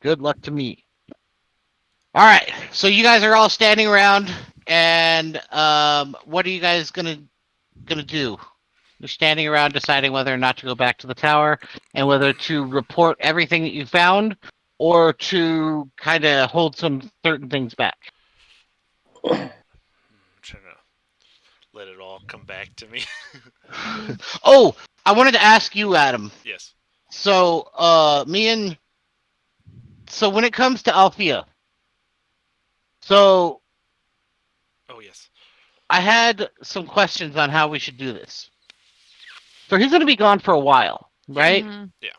Good luck to me. All right, so you guys are all standing around, and what are you guys gonna do? You're standing around deciding whether or not to go back to the tower, and whether to report everything that you found, or to kind of hold some certain things back. I'm trying to let it all come back to me. Oh, I wanted to ask you, Adam. Yes. So, so when it comes to Althea, so Oh yes. I had some questions on how we should do this. So he's going to be gone for a while, Yeah. right? Yeah.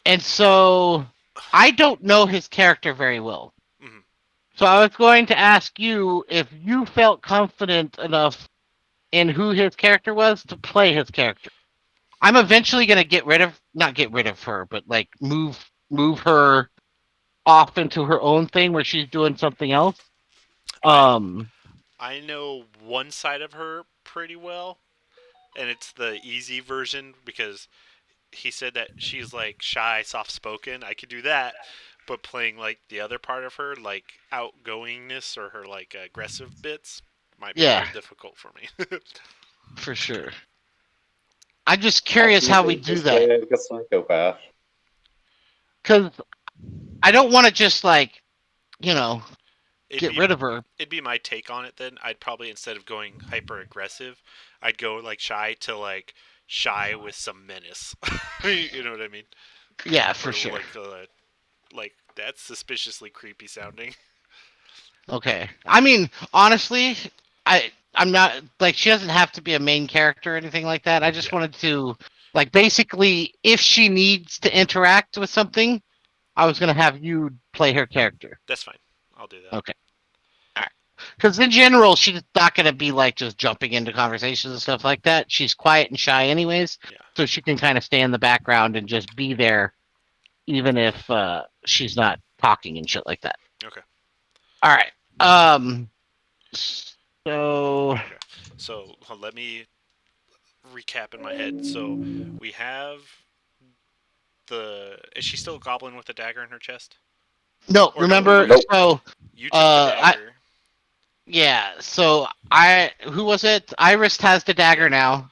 And so I don't know his character very well. Mm-hmm. So I was going to ask you if you felt confident enough in who his character was to play his character. I'm eventually going to not get rid of her, but like move her off into her own thing where she's doing something else. I Um, I know one side of her pretty well, and it's the easy version because he said that she's like shy, soft spoken. I could do that, but playing like the other part of her, like outgoingness or her like aggressive bits, might be a little yeah, difficult for me. for sure. I'm just I curious think how we they do just that play like a psychopath. because I don't want to just like you know it'd get be rid of her. it'd be my take on it. Then I'd probably instead of going hyper aggressive, I'd go like shy to like shy with some menace. You know what I mean? Yeah, for Or sure. like that's suspiciously creepy sounding. Okay. I mean, honestly, I'm not like she doesn't have to be a main character or anything like that. I just Yeah, wanted to like basically if she needs to interact with something, I was gonna have you play her character. that's fine. I'll do that. Okay. All right. Because in general, she's not gonna be like just jumping into conversations and stuff like that. She's quiet and shy, anyways, Yeah. so she can kind of stay in the background and just be there, even if she's not talking and shit like that. Okay. All right. So Okay. So let me recap in my head. So we have the. Is she still a goblin with a dagger in her chest? no, Or no? remember? Nope. So, You took the I dagger. yeah. So who was it? Iris has the Yeah. dagger now.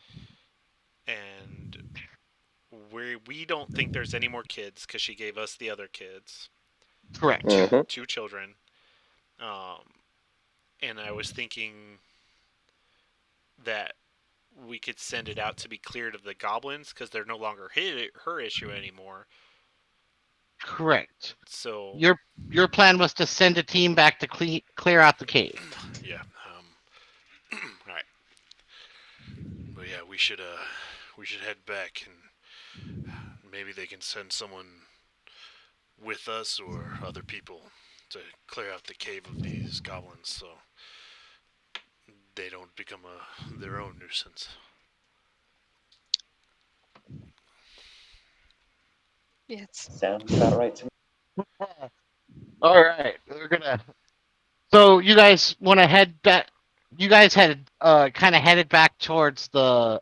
And we don't think there's any more kids because she gave us the other kids, Correct. Mm-hmm. two children. Um, and I was thinking that we could send it out to be cleared of the goblins because they're no longer her issue anymore. Correct. So Your plan was to send a team back to clear out the cave. yeah. All right. But yeah, we should head back and maybe they can send someone with us or other people to clear out the cave of these goblins so they don't become their own nuisance. Yes. Sounds about right to me. All right, we're gonna. So you guys want to head back? You guys had kind of headed back towards the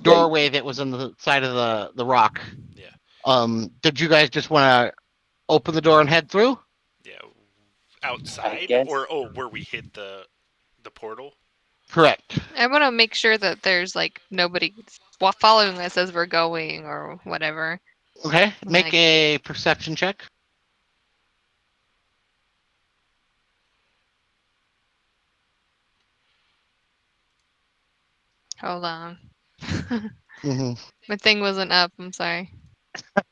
Gate. doorway that was on the side of the rock. Yeah, Did you guys just want to open the door and head through? yeah. I Outside or guess. where we hit the portal. Correct. I want to make sure that there's like nobody following us as we're going or whatever. Okay, make Like, a perception check. hold on. Mm-hmm. My thing wasn't up. I'm sorry.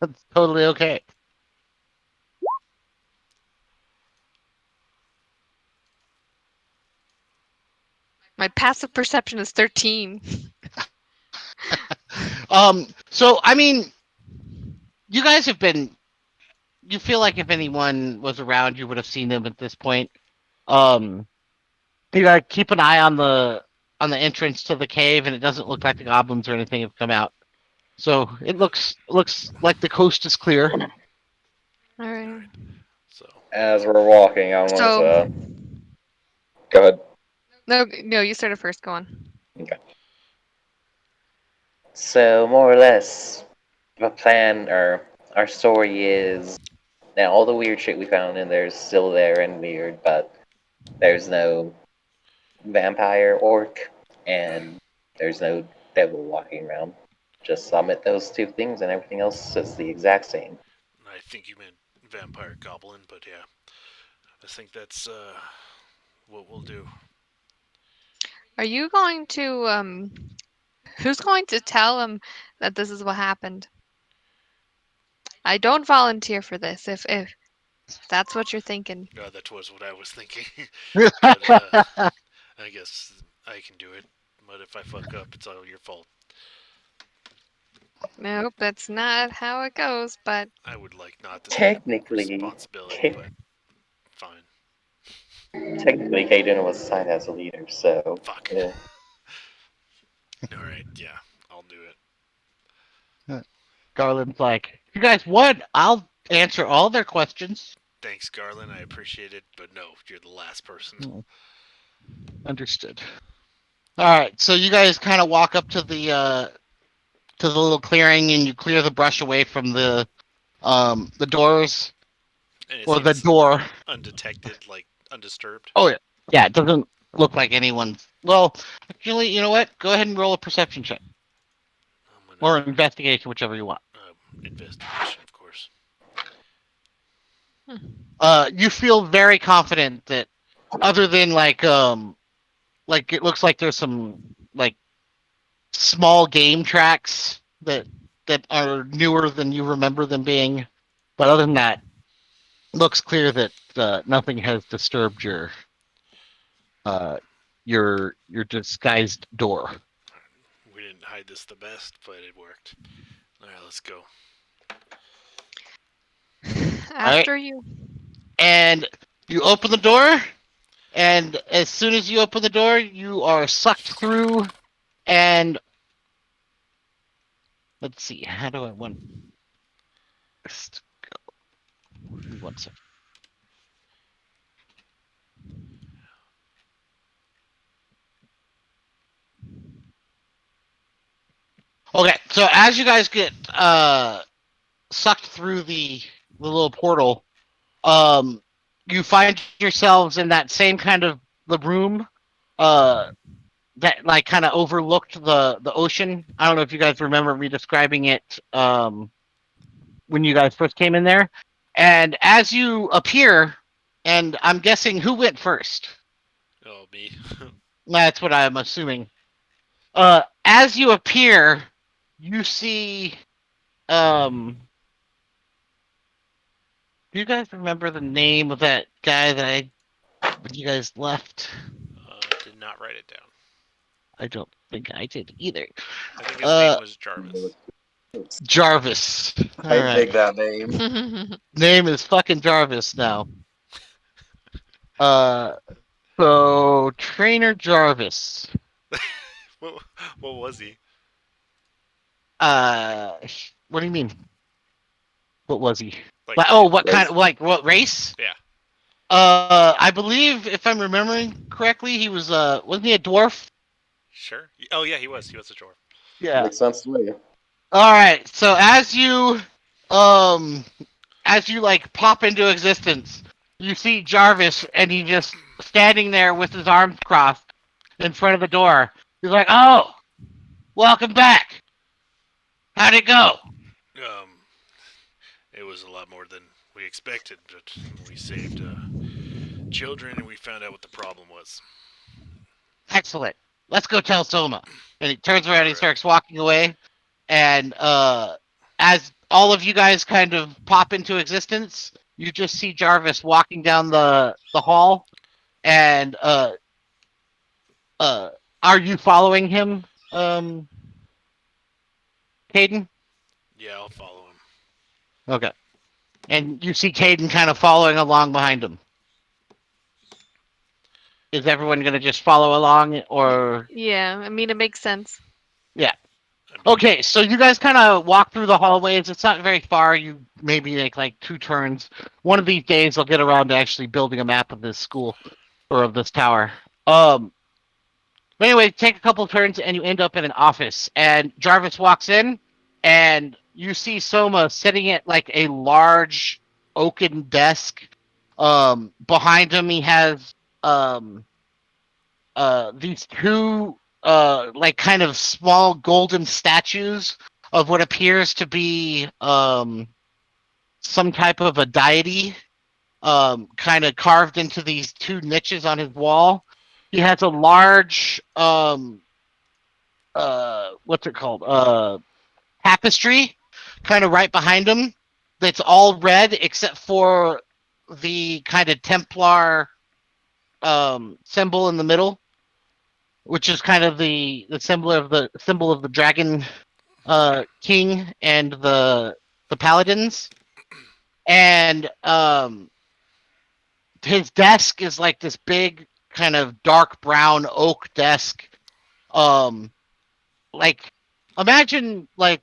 That's totally okay. My passive perception is 13. So I mean, you guys have been. You feel like if anyone was around, you would have seen them at this point. Um, you gotta keep an eye on the entrance to the cave, and it doesn't look like the goblins or anything have come out. So it looks like the coast is clear. All All right. right. So As we're walking, I want So, to go ahead. no, you started first. Go on. Okay. So more or less, the plan, or our story is now all the weird shit we found in there is still there and weird, but there's no vampire orc and there's no devil walking around. Just summit those two things and everything else is the exact same. I think you meant vampire goblin, but yeah, I think that's what we'll do. Are you going to who's going to tell him that this is what happened? I don't volunteer for this if that's what you're thinking. That was what I was thinking, but I guess I can do it. But if I fuck up, it's all your fault. Nope, that's not how it goes, but I would like not to take Technically, responsibility, but fine. technically, Kaden was assigned as a leader, so Fuck. yeah. All right, yeah, I'll do it. Garland's like, you guys what? I'll answer all their questions. Thanks, Garland. I appreciate it, but no, you're the last person. Understood. All right, so you guys kind of walk up to the little clearing, and you clear the brush away from the doors And it or the seems door. undetected, like undisturbed. Oh yeah, yeah. It doesn't look like anyone's. Well, actually, you know what? Go ahead and roll a perception check I'm or gonna investigation, whichever you want. investigation, of course. You feel very confident that, other than like it looks like there's some like small game tracks that are newer than you remember them being, but other than that, looks clear that nothing has disturbed uh your disguised door. We didn't hide this the best, but it worked. All right, let's go. after you And you open the door, and as soon as you open the door, you are sucked through. And let's see, how do I want this to go? 1 second. Okay, so as you guys get sucked through the little portal, um, you find yourselves in that same kind of the room, uh, that like kind of overlooked the ocean. I don't know if you guys remember me describing it when you guys first came in there. And as you appear, and I'm guessing who went first. Oh, me. That's what I'm assuming. As you appear, you see. Do you guys remember the name of that guy when you guys left? Did not write it down. I don't think I did either. I think his name was Jarvis. Jarvis. All I right. dig that name. Name is fucking Jarvis now. So Trainer Jarvis. what, what was he? Uh, what do you mean? What was he? Like, Like, oh, what kind of what race? Yeah. I believe if I'm remembering correctly, he was wasn't he a dwarf? Sure. Oh yeah, he was. He was a dwarf. Yeah. Makes sense to me. All right. So um as you like pop into existence, you see Jarvis, and he just standing there with his arms crossed in front of the door. He's like, "Oh, welcome back. How'd it go?" It was a lot more than we expected, but we saved children and we found out what the problem was. Excellent. Let's go tell Soma. And he turns around and he Alright. starts walking away. And as all of you guys kind of pop into existence, you just see Jarvis walking down the hall. And are you following him, Caden? Yeah, I'll follow him. Okay. And you see Caden kind of following along behind him. Is everyone going to just follow along, or? yeah, I mean it makes sense. Yeah. I mean, Okay, so you guys kind of walk through the hallways. It's not very far. You maybe make like 2 turns. One of these days, I'll get around to actually building a map of this school or of this tower. But anyway, take a couple turns and you end up in an office. And Jarvis walks in, and you see Soma sitting at like a large oaken desk. Behind him, he has um, these two like kind of small golden statues of what appears to be some type of a deity, kind of carved into these two niches on his wall. He has a large what's it called, tapestry kind of right behind him that's all red except for the kind of Templar symbol in the middle, which is kind of the symbol of the dragon king and the paladins. And his desk is like this big kind of dark brown oak desk. Um, like imagine like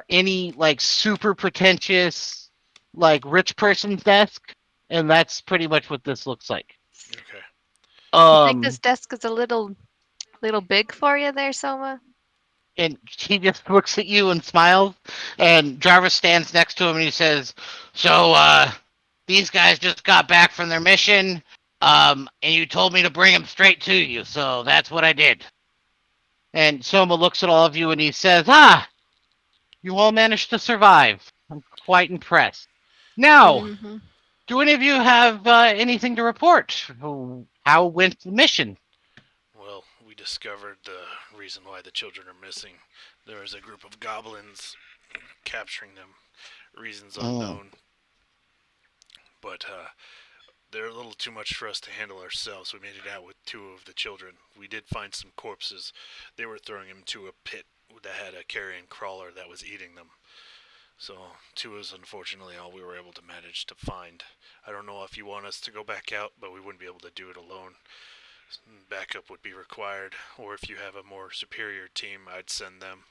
any like super pretentious like rich person's desk, and that's pretty much what this looks like. Okay. You think this Um, desk is a little big for you there, Soma? and he just looks at you and smiles. And Jarvis stands next to him and he says, "So, these guys just got back from their mission, and you told me to bring them straight to you, so that's what I did." And Soma looks at all of you and he says, "Ah, you all managed to survive. I'm quite impressed. Now, Mm-hmm. do any of you have anything to report? How went the mission?" Well, we discovered the reason why the children are missing. There was a group of goblins capturing them. Reasons Mm. unknown. But they're a little too much for us to handle ourselves. We made it out with two of the children. We did find some corpses. They were throwing them into a pit that had a carrion crawler that was eating them. So two is unfortunately all we were able to manage to find. I don't know if you want us to go back out, but we wouldn't be able to do it alone. Backup would be required, or if you have a more superior team, I'd send them.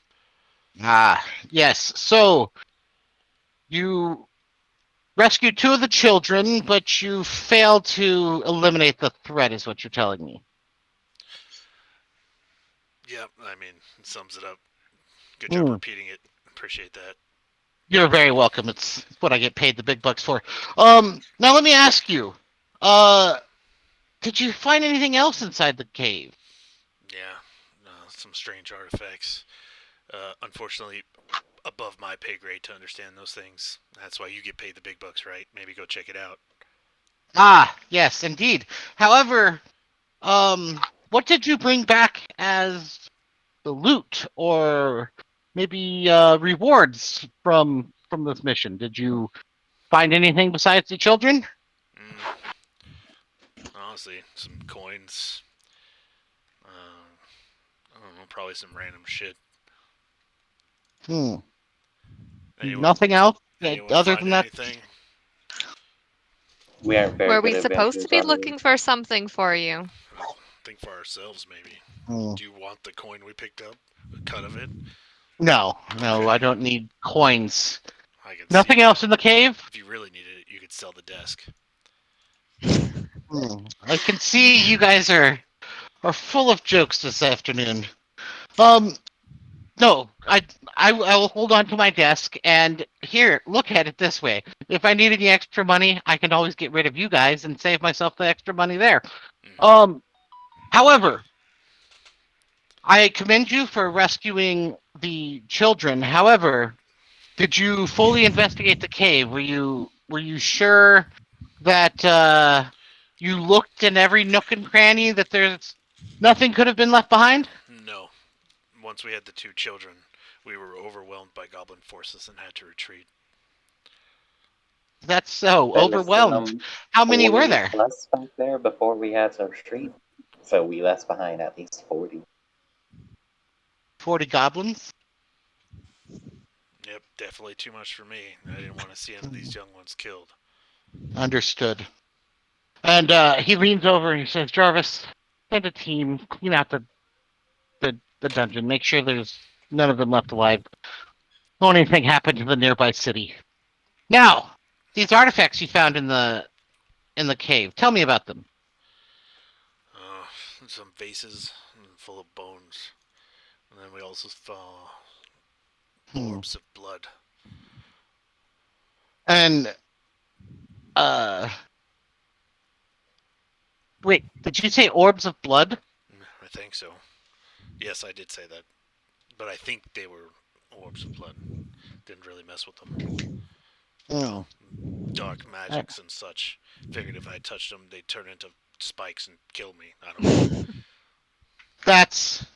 Ah, yes. So you rescued two of the children, but you failed to eliminate the threat, is what you're telling me. Yep, I mean, it sums it up. Good job Hmm. repeating it. Appreciate that. You're very welcome. It's what I get paid the big bucks for. Now let me ask you. Uh, did you find anything else inside the cave? Yeah, some strange artifacts. Unfortunately, above my pay grade to understand those things. That's why you get paid the big bucks, right? Maybe go check it out. Ah, yes, indeed. However, what did you bring back as the loot or maybe rewards from this mission? Did you find anything besides the children? Mm, honestly, some coins. I don't know, probably some random shit. Hmm. Anyone, Nothing else anyone other find than that? anything? We aren't very Were good we supposed to adventurers, be are we? looking for something for you? Think for ourselves, maybe. Hmm. Do you want the coin we picked up? A cut of it? No, no, Okay. I don't need coins. I could see Nothing else in the cave? if you really needed it, you could sell the desk. I can see you guys are full of jokes this afternoon. No, I will hold on to my desk and here, look at it this way. If I need any extra money, I can always get rid of you guys and save myself the extra money there. Mm-hmm. Um, however, I commend you for rescuing the children. However, did you fully investigate the cave? Were you sure that you looked in every nook and cranny that there's nothing could have been left behind? No. Once we had the two children, we were overwhelmed by goblin forces and had to retreat. That's so There was overwhelmed. How many were 40 there? plus back there before we had to retreat. So we left behind at least 40. 40 goblins? Yep, definitely too much for me. I didn't want to see any of these young ones killed. Understood. And he leans over and he says, Jarvis, send a team, clean out the dungeon. Make sure there's none of them left alive. Don't anything happen to the nearby city. Now, these artifacts you found in the cave. Tell me about them. Uh, some vases full of bones. And then we also saw Hmm. Orbs of blood. And uh, wait, did you say orbs of blood? I think so. Yes, I did say that. But I think they were orbs of blood. Didn't really mess with them. You know, Hmm. dark Uh, magics and such. Figured if I touched them, they'd turn into spikes and kill me. I don't know. that's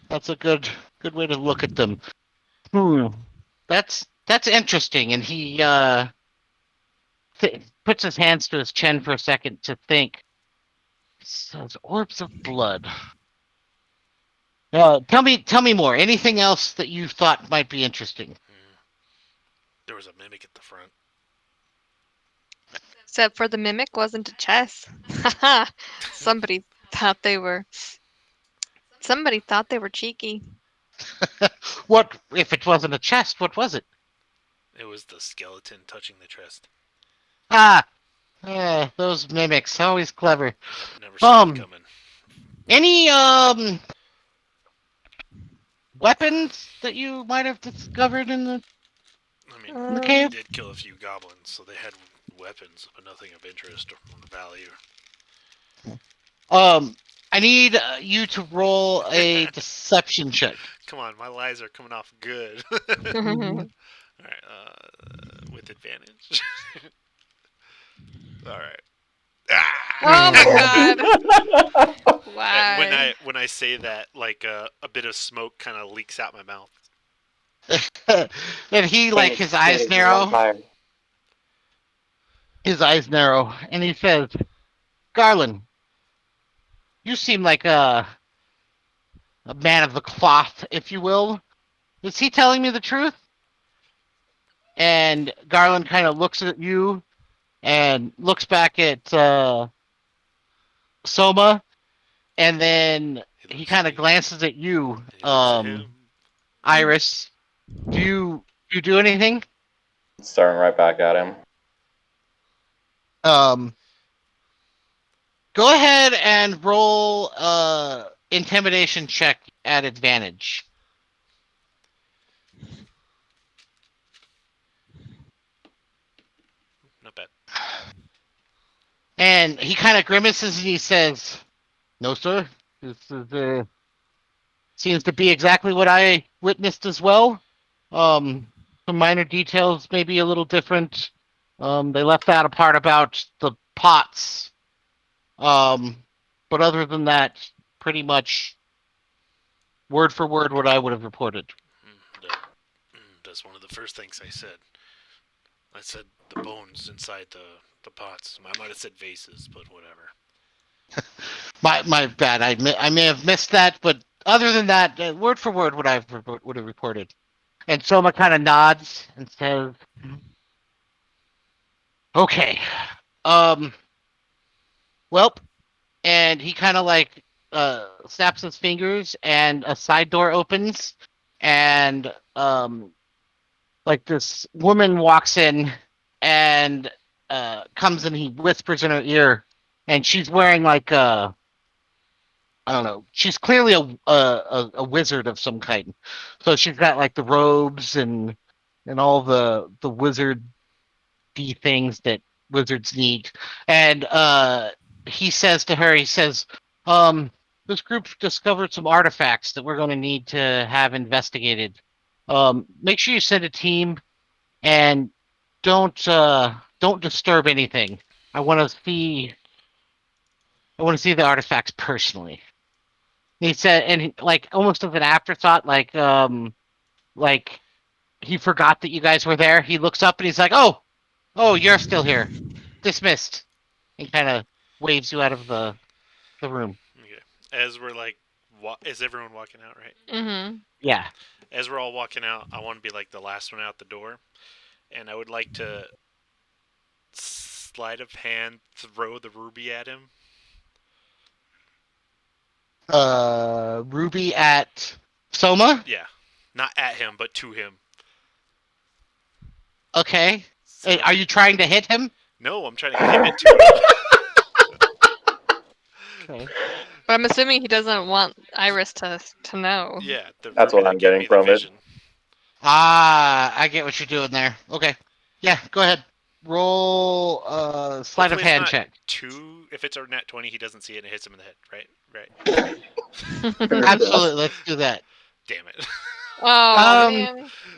that's a good way to look at them. Hmm. That's interesting. And he puts his hands to his chin for a second to think. Says orbs of blood. Tell me more. Anything else that you thought might be interesting? Mm. There was a mimic at the front. Except for the mimic wasn't a chess. Somebody thought they were. Somebody thought they were cheeky. What if it wasn't a chest? What was it? It was the skeleton touching the chest. Ah, those mimics, always clever. Yep, never saw that Um, coming. any weapons that you might have discovered I mean, in the we cave? Um, did kill a few goblins, so they had weapons, but nothing of interest or value. Um, I need you to roll a deception check. Come on, my lies are coming off good. Mhm. Alright, with advantage. Alright. oh my Ah! god. when Why? I say that, like a bit of smoke kind of leaks out my mouth. And he Dang like it, his dang eyes it, you're on narrow. fire. His eyes narrow, and he says, "Garland, you seem like a man of the cloth, if you will. Is he telling me the truth?" And Garland kind of looks at you and looks back at Soma, and then He he looks at kind of me, glances at you, and he looks at him. Iris. Do you do anything? Staring right back at him. Um, Go ahead and roll intimidation check at advantage. Not bad. And he kind of grimaces and he says, "No, sir. This is, seems to be exactly what I witnessed as well. Some minor details may be a little different. They left out a part about the pots. Um, but other than that, pretty much word for word what I would have reported." That's one of the first things I said. I said the bones inside the pots. I might have said vases, but whatever. My bad. I may have missed that, but other than that, word for word, what I would have reported. And Soma kind of nods and says, "Okay, um, well," and he kind of like snaps his fingers, and a side door opens, and like this woman walks in, and comes and he whispers in her ear, and she's wearing like I don't know. She's clearly a wizard of some kind. So she's got like the robes and all the wizard things that wizards need. And he says to her, he says, this group discovered some artifacts that we're going to need to have investigated. Make sure you send a team and don't disturb anything. I want to see I want to see the artifacts personally. He said, and like almost as an afterthought, like he forgot that you guys were there. He looks up and he's like, "Oh, you're still here. Dismissed." He kind of waves you out of the room. Okay. As we're like, is everyone walking out, right? Mm-hmm. Okay. Yeah. As we're all walking out, I want to be like the last one out the door, and I would like to sleight of hand throw the ruby at him. Ruby at Soma. Yeah, not at him, but to him. Okay. So Are you trying to hit him? no, I'm trying to give it to him. Okay. But I'm assuming he doesn't want Iris to know. Yeah, the That's ruby what that I'm gave getting me the from it. vision. Ah, I get what you're doing there. Okay. Yeah, go ahead. Roll sleight of Hopefully, it's hand not check. two. If it's a nat 20, he doesn't see it and it hits him in the head. Right? Right. Fingers crossed. Absolutely, let's do that. Damn it. Oh Um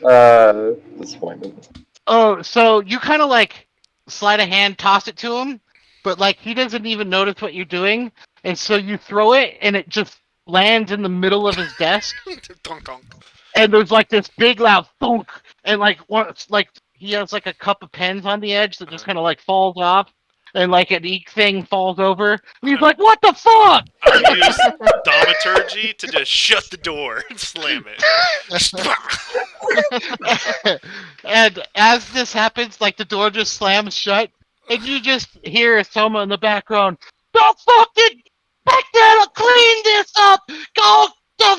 man. Disappointment. oh, so you kind of like sleight of hand toss it to him, but like he doesn't even notice what you're doing, and so you throw it and it just lands in the middle of his desk. Tonk tonk. And there's like this big loud thunk, and like once like he has like a cup of pens on the edge that just Uh-huh. kind of like falls off, and like an ink thing falls over, and he's I'm, like, "What the fuck?" I'm gonna use thaumaturgy to just shut the door and slam it. And as this happens, like the door just slams shut, and you just hear someone in the background, "Don't fucking back there to clean this up! Go, go!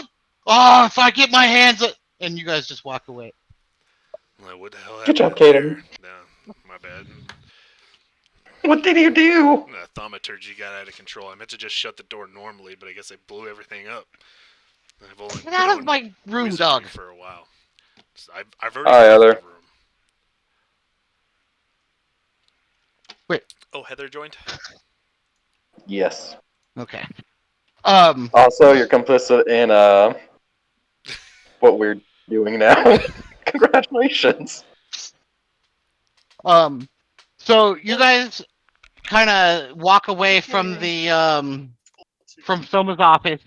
Oh, if I get my hands up," and you guys just walk away. I'm like, what the hell Good happened job, in there? Caden. No, my bad. What did you do? The thaumaturgy got out of control. I meant to just shut the door normally, but I guess I blew everything up. I've only Get been out of on my room, wizardry dog. for a while. So I've already Hi, left Heather. the room. Wait. Oh, Heather joined? Yes. Okay. Also, you're complicit in what we're doing now. Congratulations. So you guys kind of walk away from Okay. the from Soma's office,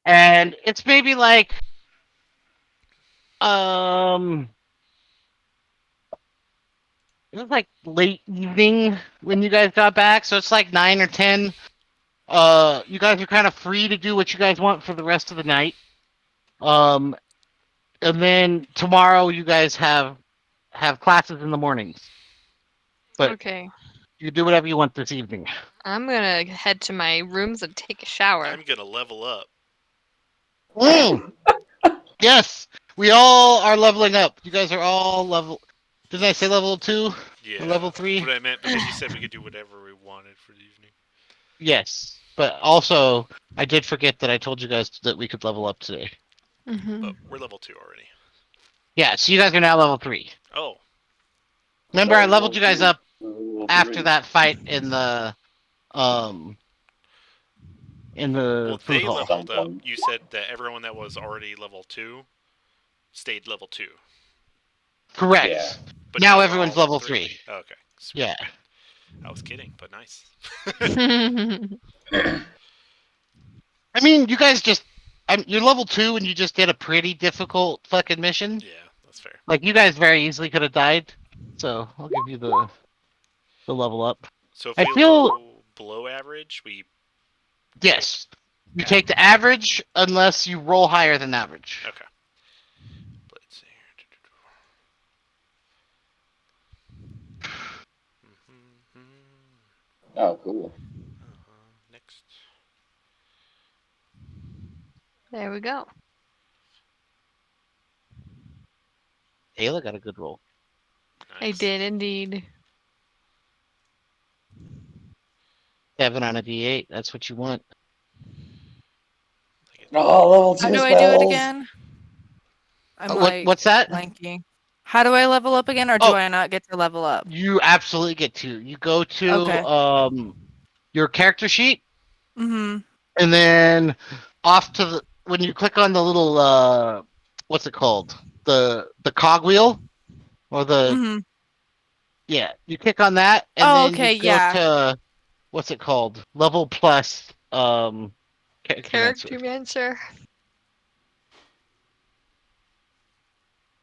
and it's maybe like um it was like late evening when you guys got back, so it's like 9 or 10. You guys are kind of free to do what you guys want for the rest of the night. Um, and then tomorrow you guys have classes in the mornings, but Okay. you do whatever you want this evening. I'm gonna head to my rooms and take a shower. I'm gonna level up. Mm, yes, we all are leveling up. You guys are all level. Didn't I say level 2 or Yeah, level 3? but I meant because you said we could do whatever we wanted for the evening. Yes, but also I did forget that I told you guys that we could level up today. Mm-hmm. But we're level 2 already. Yeah, so you guys are now level 3. Oh, Remember, I leveled you guys up after that fight um in well, the food they hall. leveled up. You said that everyone that was already level 2 stayed level 2. Correct. Yeah. But Now we're everyone's all level 3. 3. Oh, okay. Sweet. Yeah. I was kidding, but nice. I mean, you guys just you're level 2 and you just did a pretty difficult fucking mission. Yeah, that's fair. Like you guys very easily could have died. So, I'll give you the level up. So if I we feel roll below average, we yes. You Okay. take the average unless you roll higher than average. okay. Let's see here. Oh, cool. Next. There we go. Ayla got a good roll. I Nice. did indeed. 7 on a D8. That's what you want. I get Oh, level How 2 do I do it spells. again? I'm like What's that? blanking. How do I level up again, or do Oh. I not get to level up? You absolutely get to. You go to Okay. your character sheet, Mm-hmm. and then off to the when you click on the little what's it called, the cogwheel or the Mm-hmm. yeah, you click on that, and Oh, then you okay, go yeah. to what's it called, level plus character. Character Mancer.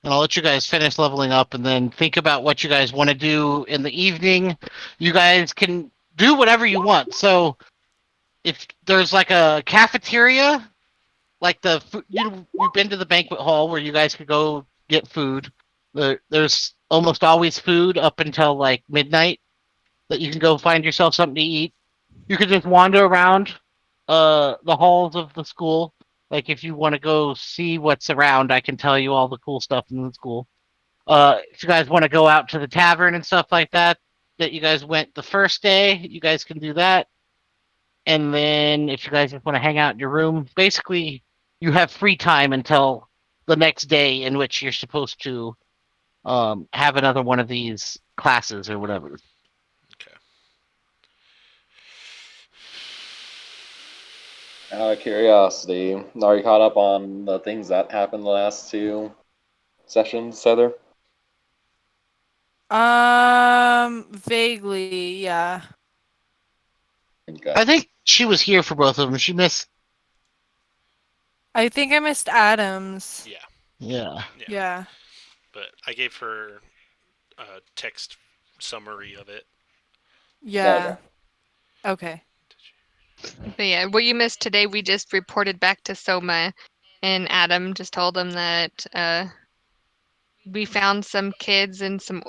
And I'll let you guys finish leveling up and then think about what you guys want to do in the evening. You guys can do whatever you want. So if there's like a cafeteria, like you've been to the banquet hall where you guys could go get food. There's almost always food up until like midnight that you can go find yourself something to eat. You could just wander around the halls of the school. Like if you want to go see what's around, I can tell you all the cool stuff in the school. If you guys want to go out to the tavern and stuff like that, that you guys went the first day, you guys can do that. And then if you guys just want to hang out in your room, basically you have free time until the next day in which you're supposed to have another one of these classes or whatever. Okay. Out of curiosity, are you caught up on the things that happened the last two sessions, Heather? Vaguely, yeah. Okay. I think she was here for both of them. She missed. I think I missed Adams. Yeah. Yeah. Yeah. Yeah. But I gave her a text summary of it. Yeah. Okay. But yeah, what you missed today, we just reported back to Soma, and Adam just told them that we found some kids and some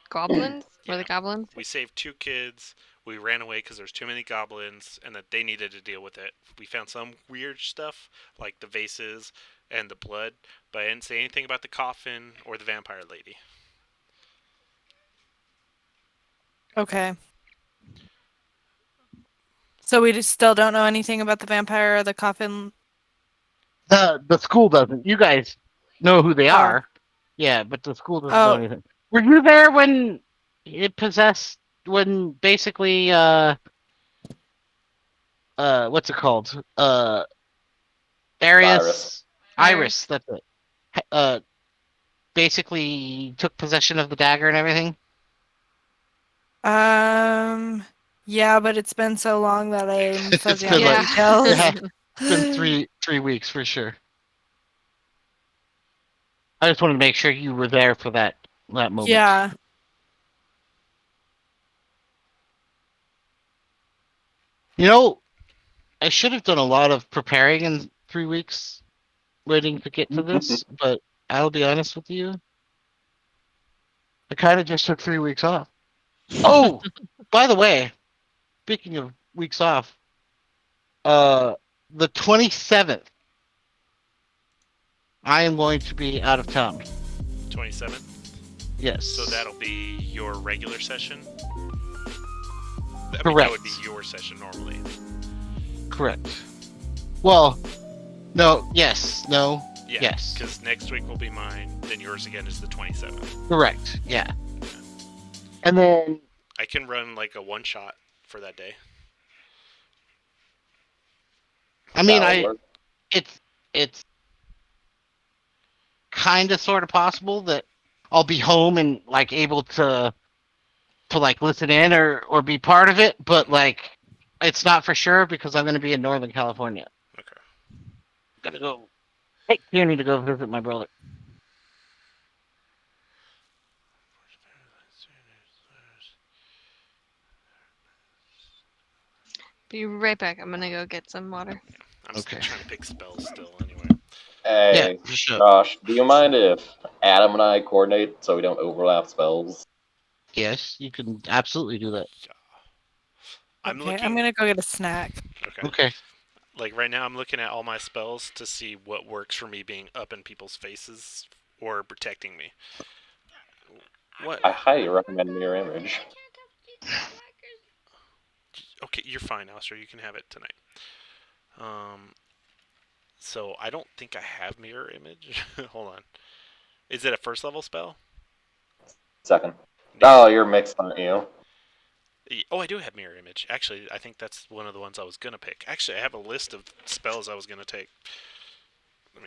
goblins. Were Yeah. they goblins? We saved 2 kids. We ran away because there's too many goblins, and that they needed to deal with it. We found some weird stuff, like the vases and the blood, but I didn't say anything about the coffin or the vampire lady. Okay. So we just still don't know anything about the vampire or the coffin. The school doesn't. You guys know who they Oh. are. Yeah, but the school doesn't know Oh. anything. Were you there when it possessed? When basically what's it called? Arius, Iris. That's it. Basically took possession of the dagger and everything. Yeah, but it's been so long that I'm It's fuzzy been on the like- details. Yeah. It's been three weeks for sure. I just wanted to make sure you were there for that moment. Yeah. You know, I should have done a lot of preparing in 3 weeks, waiting to get to this. But I'll be honest with you, I kind of just took 3 weeks off. Oh, by the way, speaking of weeks off, the 27th, I am going to be out of town. 27th. Yes. So that'll be your regular session. Correct. That would be your session normally. Correct. Well, no. Yes. No. Yeah. Yes. Because next week will be mine. Then yours again is the 27th. Correct. Yeah. And then I can run like a one shot for that day. I mean, That'll work. it's kind of sort of possible that I'll be home and like able to like listen in or be part of it, but like it's not for sure because I'm going to be in Northern California. Okay. Gotta go. Hey, you need to go visit my brother. Be right back. I'm gonna go get some water. I'm Okay. trying to pick spells still anyway. Hey, Yeah, for sure. Josh, do you mind if Adam and I coordinate so we don't overlap spells? Yes, you can absolutely do that. I'm Okay, looking. I'm gonna go get a snack. Okay. Okay. Like right now, I'm looking at all my spells to see what works for me being up in people's faces or protecting me. What? I highly recommend Mirror Image. Okay, you're fine, Alistair. You can have it tonight. So I don't think I have mirror image. Hold on. Is it a first level spell? Second. Oh, you're mixed, aren't you? Oh, I do have mirror image. Actually, I think that's one of the ones I was gonna pick. Actually, I have a list of spells I was gonna take.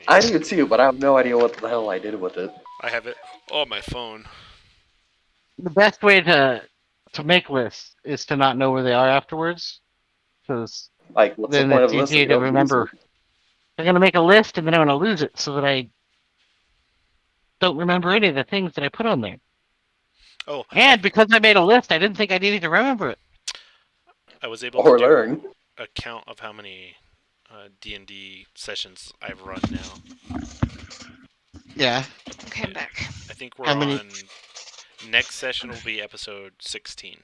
I do too, but I have no idea what the hell I did with it. I have it on my phone. The best way to make lists is to not know where they are afterwards, because Like, what's the then point it's of this? easy to remember. I'm gonna make a list and then I'm gonna lose it, so that I don't remember any of the things that I put on there. Oh, And because I made a list, I didn't think I needed to remember it. I was able Or to do learn. a count of how many D&D sessions I've run now. Yeah. Okay, I'm back. I think we're How many- on. Next session will be episode 16.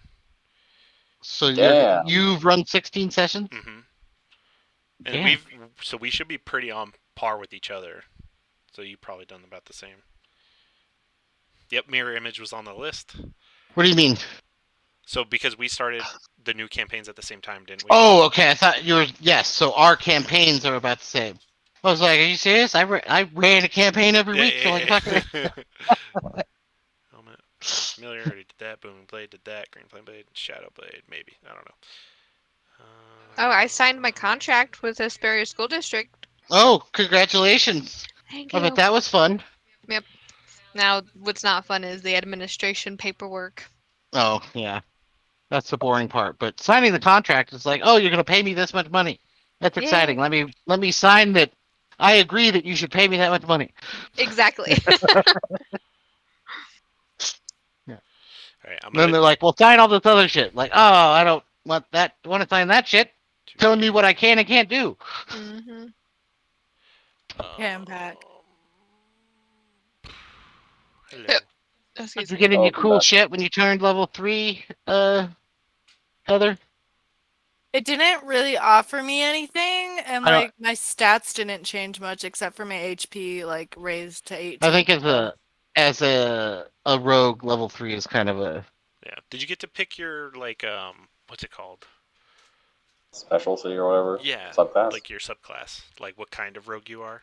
So Damn. you've run 16 sessions? Mm-hmm. And Damn. we should be pretty on par with each other. So you've probably done about the same. Yep, mirror image was on the list. What do you mean? So because we started the new campaigns at the same time, didn't we? Oh, okay. I thought you were. Yes. So our campaigns are about the same. I was like, "Are you serious? I ran a campaign every week for like a fucking." yeah. Helmet. Familiar already did that. Booming Blade did that. Green Flame Blade. Shadow Blade. Maybe. I don't know. Oh, I signed my contract with the Hesperia School District. Oh, congratulations! Thank I bet you. that was fun. Yep. Now, what's not fun is the administration paperwork. Oh yeah, that's the boring part. But signing the contract is like, oh, you're gonna pay me this much money. That's exciting. Yay. Let me sign that. I agree that you should pay me that much money. Exactly. Yeah. All right. I'm And then gonna. they're like, well, sign all this other shit. Like, oh, I don't want that. Want to sign that shit? Telling me what I can and can't do. hmm Campack. Hello. Did Excuse you me. get any Oh, cool that, shit when you turned level 3, Heather? It didn't really offer me anything, and I don't. like my stats didn't change much except for my HP like raised to I 18. think as a rogue, level 3 is kind of a. Yeah. Did you get to pick your like what's it called? specialty or whatever Yeah, subclass. like your subclass, like what kind of rogue you are.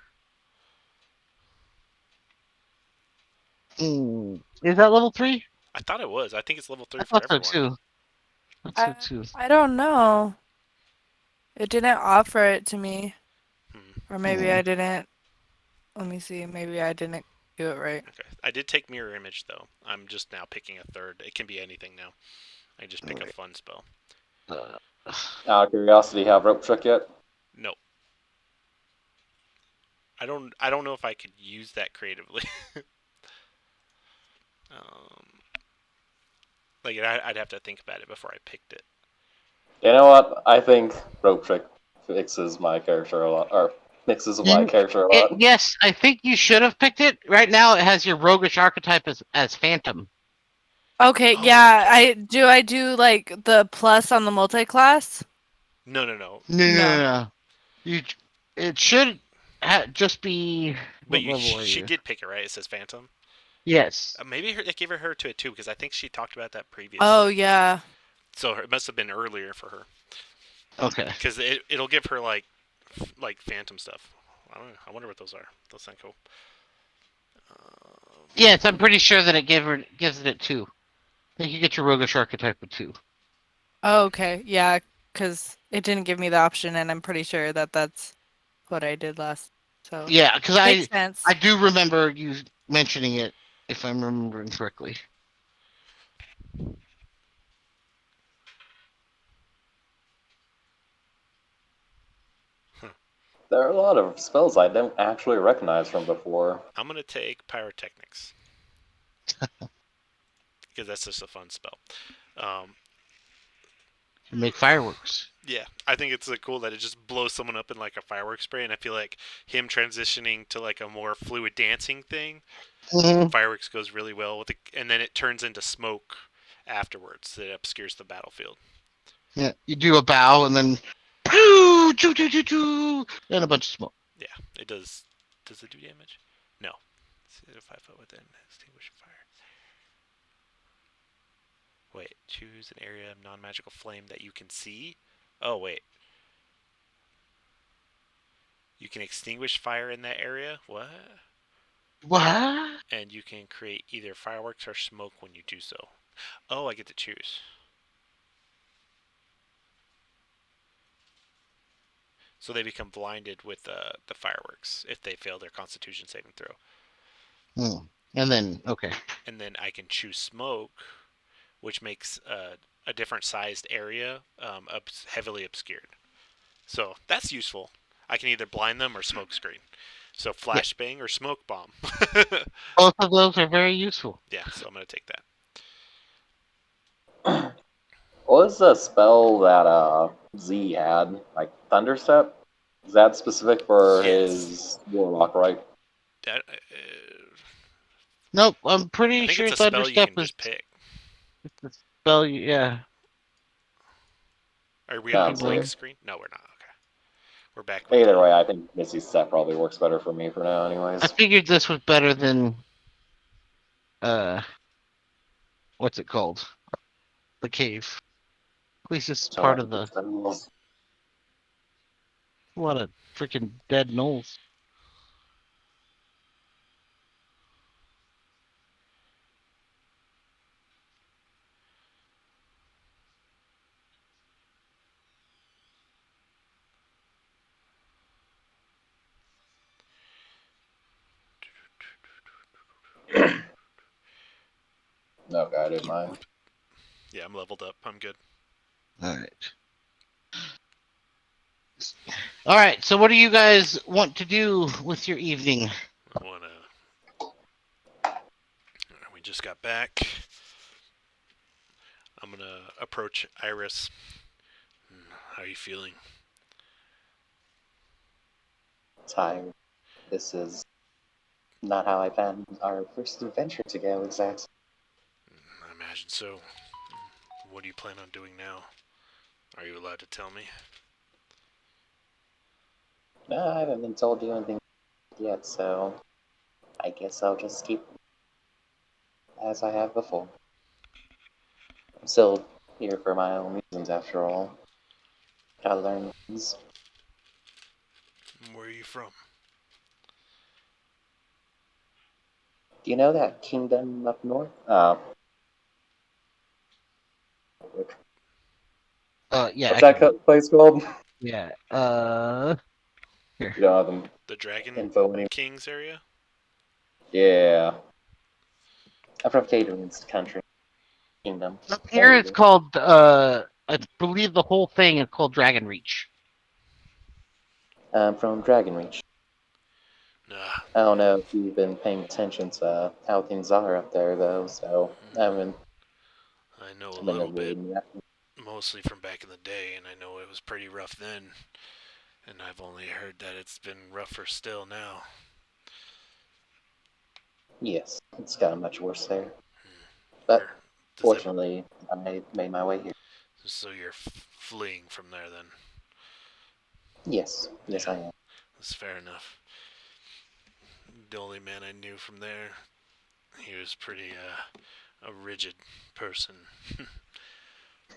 Is that level 3? I thought it was. I think it's level I 3 for thought so everyone. too. I thought so I too. I don't know. It didn't offer it to me, Hmm. or maybe I didn't. Let me see. Maybe I didn't do it right. Okay. I did take mirror image though. I'm just now picking a third. It can be anything now. I just pick a Alright. fun spell. Uh, Out of curiosity, have rope trick yet? No, I don't. I don't know if I could use that creatively. um, like I'd have to think about it before I picked it. You know what? I think rope trick fixes my character a lot, or mixes my you, character a lot. yes, I think you should have picked it. Right now, it has your roguish archetype as Phantom. Okay, Oh, yeah. okay. I do like the plus on the multi-class? No, no, no. No, no, no, No. no. You, it should just be. But What you, level are she you? did pick it, right? It says Phantom. Yes. Maybe they gave her to it too, because I think she talked about that Oh, previously. yeah. So it must have been earlier for her, Okay. because it'll give her like Phantom stuff. I don't know. I wonder what those are. Those sound cool. Yes, I'm pretty sure that it gives it 2. I think you get your roguish archetype with 2. Oh, okay. Yeah, because it didn't give me the option, and I'm pretty sure that that's what I did last. So Yeah, because makes I sense. do remember you mentioning it, if I'm remembering correctly. There are a lot of spells I don't actually recognize from before. I'm gonna take Pyrotechnics because that's just a fun spell. Um, You make fireworks. yeah, I think it's cool that it just blows someone up in like a fireworks spray, and I feel like him transitioning to like a more fluid dancing thing, Mm-hmm. fireworks goes really well with it, and then it turns into smoke afterwards that obscures the battlefield. Yeah, you do a bow and then, poo, choo, choo, choo, choo, and a bunch of smoke. Yeah, it does. Does it do damage? No. It's 5 foot within extinguish fire. Wait, choose an area of non-magical flame that you can see. Oh wait, you can extinguish fire in that area. What? What? And you can create either fireworks or smoke when you do so. Oh, I get to choose. So they become blinded with the fireworks if they fail their Constitution saving throw. Hmm. And then, okay. And then I can choose smoke, which makes a different sized area heavily obscured. So that's useful. I can either blind them or smoke screen. So Yeah, flashbang or smoke bomb. both of those are very useful. Yeah, so I'm gonna take that. What was the spell that Z had? Like Thunderstep? Is that specific for Yes. his warlock, right? That, Nope, I'm I pretty think sure it's a spell you Thunderstep can is just pick. the spell. Yeah. Are we on Sounds blank weird. screen? No, we're not. Okay, we're back with Either the. way, I think Missy's step probably works better for me for now, I anyways. figured this was better than, uh, what's it called? The cave. At least it's So, part of the. spells. A lot of freaking dead gnolls. No, God, I didn't mind. Yeah, I'm leveled up. I'm good. All right. All right. So, what do you guys want to do with your evening? I wanna. We just got back. I'm gonna approach Iris. How are you feeling? Tired. This is not how I planned our first adventure to go, exactly. I imagine so. What do you plan on doing now? Are you allowed to tell me? No, I haven't been told you anything yet, so I guess I'll just keep as I have before. I'm still here for my own reasons, after all. Gotta learn things. Where are you from? Do you know that kingdom up north? Yeah, What's I that can. place called? Yeah. Here. You don't have the The Dragon info anymore. Kings area? Yeah. I'm from Caden's country. Kingdom. Up here, it's Anyway, called. I believe the whole thing is called Dragon Reach. I'm from Dragonreach. Nah. I don't know if you've been paying attention to how things are up there, though, so I haven't I know a been little bit, avoiding that. mostly from back in the day, and I know it was pretty rough then. And I've only heard that it's been rougher still now. Yes, it's gotten much worse there. But Or does that? fortunately, I made my way here. So you're fleeing from there then? Yes, yes, Yeah, I that's fair enough. The only man I knew from there, he was pretty a rigid person,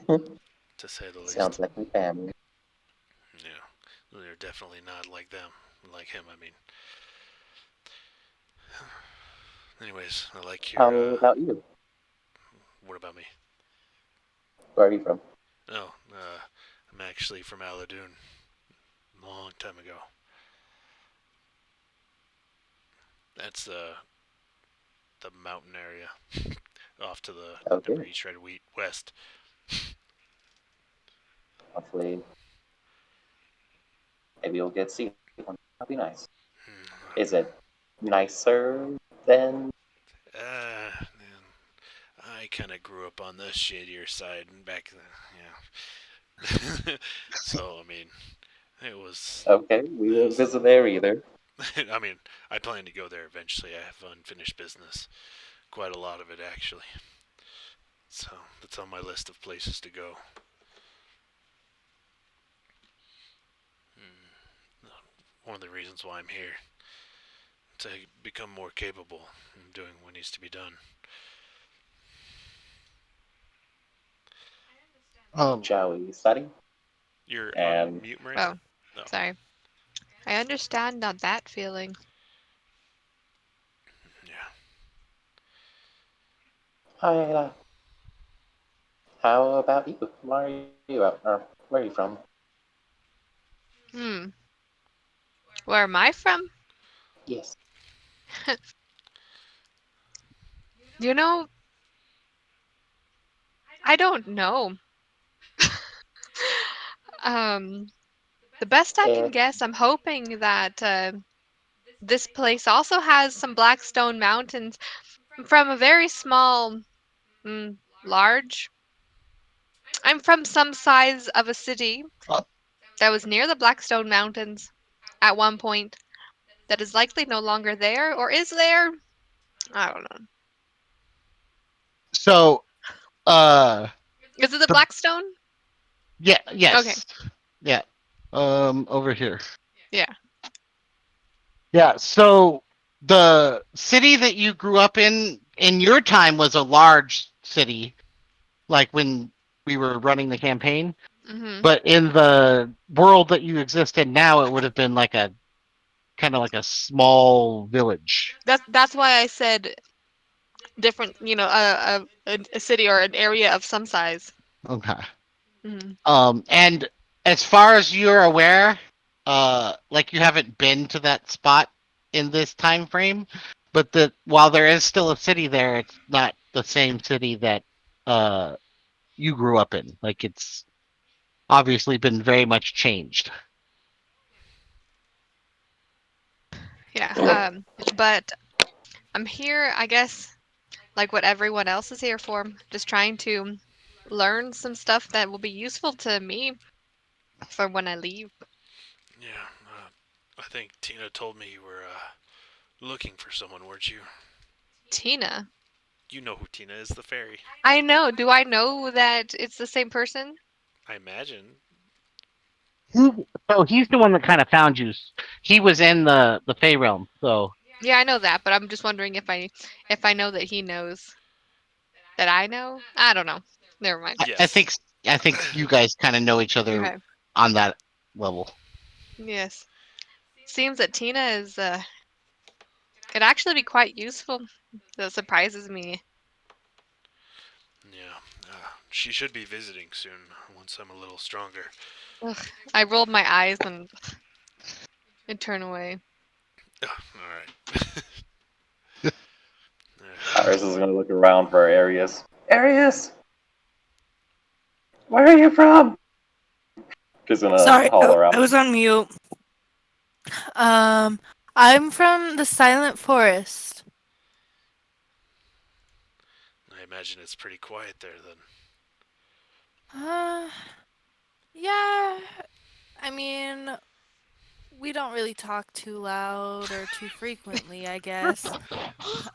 am. to say the Sounds least. like my family. Yeah, they're definitely not like them, like him. I mean. Anyways, I like your. How about you? What about me? Where are you from? No, I'm actually from Aladoon. Long time ago. That's the mountain area off to the Okay. number east right west. Hopefully, maybe you'll get to see one. That'd be nice. Hmm. Is it nicer than? Man, I kind of grew up on the shadier side and back then, yeah. So I mean, it was. Okay, we It won't was. visit there either. I mean, I plan to go there eventually. I have unfinished business, quite a lot of it actually. So that's on my list of places to go. One of the reasons why I'm here to become more capable in doing what needs to be done. Um. Shall we study? You're on And mute, Miranda? Oh, No. sorry. I understand not that feeling. Yeah. hi, how about you? Where are you at? Or where are you from? Hmm. Where am I from? Yes. You know, I don't know. Um, the best I can If guess, I'm hoping that this place also has some black stone mountains from a very small, large. I'm from some size of a city uh, that was near the Blackstone Mountains at one point that is likely no longer there, or is there? I don't know. so. Uh. Is it the The. Blackstone? Yeah. Okay. Yes. Yeah. Over here. Yeah. Yeah. So the city that you grew up in your time was a large city, like when we were running the campaign. Mhm. But in the world that you exist in now, it would have been like a kind of like a small village. That's why I said different. A city or an area of some size. Okay. Mhm. And as far as you're aware, like you haven't been to that spot in this time frame, but while there is still a city there, it's not the same city that uh you grew up in. Like it's obviously been very much changed. Yeah. But I'm here, I guess, like what everyone else is here for, just trying to learn some stuff that will be useful to me for when I leave. Yeah, I think Tina told me you were looking for someone, weren't you? Tina. You know who Tina is, the fairy. I know. Do I know that it's the same person? I imagine. So he's the one that kind of found you. He was in the Fey realm. So Yeah, I know that, but I'm just wondering if I know that he knows that I know. I don't know. Never mind. I Yes. think I think you guys kind of know each other Okay. on that level. Yes. Seems that Tina is could actually be quite useful. That surprises me. Yeah. She should be visiting soon once I'm a little stronger. Ugh. I rolled my eyes and turn away. Alright. Iris is gonna look around for Arius. Arius, where are you from? She's gonna Sorry, holler I out. was on mute. Um, I'm from the Silent Forest. I imagine it's pretty quiet there then. Uh, yeah. I mean, we don't really talk too loud or too frequently, I guess.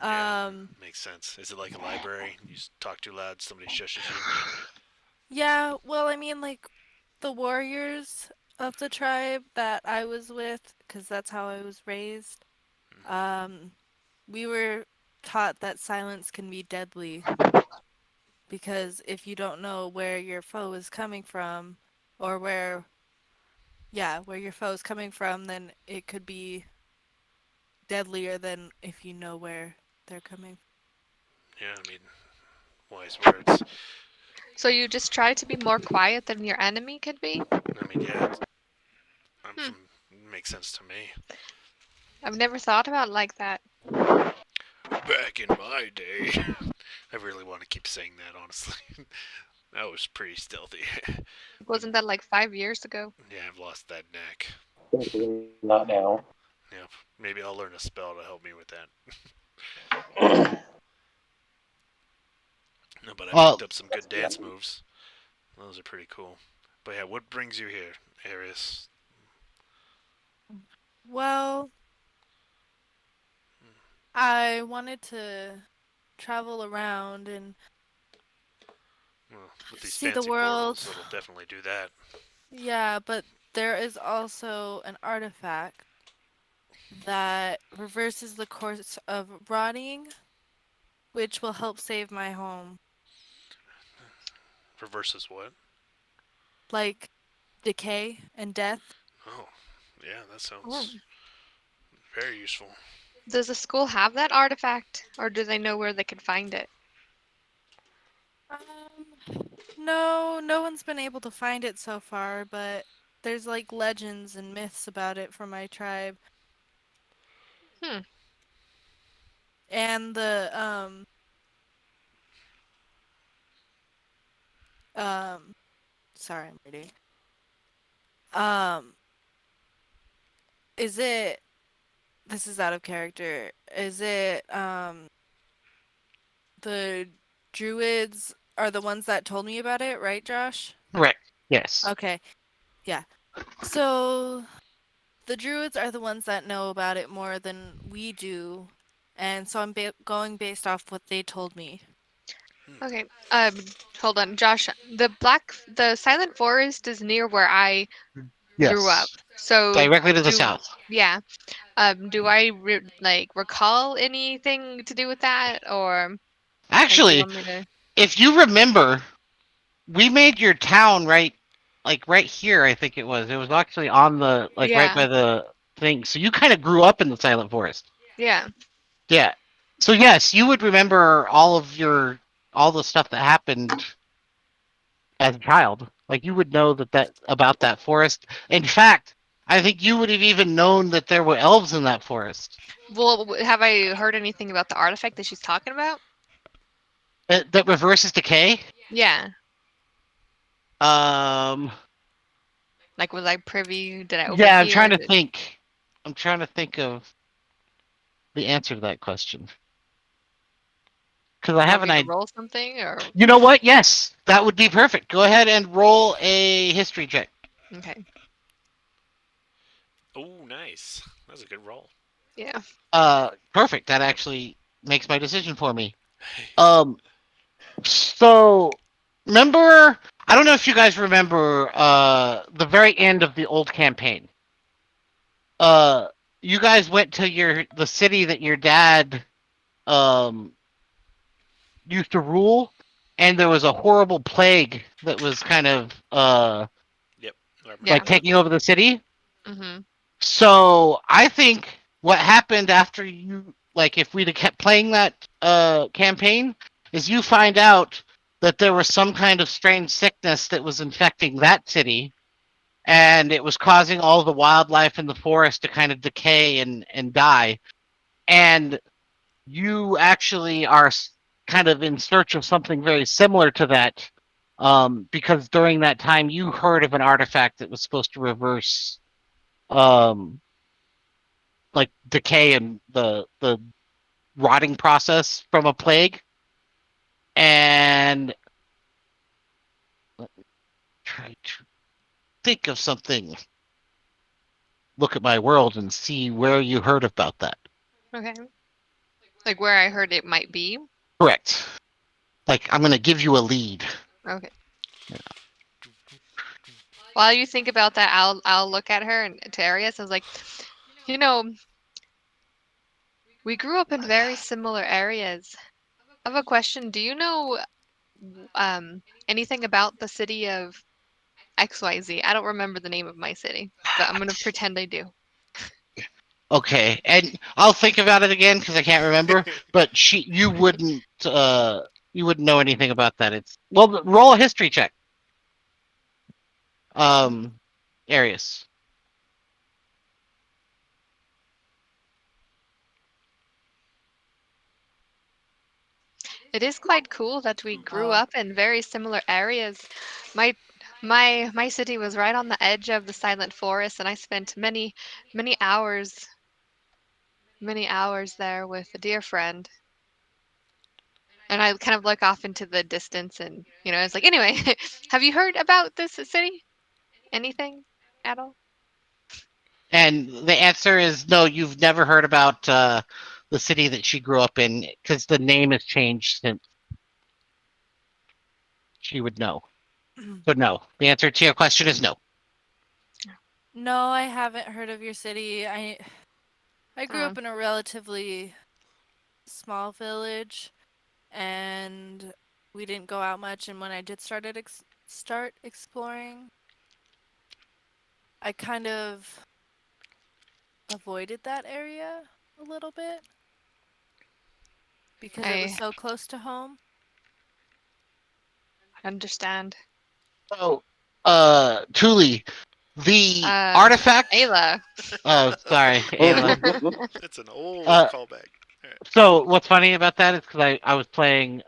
Yeah, Um, makes sense. Is it like a library? You talk too loud, somebody shushes you? yeah, well, I mean, like, the warriors of the tribe that I was with, because that's how I was raised, um, we were taught that silence can be deadly because if you don't know where your foe is coming from, or where your foe is coming from, then it could be deadlier than if you know where they're coming Yeah, I mean, wise words. So you just try to be more quiet than your enemy could be? I mean, yeah, I'm Hmm. from. Makes sense to me. I've never thought about it like that. Back in my day, I really want to keep saying that. Honestly, that was pretty stealthy. Wasn't that like 5 years ago? Yeah, I've lost that neck. Thankfully, not now. Yep. Maybe I'll learn a spell to help me with that. No, but I picked Well, up some good dance moves. Those are pretty cool. But yeah, what brings you here, Arius? Well, I wanted to travel around and Well, with these see the fancy world. portals, it'll definitely do that. Yeah, but there is also an artifact that reverses the course of rotting, which will help save my home. Reverses what? Like decay and death. Oh, yeah, that Oh. sounds very useful. Does the school have that artifact, or do they know where they can find it? No, no one's been able to find it so far, but there's like legends and myths about it from my tribe. Hmm. And um sorry, I'm reading. Um is it this is out of character. Is it the druids are the ones that told me about it, right, Josh? correct. Yes. Okay. Yeah. So the druids are the ones that know about it more than we do. And so I'm going based off what they told me. Okay. Hold on, Josh. The Silent Forest is near where I grew up. Yes. So Directly to the do south. yeah. Do I recall anything to do with that, or like do you Actually, want me to? if you remember, we made your town right here. I think it was. It was actually on the right Yeah. by the thing. So you kind of grew up in the Silent Forest. Yeah. Yeah. So yes, you would remember all the stuff that happened as a child. Like you would know that about that forest. In fact, I think you would have even known that there were elves in that forest. Well, have I heard anything about the artifact that she's talking about? That reverses decay. Yeah. Um, Like, was I privy? Did I yeah, I'm trying overhear? to think. I'm trying to think of the answer to that question because I You want have an me to idea. roll something or? You know what? Yes, that would be perfect. Go ahead and roll a history check. Okay. Oh, nice. That's a good roll. Yeah. Perfect. That actually makes my decision for me. Um, so remember, I don't know if you guys remember the very end of the old campaign. Uh, you guys went to the city that your dad um used to rule, and there was a horrible plague that was kind of Yep, I Yeah. like remember that. taking over the city. Mhm. So I think what happened after you, like, if we'd have kept playing that campaign, is you find out that there was some kind of strange sickness that was infecting that city, and it was causing all the wildlife in the forest to kind of decay and die. And you actually are kind of in search of something very similar to that, because during that time you heard of an artifact that was supposed to reverse um, like decay and the rotting process from a plague. And let me try to think of something. Look at my world and see where you heard about that. Okay. Like where I heard it might be. Correct. Like I'm gonna give you a lead. Okay. While you think about that, I'll look at her and to Arius. I was like, you know, we grew up in very similar areas. I have a question. Do you know anything about the city of XYZ? I don't remember the name of my city, but I'm gonna pretend I do. Okay, and I'll think about it again because I can't remember. But you wouldn't know anything about that. It's well, roll a history check. Um, Arius. It is quite cool that we grew up in very similar areas. My my city was right on the edge of the silent forest, and I spent many hours there with a dear friend. And I kind of look off into the distance, and it's like, anyway, have you heard about this city? Anything at all? And the answer is no. You've never heard about the city that she grew up in because the name has changed since she would know. So no. The answer to your question is no. No, I haven't heard of your city. I grew Oh, up in a relatively small village, and we didn't go out much. And when I did start exploring, I kind of avoided that area a little bit because it was I so close to home. understand. So, Tuli, the Um, artifact. Ayla. Sorry, Ayla. It's an old Uh, callback. All right. so what's funny about that is because I was playing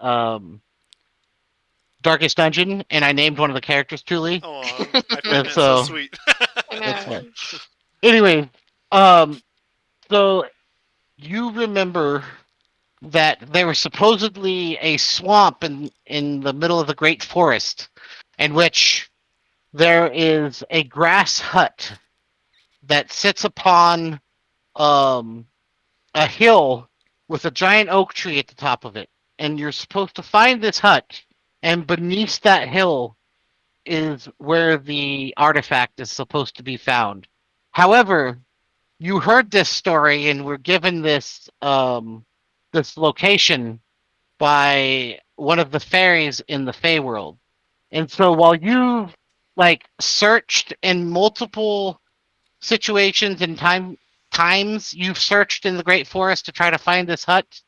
Darkest Dungeon and I named one of the characters Tuli, Aw, I find and that so so sweet. I that's fine. know. Anyway, um, so you remember that there was supposedly a swamp in the middle of the Great Forest, in which there is a grass hut that sits upon um a hill with a giant oak tree at the top of it, and you're supposed to find this hut, and beneath that hill is where the artifact is supposed to be found. However, you heard this story and were given this location by one of the fairies in the Fey world. And so while you've like searched in multiple situations and times you've searched in the Great Forest to try to find this hut,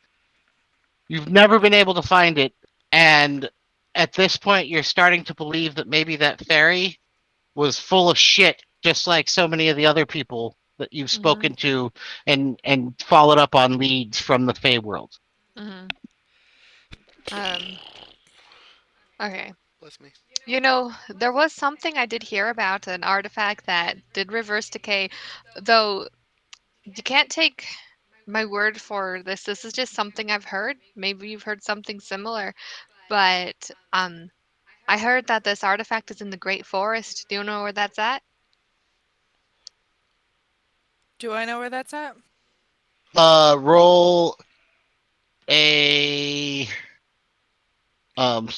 you've never been able to find it. And at this point you're starting to believe that maybe that fairy was full of shit just like so many of the other people that you've Mm-hmm. spoken to and followed up on leads from the Fey world. Mm-hmm. Um. Okay. Bless me. You know, there was something I did hear about an artifact that did reverse decay, though you can't take my word for this. This is just something I've heard. Maybe you've heard something similar, but I heard that this artifact is in the Great Forest. Do you know where that's at? Do I know where that's at? Roll a um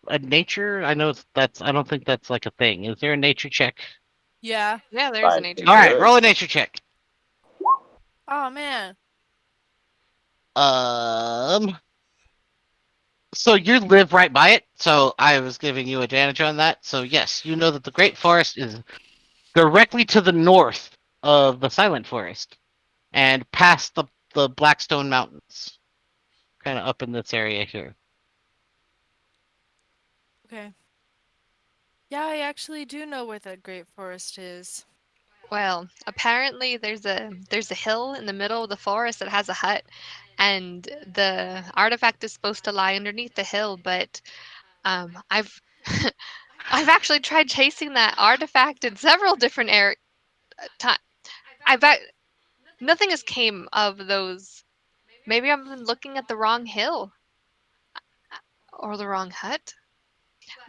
a nature. I know that's. I don't think that's like a thing. Is there a nature check? Yeah. Yeah, there's a I nature think All check. right, there roll a is. nature check. Oh man. Um, so you live right by it, so I was giving you advantage on that. So yes, you know that the Great Forest is directly to the north of the Silent Forest and past the Blackstone Mountains, kind of up in this area here. Okay. Yeah, I actually do know where the Great Forest is. Well, apparently there's a hill in the middle of the forest that has a hut, and the artifact is supposed to lie underneath the hill. But I've I've actually tried chasing that artifact in several different times. I've ac- Nothing has came of those. Maybe I've been looking at the wrong hill or the wrong hut.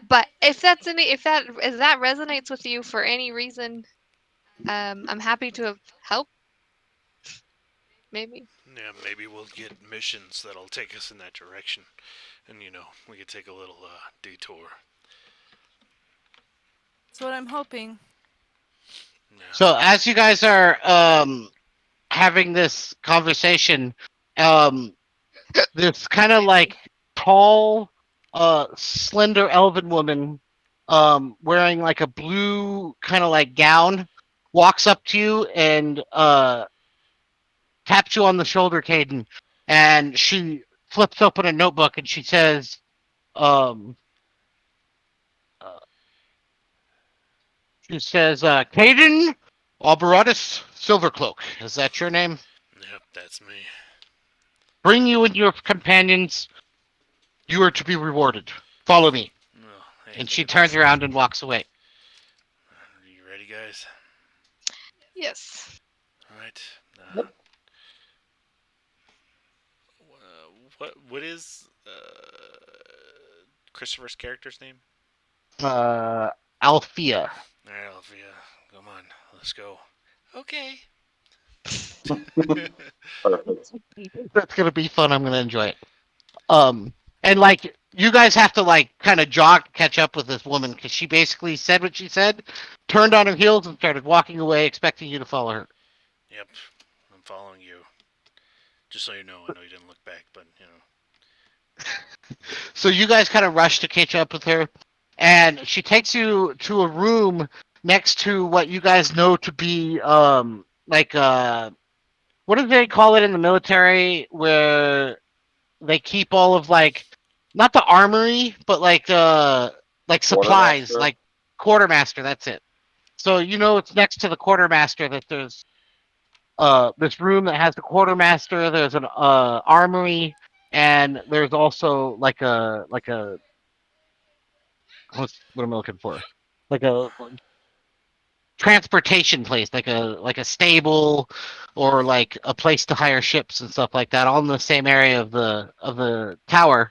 But if that resonates with you for any reason, I'm happy to have helped. Maybe. Yeah, maybe we'll get missions that'll take us in that direction, and we could take a little detour. That's what I'm hoping. Yeah. So as you guys are having this conversation, um, this kind of like tall, slender elven woman, wearing like a blue kind of like gown, walks up to you and taps you on the shoulder, Caden, and she flips open a notebook and she says, um, uh, Caden Alberatus Silvercloak. Is that your name? Yep, that's me. Bring you and your companions. You are to be rewarded. Follow me. Oh, hey, And look she at turns this. around and walks away. Are you ready, guys? Yes. All right. Yep. What is Christopher's character's name? Uh, Althea. All right, Alfia, come on, let's go. Okay. Perfect. That's gonna be fun. I'm gonna enjoy it. And like you guys have to like kind of jog catch up with this woman because she basically said what she said, turned on her heels and started walking away, expecting you to follow her. Yep, I'm following you. Just so you know, I know you didn't look back, but So you guys kind of rush to catch up with her, and she takes you to a room next to what you guys know to be like what do they call it in the military where they keep all of like not the armory but like supplies Quartermaster. like quartermaster. That's it. So you know it's next to the quartermaster that there's this room that has the quartermaster. There's an armory, and there's also like a what am I looking for? Like a transportation place, like a stable, or like a place to hire ships and stuff like that, all in the same area of the tower.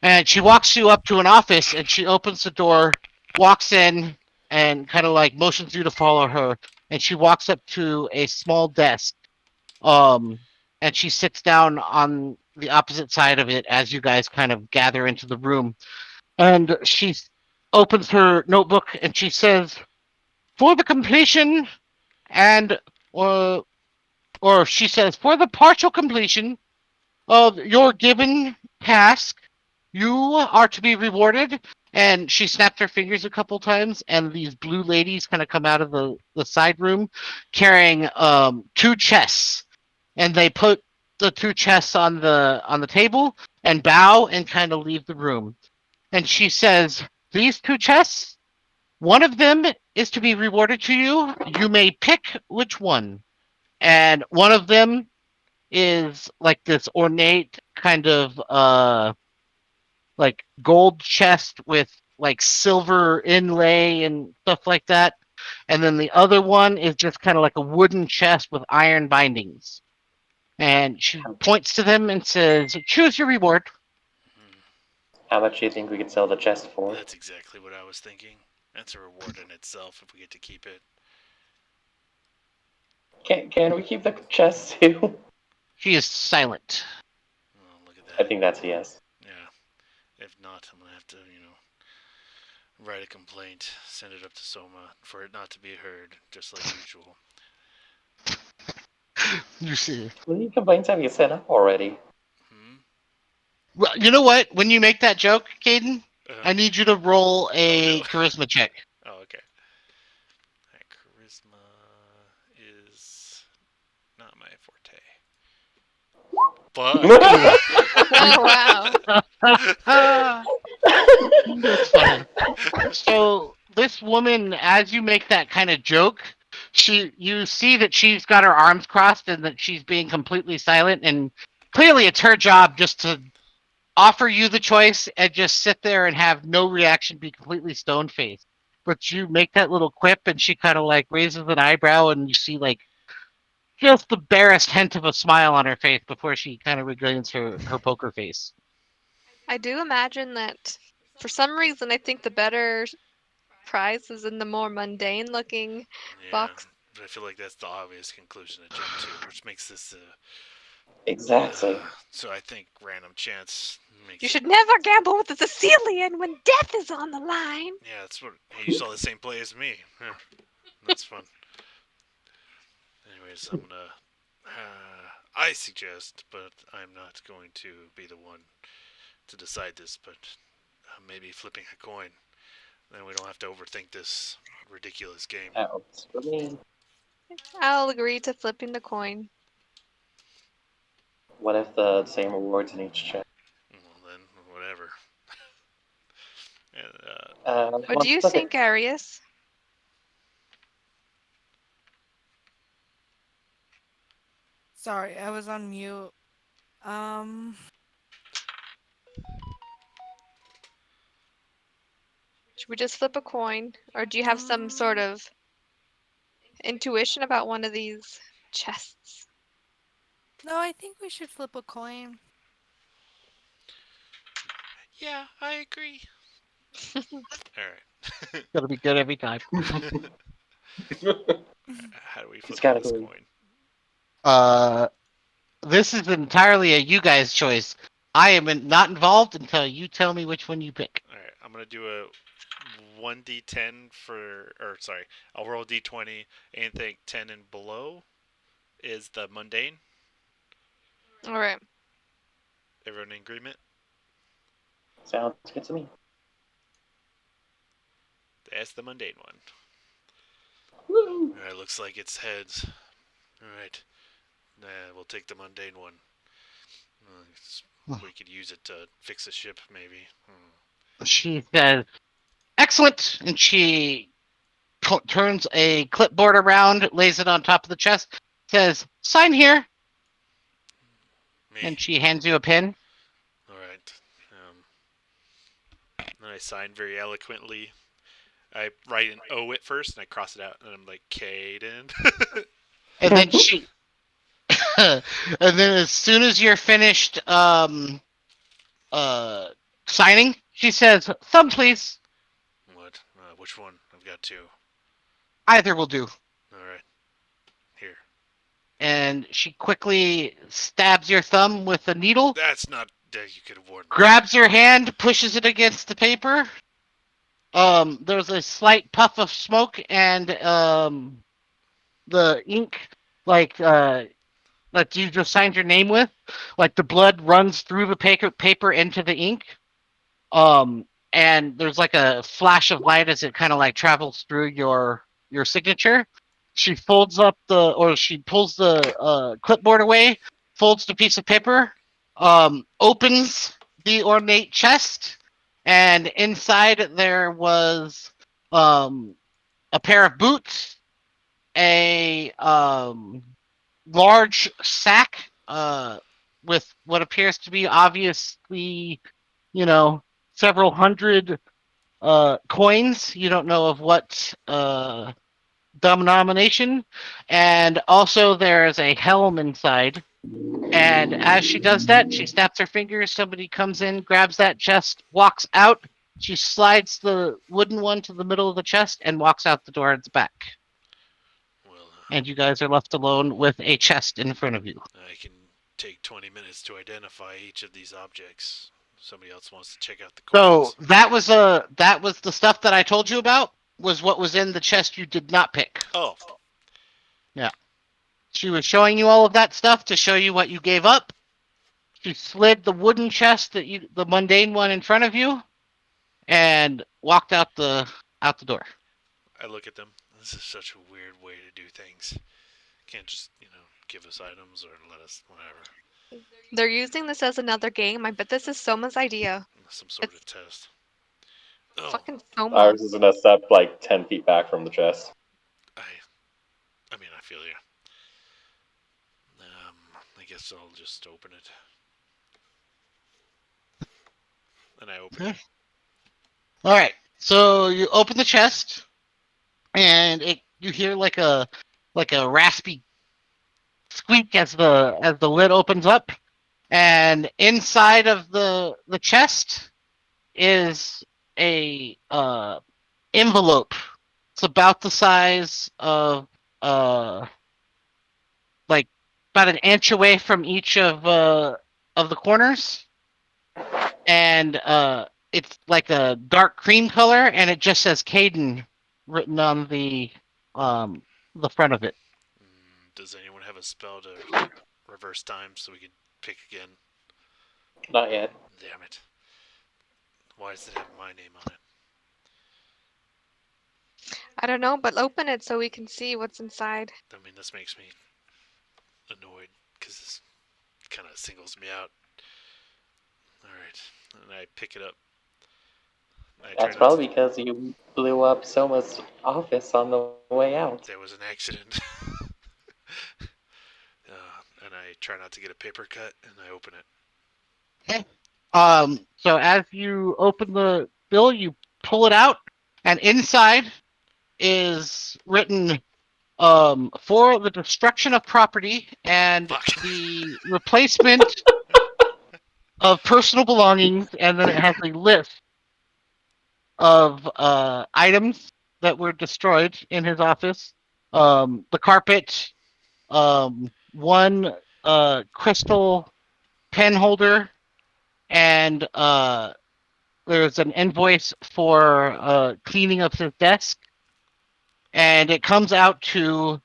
And she walks you up to an office, and she opens the door, walks in, and kind of like motions you to follow her. And she walks up to a small desk, um, and she sits down on the opposite side of it as you guys kind of gather into the room. And she opens her notebook and she says, "For the completion and or or she says for the partial completion of your given task, you are to be rewarded." And she snapped her fingers a couple times, and these blue ladies kind of come out of the side room carrying two chests, and they put the two chests on the table and bow and kind of leave the room. And she says, "These two chests One of them is to be rewarded to you. You may pick which one. And one of them is like this ornate kind of like gold chest with like silver inlay and stuff like that. And then the other one is just kind of like a wooden chest with iron bindings. And she points to them and says, "Choose your reward." Hmm. How much do you think we could sell the chest for? That's exactly what I was thinking. That's a reward in itself if we get to keep it. Can we keep the chest too? She is silent. Oh, look at I that. think that's a yes. Yeah. If not, I'm gonna have to, write a complaint, send it up to Soma for it not to be heard, just like usual. You see. How many complaints have you sent up already? Hmm. Well, you know what? When you make that joke, Caden, Uh, I need you to roll oh no. a charisma check. Oh, okay. Alright, charisma is not my forte. But Oh Ah, that's funny. So this woman, as you make that kind of joke, you see that she's got her arms crossed and that she's being completely silent, and clearly it's her job just to offer you the choice and just sit there and have no reaction, be completely stone faced. But you make that little quip, and she kind of like raises an eyebrow, and you see like just the barest hint of a smile on her face before she kind of regains her poker face. I do imagine that for some reason I think the better prize is in the more mundane looking yeah, box. but I feel like that's the obvious conclusion to jump to, which makes this Exactly. so I think random chance You makes it. should never gamble with a Sicilian when death is on the line. Yeah, that's what. Hey, you saw the same play as me. Yeah, that's fun. Anyways, I'm gonna. I suggest, but I'm not going to be the one to decide this. But maybe flipping a coin. Then we don't have to overthink this ridiculous game. Out for me. I'll agree to flipping the coin. What if the same rewards in each chest? Well, then whatever. And What do Let's you flip think, it. Arius? Sorry, I was on mute. Um, Should we just flip a coin? Or do you have some sort mm, of intuition about one of these chests? no, I think we should flip a coin. yeah, I agree. All right. It'll be good every time. How do we It's flip gotta this go. coin? Uh, this is entirely a you guys' choice. I am not involved until you tell me which one you pick. All right, I'm gonna do a 1d10 for, or sorry, I'll roll d20. Anything 10 and below is the mundane. All right. Everyone in agreement? Sounds good to me. That's the mundane one. Woo! All right, looks like it's heads. All right, we'll take the mundane one. We could use it to fix a ship, maybe. She says, "Excellent," and she turns a clipboard around, lays it on top of the chest, says, "Sign here," Me. and she hands you a pen. All right. Then I sign very eloquently. I write an O at first, and I cross it out, and I'm like, Caden. And then she, and then as soon as you're finished, uh, signing, she says, "Thumb, please." What? Which one? I've got two. Either will do. All right. Here. And she quickly stabs your thumb with a needle, That's not. You could have warned me. grabs your hand, pushes it against the paper. There's a slight puff of smoke, and the ink, like that you just signed your name with, like the blood runs through the paper into the ink. Um, and there's like a flash of light as it kind of like travels through your signature. She folds up or she pulls the clipboard away, folds the piece of paper, opens the ornate chest, and inside there was um, a pair of boots, a large sack with what appears to be obviously, you know, several hundred coins. You don't know of what denomination, and also there's a helm inside. And as she does that, she snaps her fingers. Somebody comes in, grabs that chest, walks out. She slides the wooden one to the middle of the chest and walks out the door at the back. Well, And you guys are left alone with a chest in front of you. I can take 20 minutes to identify each of these objects. Somebody else wants to check out the So coins. that was the stuff that I told you about. Was what was in the chest you did not pick. Oh, Yeah, she was showing you all of that stuff to show you what you gave up. She slid the wooden chest the mundane one in front of you, and walked out the door. I look at them. This is such a weird way to do things. Can't just, give us items or let us, whatever. They're using this as another game. I bet this is Soma's idea. Some sort It's of test. Oh, fucking Soma. Ours is gonna step like 10 feet back from the chest. I, I mean, I feel you. I guess I'll just open it. And I open it. Okay. All right. So you open the chest, and you hear like a raspy squeak as the lid opens up, and inside of the chest is a envelope. It's about the size of like about an inch away from each of the corners, and it's like a dark cream color, and it just says Caden written on the front of it. Does anyone have a spell to reverse time so we can pick again? Not yet. Damn it. Why does it have my name on it? I don't know, but open it so we can see what's inside. I mean, this makes me annoyed because this kind of singles me out. Alright. And I pick it up. I try That's not to. probably because you blew up Soma's office on the way out. There was an accident. And I try not to get a paper cut, and I open it. Okay. So as you open the bill, you pull it out, and inside is written for the destruction of property and Fuck. the replacement of personal belongings, and then it has a list of items that were destroyed in his office. The carpet, one crystal pen holder, and there's an invoice for cleaning of his desk, and it comes out to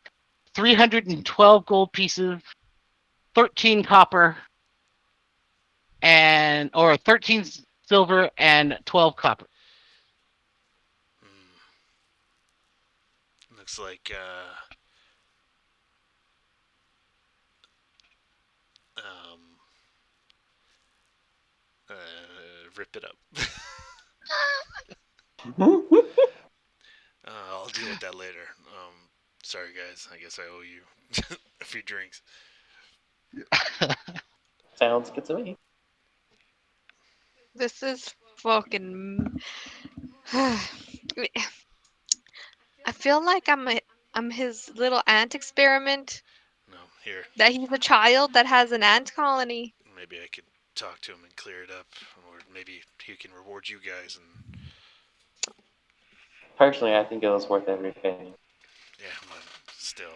312 gold pieces, 13 copper, and or 13 silver and 12 copper. Looks like, um, rip it up. I'll deal with that later. Sorry, guys. I guess I owe you a few drinks. Sounds good to me. This is fucking. I feel like I'm his little ant experiment. No, here. That he's a child that has an ant colony. Maybe I could talk to him and clear it up, or maybe he can reward you guys. And Personally, I think it was worth every penny. yeah, but still,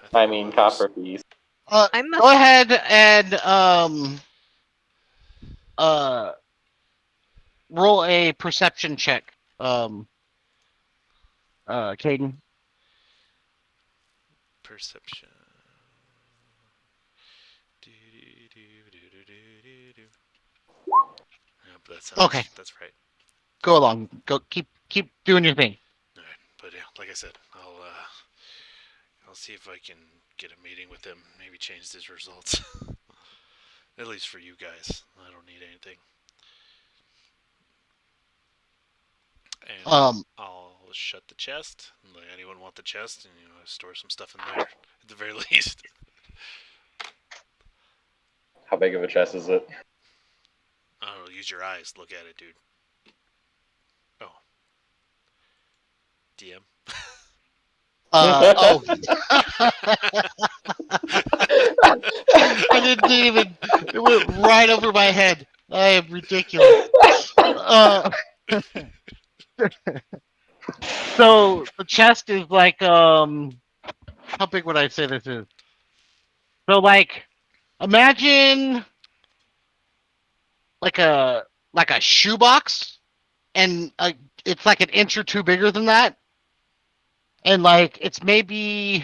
I I think mean, it was. copper piece. I'm a Go ahead and uh roll a perception check, Caden. Perception. Yeah, but that sounds. Okay. That's right. Go along. Go keep doing your thing. All right, but yeah, like I said, I'll see if I can get a meeting with him. Maybe change his results. At least for you guys. I don't need anything. And Um I'll shut the chest. Like, anyone want the chest? And store some stuff in there at the very least. How big of a chest is it? I don't know. Use your eyes. Look at it, dude. Oh, DM. Oh, I didn't even. It went right over my head. I am ridiculous. Uh, so the chest is like how big would I say this is? So like imagine like a like a shoebox, and it's like an inch or two bigger than that, and like it's maybe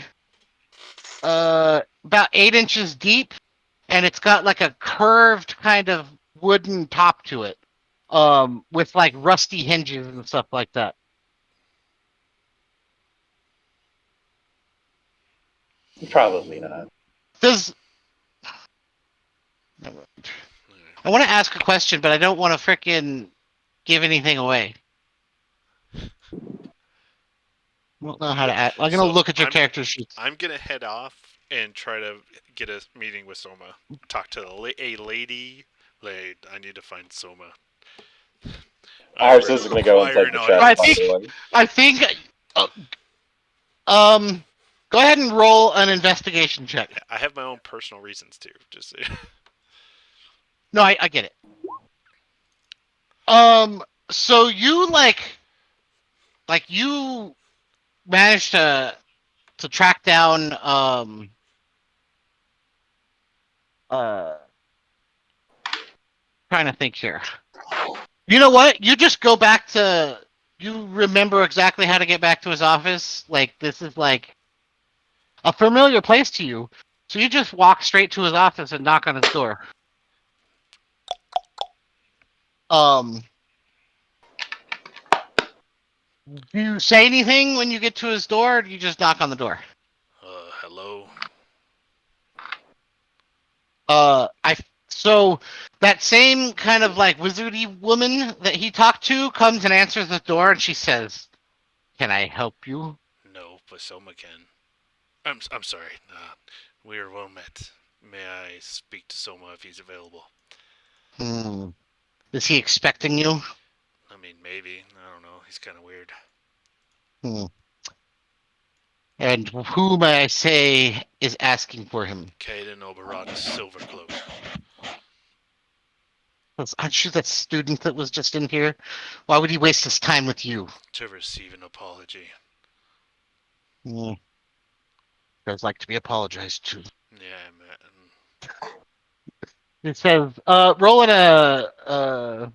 about 8 inches deep, and it's got like a curved kind of wooden top to it, with like rusty hinges and stuff like that. Probably not. Does I want to ask a question, but I don't want to frickin' give anything away. I don't know how to act. I'm gonna So look at your character sheets. I'm gonna head off and try to get a meeting with Soma. Talk to a lady. Like, I need to find Soma. Ours is going to go inside the chest, I by think. the way. I think. Uh, um, Go ahead and roll an investigation check. Yeah, I have my own personal reasons too. Just No, I get it. So you like you managed to track down uh trying to think here. You know what? You just go back to you remember exactly how to get back to his office. Like this is like a familiar place to you. So you just walk straight to his office and knock on his door. Um do you say anything when you get to his door, or do you just knock on the door? hello. I so that same kind of like wizardy woman that he talked to comes and answers the door, and she says, "Can I help you?" No, but Soma can. I'm sorry. We are well met. May I speak to Soma if he's available? Hmm. Is he expecting you? I mean, maybe. I don't know. He's kind of weird. Hmm. And who may I say is asking for him? Kaiden Oberata's Silvercloak. Aren't you that student that was just in here? Why would he waste his time with you? To receive an apology. Hmm. Does like to be apologized to. Yeah, man. It says, roll in a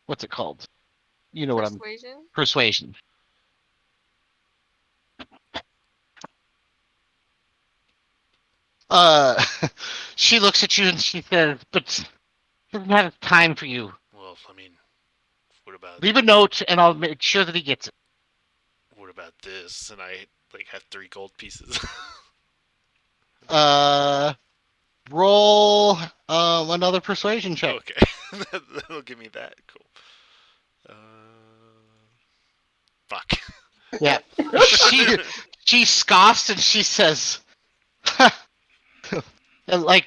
what's it called? You know what I'm Persuasion? persuasion. Uh, she looks at you and she says, "But he doesn't have time for you. Well, I mean, what about Leave a note, and I'll make sure that he gets it." this? And I had 3 gold pieces. Uh, roll another persuasion check. Okay, that'll give me that. Cool. Fuck. Yeah. She scoffs and she says, and like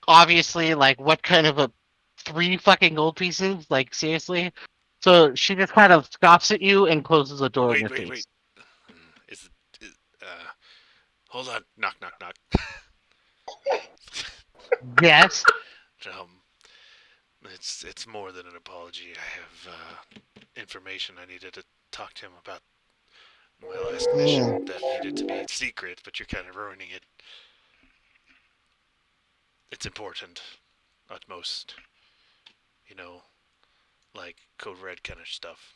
obviously like what kind of a 3 fucking gold pieces? Like seriously? So she just kind of scoffs at you and closes the door in your face. Wait. Is hold on. Knock, knock, knock. Yes. Um, it's more than an apology. I have information I needed to talk to him about my last mission that needed to be secret, but you're kind of ruining it. It's important, utmost. Like Code Red kind of stuff.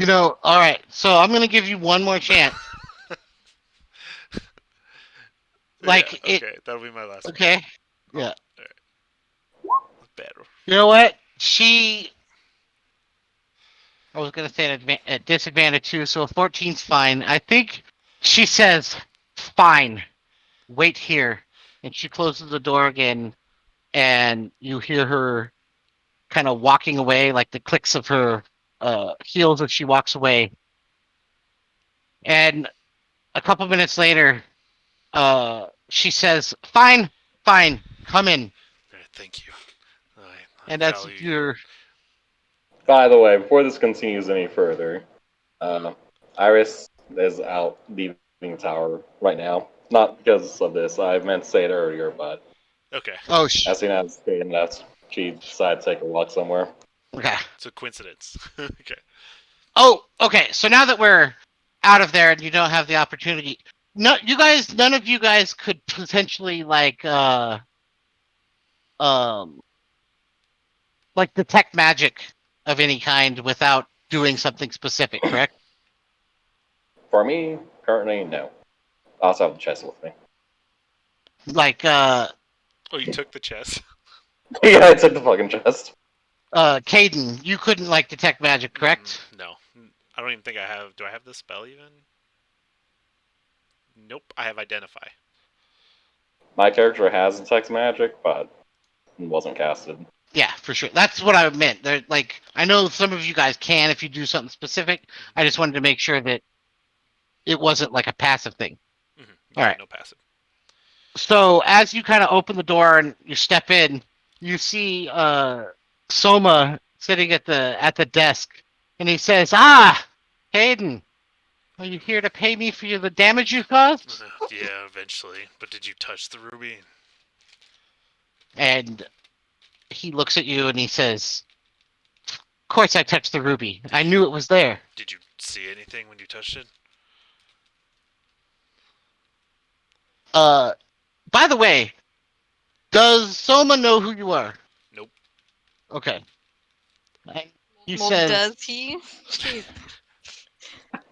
All right. So I'm gonna give you one more chance. Like yeah, okay, that'll be my last. Okay. One. Yeah. Right. Better. You know what? I was gonna say at disadvantage too, so a 14's fine. I think she says, "Fine, wait here," and she closes the door again, and you hear her kind of walking away, like the clicks of her heels as she walks away. And a couple minutes later, she says, "Fine, fine, come in." Alright, thank you. I And as value you. you're, By the way, before this continues any further, uh, Iris is out leaving the tower right now. Not because of this. I meant to say it earlier, but Okay, oh, as soon as Kaden left, she decided to take a walk somewhere. okay. it's a coincidence. Okay. Oh, okay. So now that we're out of there and you don't have the opportunity, no, you guys, none of you guys could potentially um, like detect magic of any kind without doing something specific, correct? For me, currently, no. I also have the chest with me. Like, Oh, you took the chest? Yeah, I took the fucking chest. Caden, you couldn't like detect magic, correct? No. I don't even think I have. Do I have this spell even? Nope. I have identify. My character has detect magic, but it wasn't casted. Yeah, for sure. That's what I meant. They're like, I know some of you guys can if you do something specific. I just wanted to make sure that it wasn't like a passive thing. All Yeah, right. no passive. So as you kind of open the door and you step in, you see Soma sitting at the desk, and he says, "Ah, Hayden, are you here to pay me for the damage you caused?" Yeah, eventually. But did you touch the ruby? And he looks at you and he says, "Of course I touched the ruby. I knew it was there." Did you see anything when you touched it? Uh, by the way, does Soma know who you are? Nope. Okay. And he Well, says, does he? Jeez.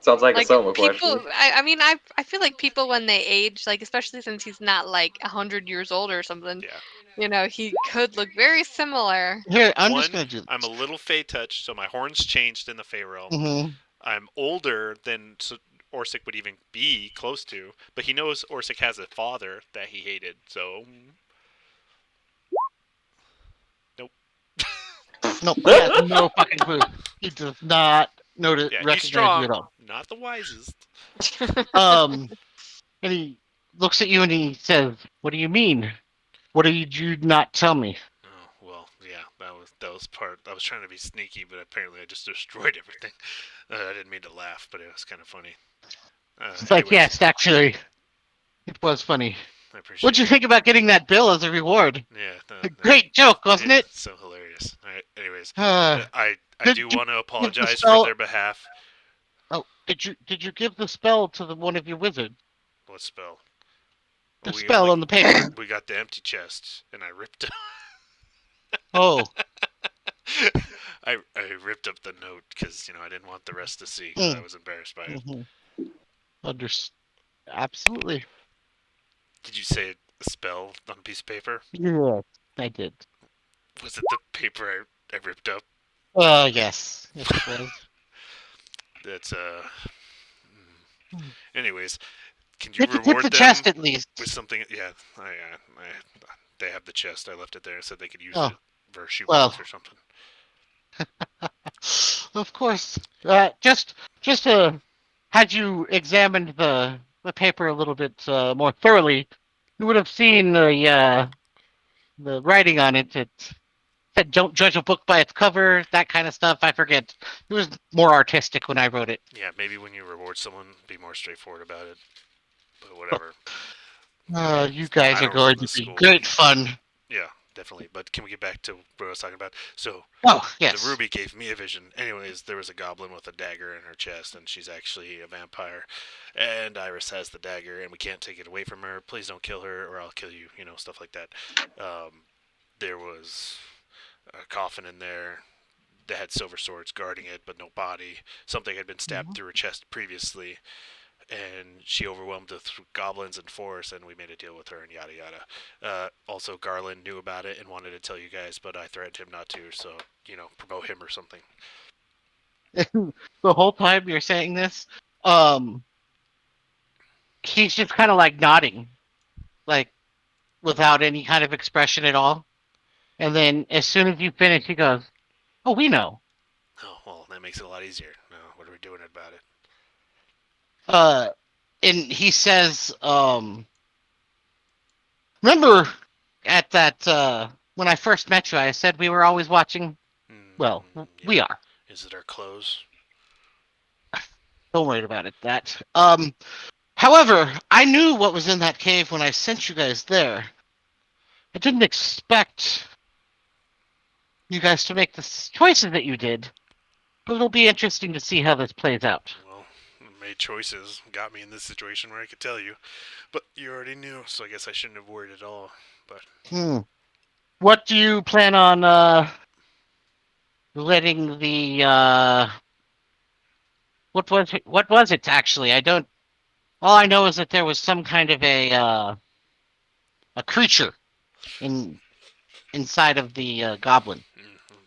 Sounds like a Like Soma people, question. I mean, I feel like people when they age, like especially since he's not like 100 years old or something, Yeah. he could look very similar. "Here, I'm just One, gonna do I'm a this." little Fey touched, so my horns changed in the Fey realm. Mm-hmm. I'm older than Orsic would even be close to, but he knows Orsic has a father that he hated, so nope. Nope, he has no fucking clue. He does not know to Yeah, he's recognize you at strong, all. not the wisest. Um, and he looks at you and he says, "What do you mean? What did you not tell me?" Oh well, yeah, that was part. I was trying to be sneaky, but apparently I just destroyed everything. I didn't mean to laugh, but it was kind of funny. It's like, Anyways, yes, actually, it was funny. I What'd appreciate you it. think about getting that bill as a reward? Yeah, A great joke, wasn't it's it? so hilarious. All right. Anyways, Uh, I did do you want to give the apologize for spell? their behalf. Oh, did you give the spell to the one of your wizards? What spell? The We spell only on the paper. we got the empty chest, and I ripped. Oh, I ripped up the note because I didn't want the rest to see because I mm, was embarrassed by it. mm-hmm. Absolutely. Did you say a spell on a piece of paper? Yeah, I did. Was it the paper I ripped up? Yes, yes, it was. That's Anyways, can you Get the reward them chest at least. with something? Yeah, they have the chest. I left it there. Said they could use Oh, it for shoebox well, or something. of course. Just had you examined the paper a little bit more thoroughly, you would have seen the writing on it. It said, "Don't judge a book by its cover," that kind of stuff. I forget. It was more artistic when I wrote it. Yeah, maybe when you reward someone, be more straightforward about it. But whatever. You guys I are don't going run to the be school. great fun. Yeah, definitely. But can we get back to what I was talking about? So Oh, the yes. ruby gave me a vision. Anyways, there was a goblin with a dagger in her chest, and she's actually a vampire. And Iris has the dagger, and we can't take it away from her. Please don't kill her, or I'll kill you. Stuff like that. There was a coffin in there that had silver swords guarding it, but no body. Something had been stabbed through her chest previously, and she overwhelmed the goblins and force, and we made a deal with her, and yada yada. Also, Garland knew about it and wanted to tell you guys, but I threatened him not to, so promote him or something. The whole time you're saying this, um, he's just kind of like nodding, like without any kind of expression at all. And then as soon as you finish, he goes, "Oh, we know." Oh well, that makes it a lot easier. No, what are we doing about it? uh, and he says, remember at that when I first met you, I said we were always watching. Well, we Yeah. are. Is it our clothes? Don't worry about it. That. However, I knew what was in that cave when I sent you guys there. I didn't expect you guys to make the choices that you did, but it'll be interesting to see how this plays out. Well, made choices got me in this situation where I could tell you, but you already knew, so I guess I shouldn't have worried at all. But Hmm. What do you plan on letting the what was it actually? I don't all I know is that there was some kind of a creature in inside of the goblin.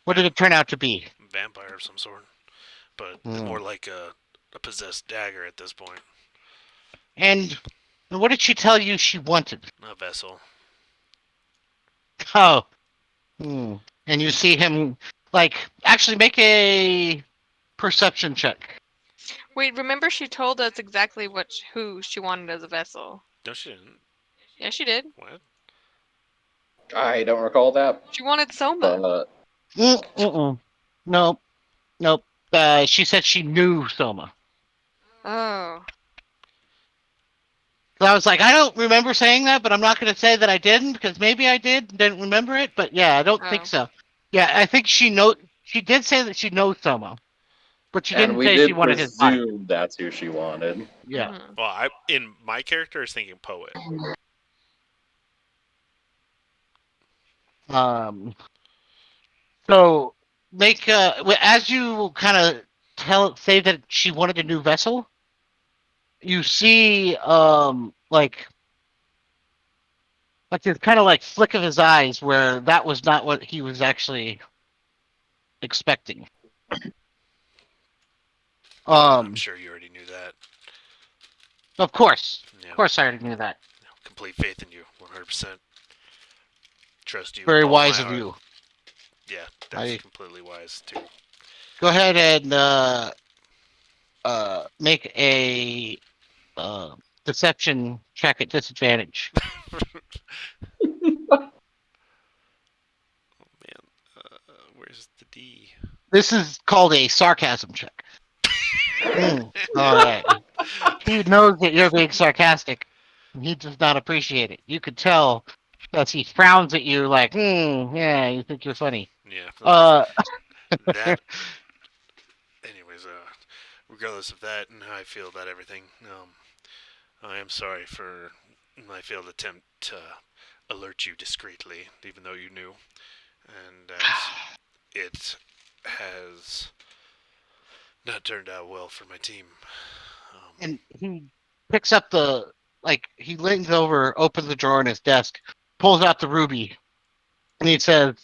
What did it turn out to be? vampire of some sort, but Hmm. more like a possessed dagger at this point. And what did she tell you she wanted? A vessel. Oh. Hmm. And you see him like actually make a perception check. Wait, remember she told us exactly who she wanted as a vessel. No, she didn't. Yeah, she did. What? I don't recall that, She wanted Soma. but Mm-mm. Nope. Nope. She said she knew Soma. Oh. So I was like, I don't remember saying that, but I'm not going to say that I didn't because maybe I didn't remember it. But yeah, I don't think Oh. so. Yeah, I think she did say that she knows Soma, but she and didn't we say she did wanted his body. presume that's who she wanted. Yeah. Mhm. Well, I in my character is thinking poet. Um. So make as you kind of say that she wanted a new vessel, you see like this kind of like flick of his eyes where that was not what he was actually expecting. I'm Um, sure you already knew that. of Yeah. course, I already knew that. Complete faith in you, 100%. Trust you with Very all wise my of heart. you. Yeah, that's I completely wise too. go ahead and make a uh, deception check at disadvantage. Man, where's the D? This is called a sarcasm check. All right. He knows that you're being sarcastic. He does not appreciate it. You could tell as he frowns at you like, yeah, you think you're funny. Yeah, Uh, that. Anyways, regardless of that and how I feel about everything, I am sorry for my failed attempt to alert you discreetly, even though you knew, and that it has not turned out well for my team. and he picks up he leans over, opens the drawer in his desk, pulls out the ruby, and he says,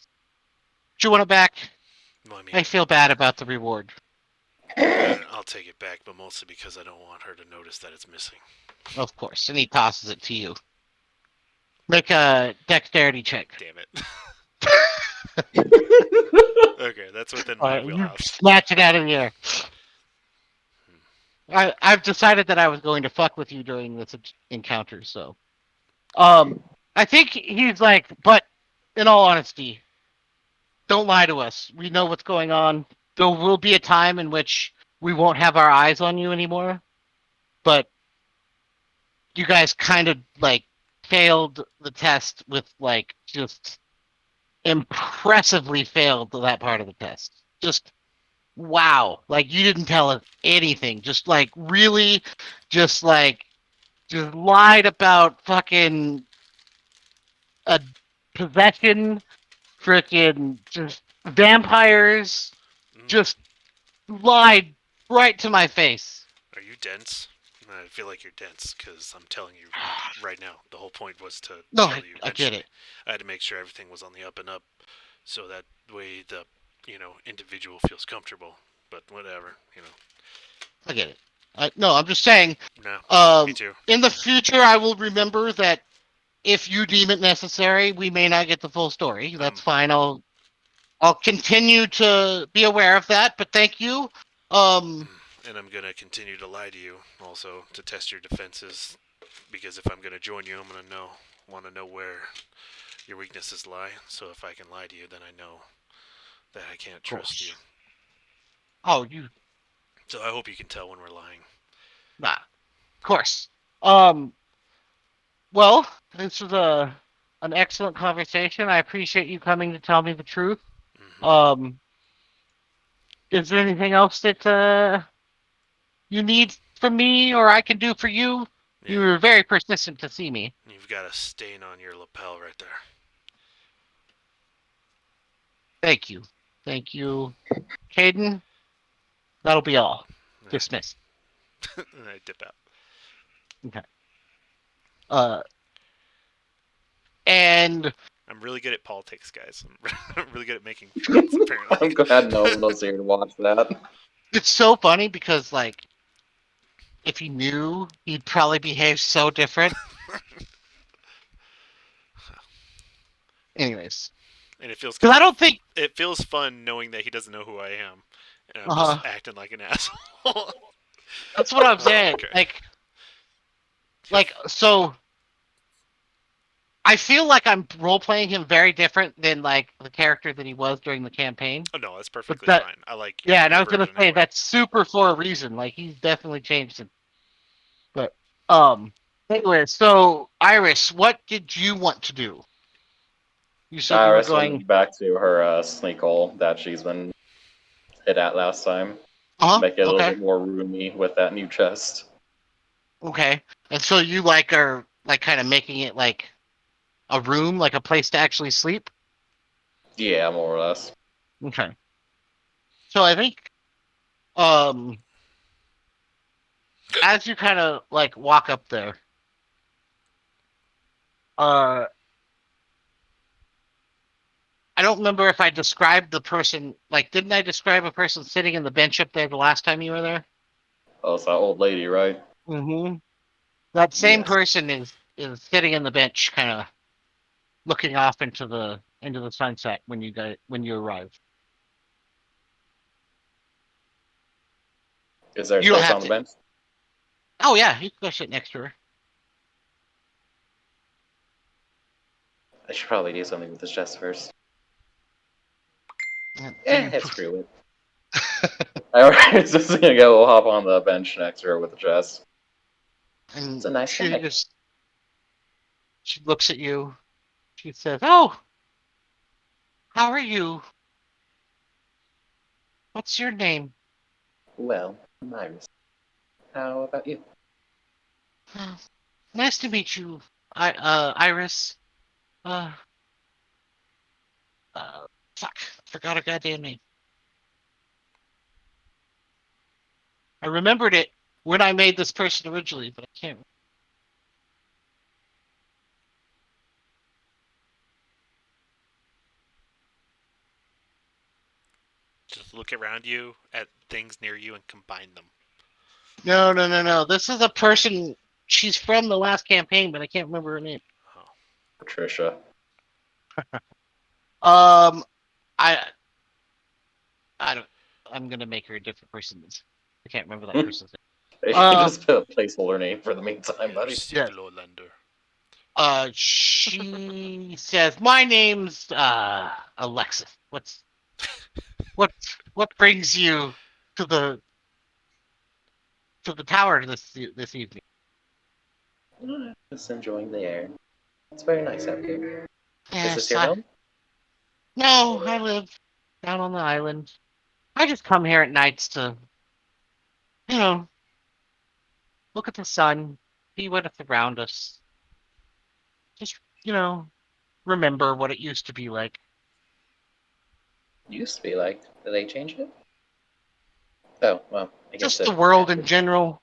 "Do you want it back? Well, I mean, I feel bad about the reward." I'll take it back, but mostly because I don't want her to notice that it's missing. Of course, and he tosses it to you. Make a dexterity check. Damn it. Okay, that's within All my right, you wheelhouse. snatch it out of the air. I've decided that I was going to fuck with you during this encounter, so I think he's like, but in all honesty, don't lie to us. We know what's going on. There will be a time in which we won't have our eyes on you anymore, but you guys kind of like failed the test with like just impressively failed that part of the test. Just wow. Like you didn't tell us anything. Just like really just like just lied about fucking a possession, freaking just vampires, Mm. just lied right to my face. Are you dense? I feel like you're dense because I'm telling you right now. The whole point was to No, tell you I get eventually. it. I had to make sure everything was on the up and up, so that way the individual feels comfortable. But whatever. I get it. No, I'm just saying. No, me Um, too. in the future, I will remember that if you deem it necessary, we may not get the full story. That's fine. I'll continue to be aware of that. But thank you. Um, And I'm gonna continue to lie to you, also to test your defenses, because if I'm gonna join you, I'm gonna want to know where your weaknesses lie. So if I can lie to you, then I know that I can't Of trust you. course. Oh, you So I hope you can tell when we're lying. nah. Of course. Um. Well, this was an excellent conversation. I appreciate you coming to tell me the truth. Mm-hmm. Um. Is there anything else that you need from me or I can do for you? You Yeah, were very persistent to see me. you've got a stain on your lapel right there. Thank you. Thank you. Caden, that'll be all. Dismissed. And I dip out. Okay. Uh, and I'm really good at politics, guys. I'm really good at making friends, apparently. I'm glad no one was here to watch that. it's so funny because, like, if he knew, he'd probably behave so different. Anyways, And it feels because kind I of don't think. it feels fun knowing that he doesn't know who I am, and I'm just Uh, acting like an asshole. that's what I'm saying. Okay. So I feel like I'm role playing him very different than like the character that he was during the campaign. Oh no, that's But perfectly that, fine. I like yeah, and I your was gonna version say anyway. that's super for a reason. Like he's definitely changed it. But anyway, so Iris, what did you want to do? You said you were Iris went going. back to her sneak hole that she's been hit at last time. Uh huh. Make it a little Okay. bit more roomy with that new chest. Okay. And so you like are like kind of making it like a room, like a place to actually sleep. Yeah, more or less. Okay. So I think um as you kind of like walk up there, uh I don't remember if I described the person. Like, didn't I describe a person sitting in the bench up there the last time you were there? Oh, it's that old lady, right? Mm-hmm. That same Yes. person is sitting in the bench, kind of looking off into the sunset when you arrive. Is there You don't space have on the to. bench? Oh yeah, you can go sit next to her. I should probably do something with this chest first. So you Screw it. I was just gonna go hop on the bench next to her with the chest. It's and a nice she guy. just she looks at you. She says, "Oh, how are you? What's your name?" Well, I'm Iris. How about you? "Oh, nice to meet you, Iris. Uh, uh, fuck, forgot her goddamn name. I remembered it when I made this person originally, but I can't. Just look around you at things near you and combine them. No, no, no, no. This is a person. She's from the last campaign, but I can't remember her name. Oh. Patricia. Um, I, I don't. I'm gonna make her a different person. I can't remember that person's You name. can just put a placeholder name for the meantime, Yeah, buddy. Yes. Lolander. She says, "My name's Alexis. What what brings you to the tower this evening?" Just enjoying the air. It's very nice out here. Is this Yes, your I home? no, I live down on the island. I just come here at nights to, you know, look at the sun, see what's around us. Just, remember what it used to be like. Used to be like. Did they change it? Oh, well, I guess Just the it world in happened. general.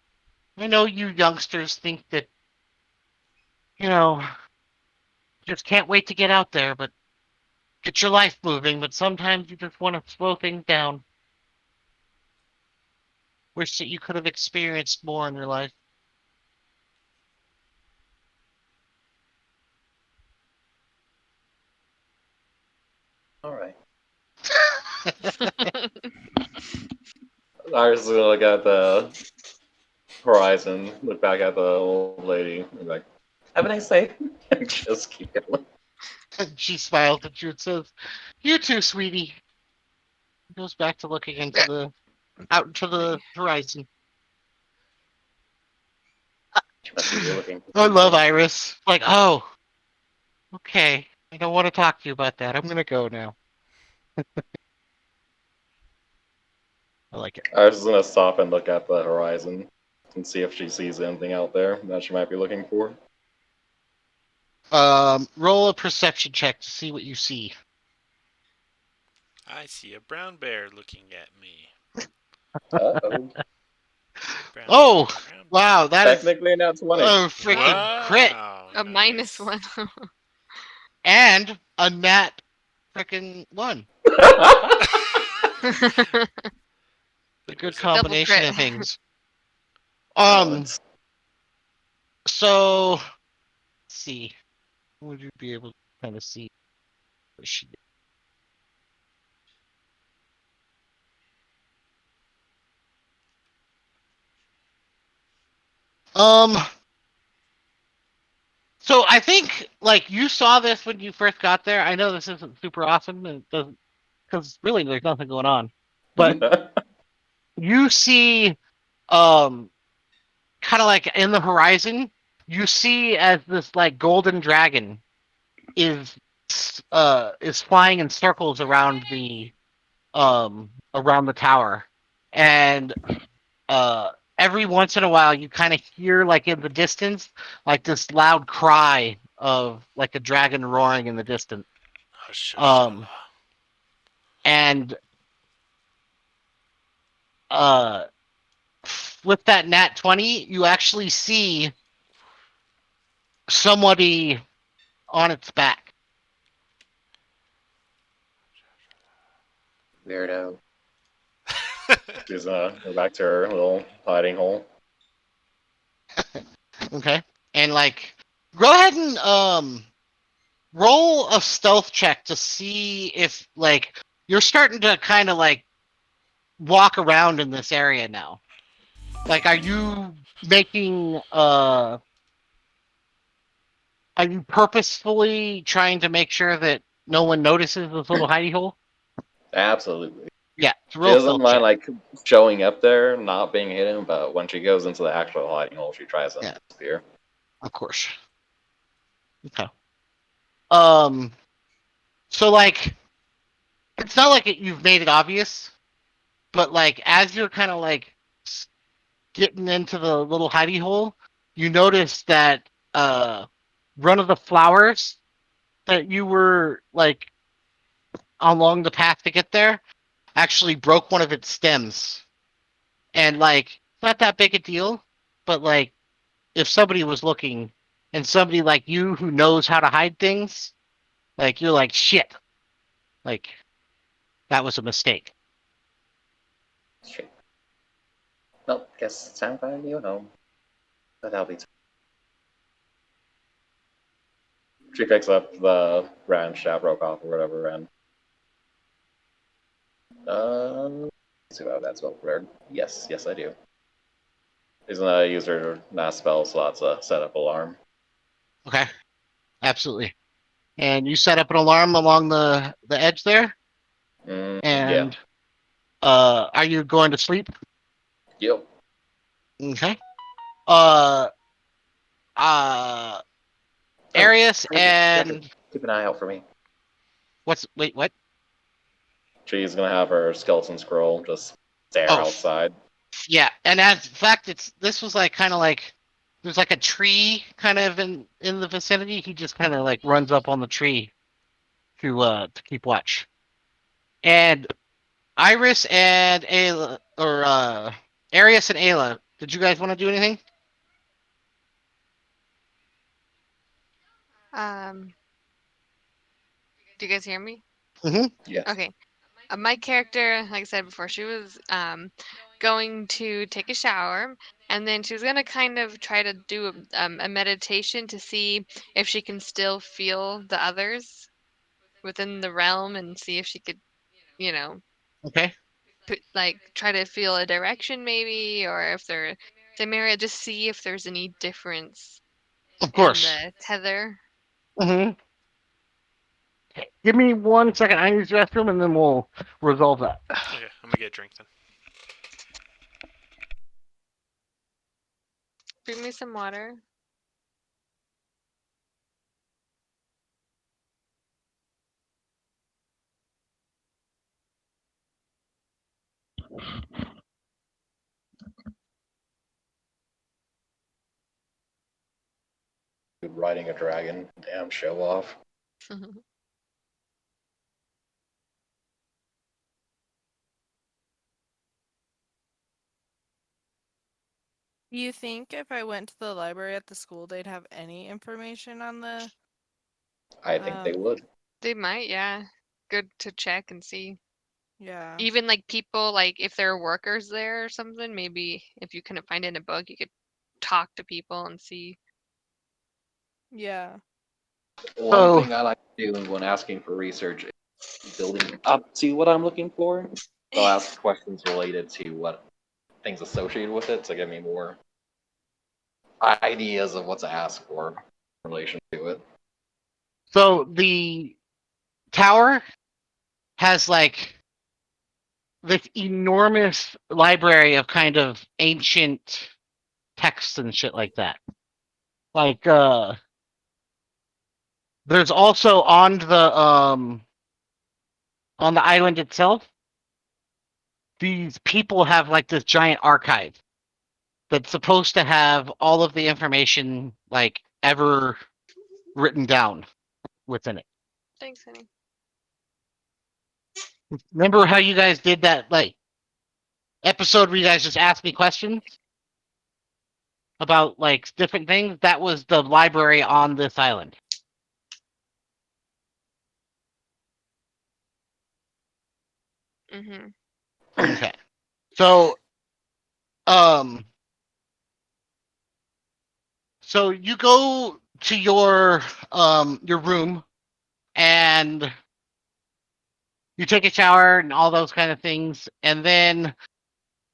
I know you youngsters think that, you know, just can't wait to get out there, but get your life moving, but sometimes you just want to slow things down. Wish that you could have experienced more in your life. Alright. Iris is gonna look at the horizon, look back at the old lady, and be like, "Have a nice day," and just keep going. She smiles at you and says, "You too, sweetie." Goes back to looking into the out into the horizon. She must be looking for I love something. Iris. Like, oh, okay. I don't want to talk to you about that. I'm gonna go now. I like it. Iris is gonna stop and look at the horizon and see if she sees anything out there that she might be looking for. Roll a perception check to see what you see. I see a brown bear looking at me. Uh-oh. Brown Oh, bear, brown wow, bear. that is Technically not 20. a freaking crit Wow, A nice. -1. and a nat freaking one. A It good was a Double combination crit. of things. No, Um, it's so let's see. Would you be able to kind of see what she did? Um, so I think like you saw this when you first got there. I know this isn't super awesome and it doesn't because really there's nothing going on. But you see kind of like in the horizon, you see as this like golden dragon is is flying in circles around the tower. And uh every once in a while you kind of hear like in the distance like this loud cry of like a dragon roaring in the distance. Um Hushashala. and uh with that nat 20 you actually see somebody on its back. weirdo. She's gonna go back to her little hiding hole. Okay. And like go ahead and roll a stealth check to see if like you're starting to kind of like walk around in this area now. Like are you making are you purposefully trying to make sure that no one notices this little hidey hole? Absolutely. Yeah, it's a She real doesn't stealth mind check. like showing up there, not being hidden, but when she goes into the actual hiding hole, she tries to Yeah, disappear. of course. Okay. Um so like it's not like you've made it obvious, but like as you're kind of like getting into the little hidey hole, you notice that one of the flowers that you were like along the path to get there actually broke one of its stems. And like it's not that big a deal, but like if somebody was looking and somebody like you who knows how to hide things, like you're like shit. Like that was a mistake. Shit. Well, guess it's time to find you a home. But that'll be She picks up the branch that broke off or whatever, and see how that's spelled weird. Yes, yes, I do. She's gonna use her mass spell slot to set up alarm. Okay. Absolutely. And you set up an alarm along the edge there Yeah. and are you going to sleep? Yep. Okay. Uh, uh, Oh, Arius Patrick, and keep an eye out for me. wait, what? She's gonna have her skeleton scroll just stare Oh, outside. yeah. And as in fact, this was like kind of like there's like a tree kind of in the vicinity. He just kind of like runs up on the tree to keep watch. And Iris and Ayla or Arius and Ayla, did you guys want to do anything? Um, do you guys hear me? Mm-hmm. Yes. Okay. My character, like I said before, she was going to take a shower, and then she was gonna kind of try to do a meditation to see if she can still feel the others within the realm, and see if she could, you know, Okay. like try to feel a direction maybe, or if they're same area, just see if there's any difference Of in course. the tether. Mm-hmm. Give me 1 second. I use the restroom, and then we'll resolve that. Okay, I'm gonna get a drink then. Bring me some water. Riding a dragon, damn show off. Do you think if I went to the library at the school, they'd have any information on the? I think they would. They might, yeah. Good to check and see. Yeah. Even like people, like if there are workers there or something, maybe if you couldn't find it in a book, you could talk to people and see. Yeah. One So, thing I like to do when asking for research is building up to what I'm looking for. So I'll ask questions related to what things associated with it to give me more ideas of what to ask for in relation to it. so the tower has like this enormous library of kind of ancient texts and shit like that. Like, there's also on the island itself, these people have like this giant archive that's supposed to have all of the information like ever written down within it. Thanks, honey. Remember how you guys did that like episode where you guys just asked me questions about like different things? That was the library on this island. Mm-hmm. Okay. So um so you go to your room and you take a shower and all those kind of things, and then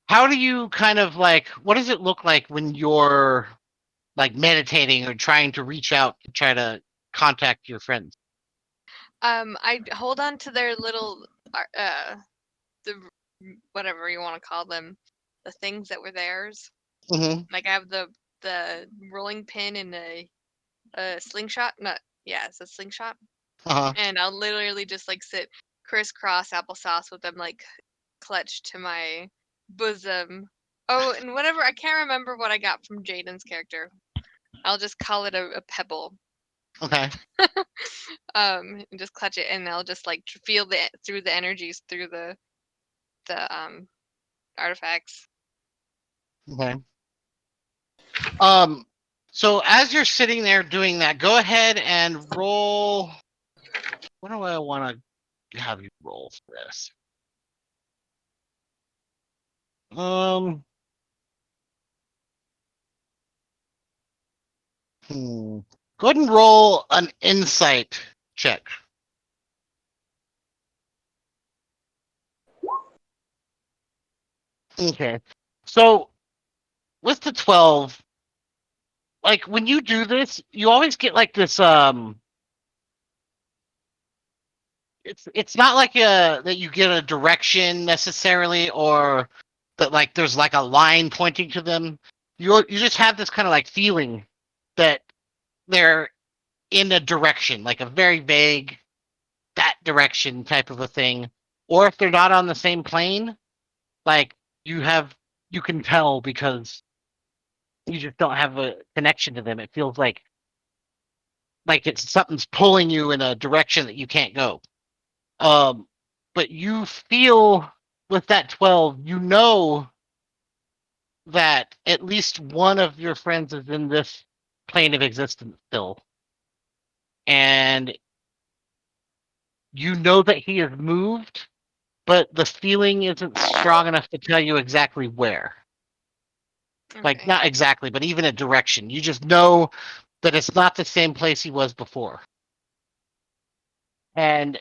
how do you kind of like what does it look like when you're like meditating or trying to reach out to try to contact your friends? I hold on to their little, the whatever you want to call them, the things that were theirs. Mm-hmm. Like I have the rolling pin and a slingshot. Not yeah, it's a slingshot, Uh-huh. and I'll literally just like sit crisscross applesauce with them like clutched to my bosom. Oh, and whatever, I can't remember what I got from Jaden's character. I'll just call it a pebble. Okay. And just clutch it, and I'll just like feel the through the energies through the artifacts. Okay. Um so as you're sitting there doing that, go ahead and roll. What do I want to have you roll for this? Um hmm. Go ahead and roll an insight check. Okay. So with the 12, like when you do this, you always get like this it's not like that you get a direction necessarily or that like there's like a line pointing to them. You just have this kind of like feeling that they're in a direction, like a very vague that direction type of a thing. Or if they're not on the same plane, like you have you can tell because you just don't have a connection to them. It feels like it's something's pulling you in a direction that you can't go. Um, but you feel with that 12, you know that at least one of your friends is in this plane of existence still. And you know that he has moved, but the feeling isn't strong enough to tell you exactly where. Like, Okay. not exactly, but even a direction. You just know that it's not the same place he was before. And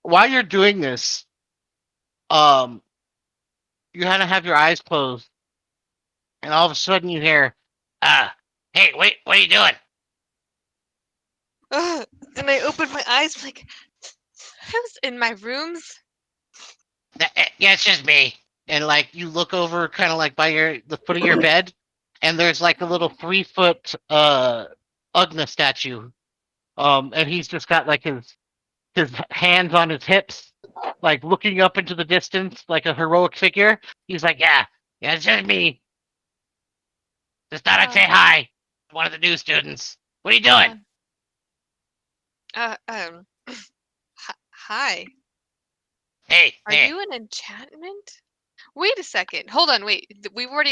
while you're doing this, um, you kind of have your eyes closed, and all of a sudden you hear, uh, "Hey, wait, what are you doing?" Ugh. And I open my eyes like, who's in my rooms? Yeah, it's just me. And like you look over, kind of like by the foot of your bed, and there's like a little 3 foot Ugna statue. And he's just got like his hands on his hips, like looking up into the distance, like a heroic figure. He's like, yeah, yeah, it's just me. Just thought I'd Uh, say hi. One of the new students. What are you uh, doing? uh, um, hi. Hey, Are hey, you an enchantment? Wait a second. Hold on. Wait. Did we already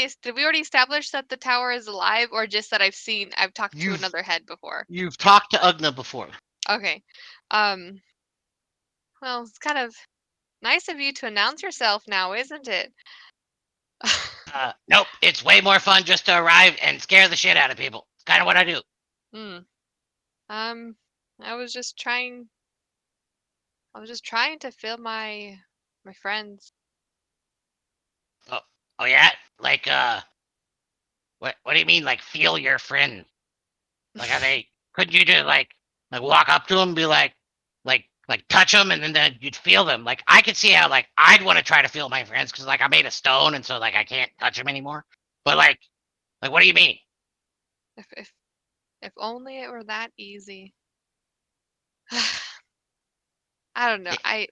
establish that the tower is alive, or just that I've talked to you've another head before? you've talked to Ugna before. Okay. Um. Well, it's kind of nice of you to announce yourself now, isn't it? Nope, it's way more fun just to arrive and scare the shit out of people. It's kind of what I do. Hmm. Um. I was just trying. I was just trying to fill my friends. Oh, oh yeah, like what do you mean? Like feel your friend? Like are they? Couldn't you just like walk up to them and be like touch them and then you'd feel them? Like I could see how like I'd want to try to feel my friends because like I'm made of stone and so like I can't touch them anymore. But like what do you mean? If only it were that easy. I don't know. Eh, I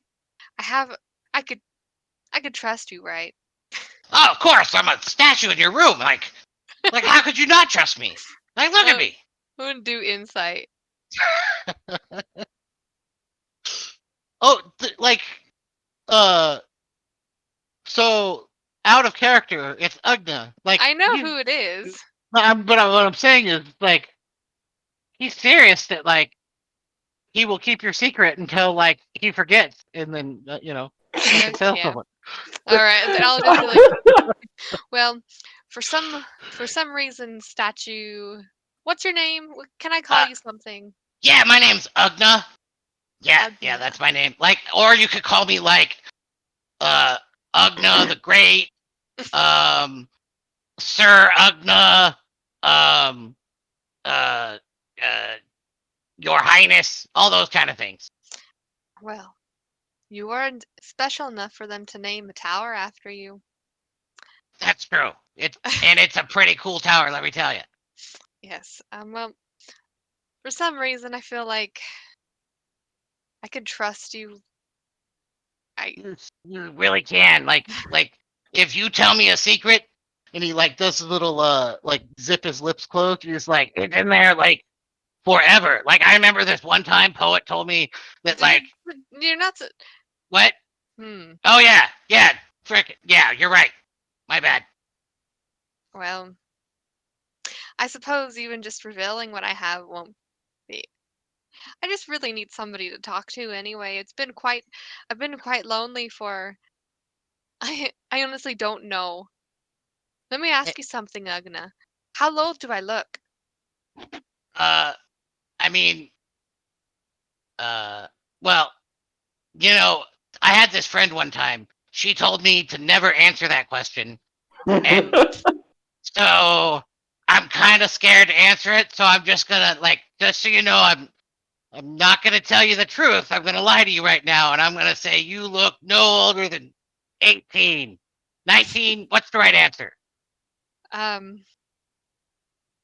have I could trust you, right? Oh, of course, I'm a statue in your room. Like how could you not trust me? Like look at Oh, me. who would do insight? Oh, like uh, so out of character, it's Ugna. Like I know he's, who it is. what I'm saying is like he's serious that like he will keep your secret until like he forgets, and then you can tell Yeah. someone. All right. Then I'll just be like, well, for some reason, statue. What's your name? Can I call Uh, you something? yeah, my name's Ugna. Yeah, yeah, Ugna. that's my name. Like, or you could call me like uh Ugna the Great, um, Sir Ugna, um, uh, uh, Your Highness, all those kind of things. Well, you aren't special enough for them to name a tower after you. That's true. It's a pretty cool tower, let me tell you. Yes. Well, for some reason, I feel like I could trust you. I. You really can. Like if you tell me a secret and he like does a little like zip his lips closed, he's like it's in there like forever. Like I remember this one time poet told me that You're, like you're not. what? Hmm. Oh yeah, yeah, frick yeah, you're right. My bad. Well, I suppose even just revealing what I have won't be. I just really need somebody to talk to anyway. I've been quite lonely for. I honestly don't know. Let me Eh, ask you something, Ugna. How old do I look? Uh I mean uh well, you know, I had this friend one time. She told me to never answer that question. And so I'm kind of scared to answer it, so I'm just gonna like just so you know I'm not gonna tell you the truth. I'm gonna lie to you right now, and I'm gonna say you look no older than 18, 19. What's the right answer? Um,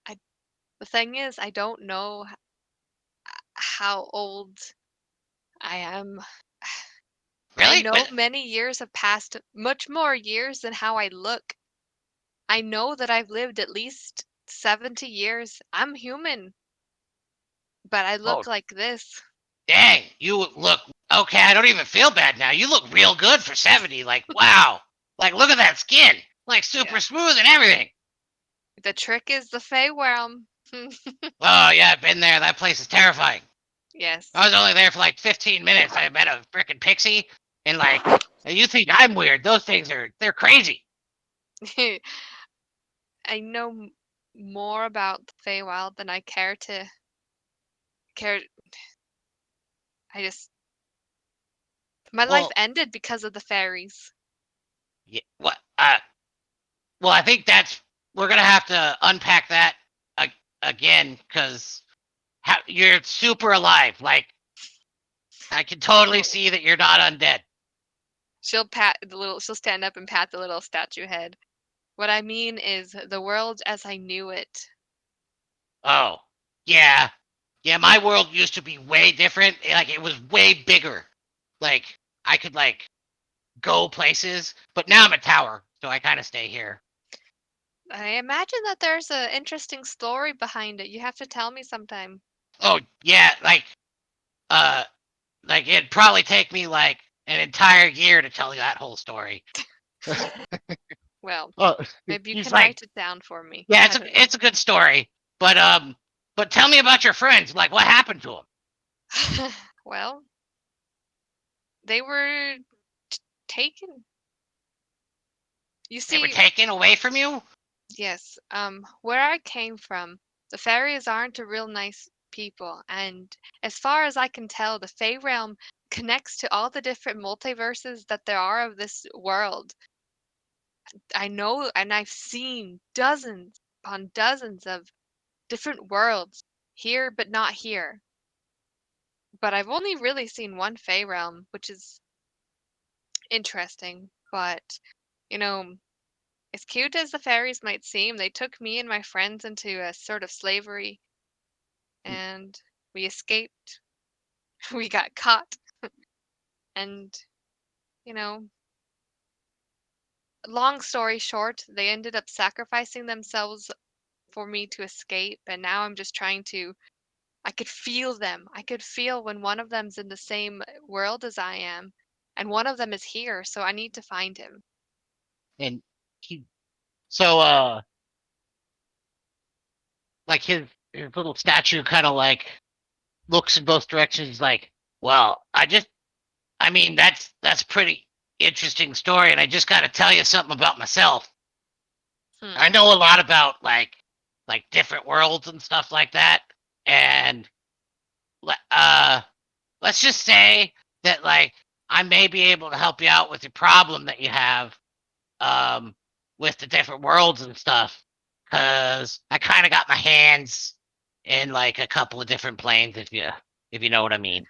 I the thing is, I don't know how old I am. I Really? know But many years have passed, much more years than how I look. I know that I've lived at least 70 years. I'm human, but I oh look like this. dang, you look okay. I don't even feel bad now. You look real good for 70. Like wow. Like look at that skin. Like Yeah. super smooth and everything. The trick is the Feywild. Oh yeah, I've been there. That place is terrifying. Yes. I was only there for like 15 minutes. I met a freaking pixie, and like, you think I'm weird? Those things they're crazy. I know more about the Feywild than I care. I just my life Well, ended because of the fairies. yeah, what? Uh, well, I think that's we're gonna have to unpack that uh, again because you're super alive. Like I can totally see that you're not undead. She'll stand up and pat the little statue head. What I mean is the world as I knew it. Oh, yeah, yeah. My world used to be way different. Like it was way bigger. Like I could like go places, but now I'm a tower, so I kind of stay here. I imagine that there's an interesting story behind it. You have to tell me sometime. Oh yeah, uh, like it'd probably take me like an entire year to tell you that whole story. Well, Oh, maybe you he's can like, write it down for me. yeah, I don't it's a good story, but tell me about your friends. Like, what happened to know. Well, they were taken. You They were see, taken away from you? yes, where I came from, the fairies aren't a real nice people, and as far as I can tell, the Fey realm connects to all the different multiverses that there are of this world. I know, and I've seen dozens upon dozens of different worlds here, but not here. But I've only really seen one Fey realm, which is interesting. But, you know, as cute as the fairies might seem, they took me and my friends into a sort of slavery and we escaped. We got caught. And, you know, long story short, they ended up sacrificing themselves for me to escape. And now I'm just trying to. I could feel them. I could feel when one of them's in the same world as I am, and one of them is here, so I need to find him. And he, so, like his little statue kind of like looks in both directions. He's like, well, I mean, that's pretty interesting story, and I just got to tell you something about myself. I Hmm. know a lot about like different worlds and stuff like that, and le- uh, let's just say that like I may be able to help you out with the problem that you have um with the different worlds and stuff because I kind of got my hands in like a couple of different planes if you know what I mean.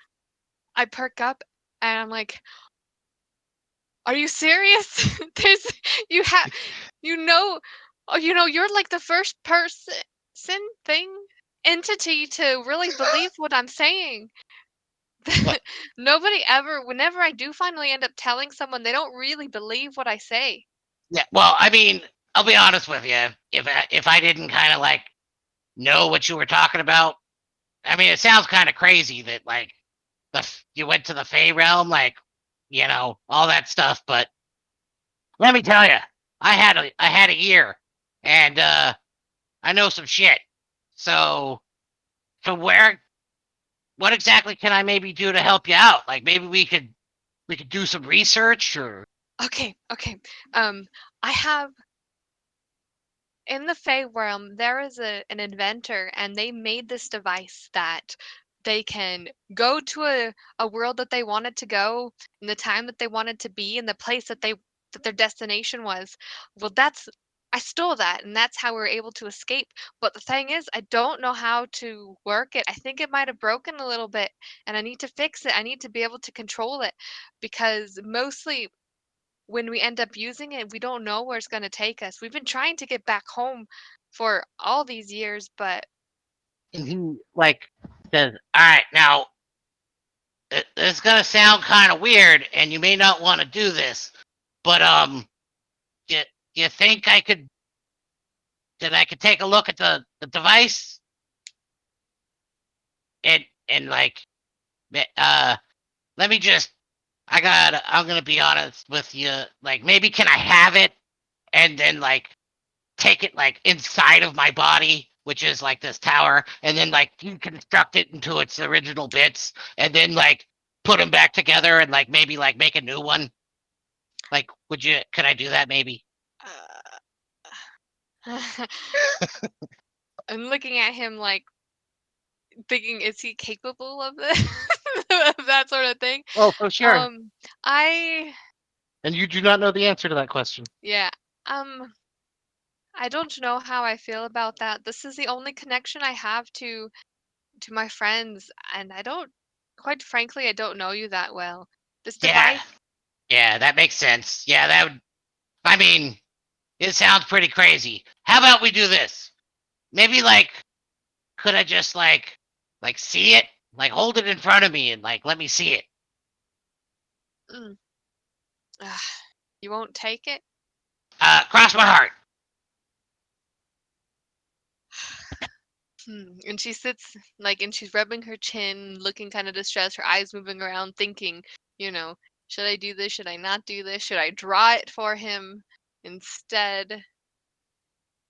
I perk up and I'm like, "Are you serious? There's you have you know, oh, you're like the first person thing entity to really believe what I'm saying." What? Nobody ever, whenever I do finally end up telling someone, they don't really believe what I say. Yeah. Well, I mean, I'll be honest with you. If I didn't kind of like know what you were talking about, I mean, it sounds kind of crazy that like you went to the Fey realm, like all that stuff. But let me tell you, I had a year, and I know some shit. So so what exactly can I maybe do to help you out? Like maybe we could do some research or Okay, okay. I have in the Fey realm, there is an inventor, and they made this device that they can go to a world that they wanted to go, in the time that they wanted to be, in the place that their destination was. Well, that's I stole that, and that's how we were able to escape. But the thing is, I don't know how to work it. I think it might have broken a little bit, and I need to fix it. I need to be able to control it because mostly when we end up using it, we don't know where it's going to take us. We've been trying to get back home for all these years, but and he like says, "All right, now it's gonna sound kind of weird, and you may not want to do this, but do, do you think I could take a look at the device and like uh let me just I'm gonna be honest with you. Like maybe can I have it and then like take it like inside of my body, which is like this tower, and then like deconstruct it into its original bits, and then like put them back together and like maybe like make a new one. Like, could I do that maybe? uh, I'm looking at him like thinking, is he capable of this, of that sort of thing? Oh, for sure. Um, I And you do not know the answer to that question. Yeah. I don't know how I feel about that. This is the only connection I have to my friends, and I don't, quite frankly, I don't know you that well. This Yeah, device, yeah, that makes sense. Yeah, that would. I mean, it sounds pretty crazy. How about we do this? Maybe like, could I just like see it? Like hold it in front of me and like let me see it. mm, you won't take it? Cross my heart. And she sits like, and she's rubbing her chin, looking kind of distressed, her eyes moving around, thinking, you know, should I do this? Should I not do this? Should I draw it for him instead?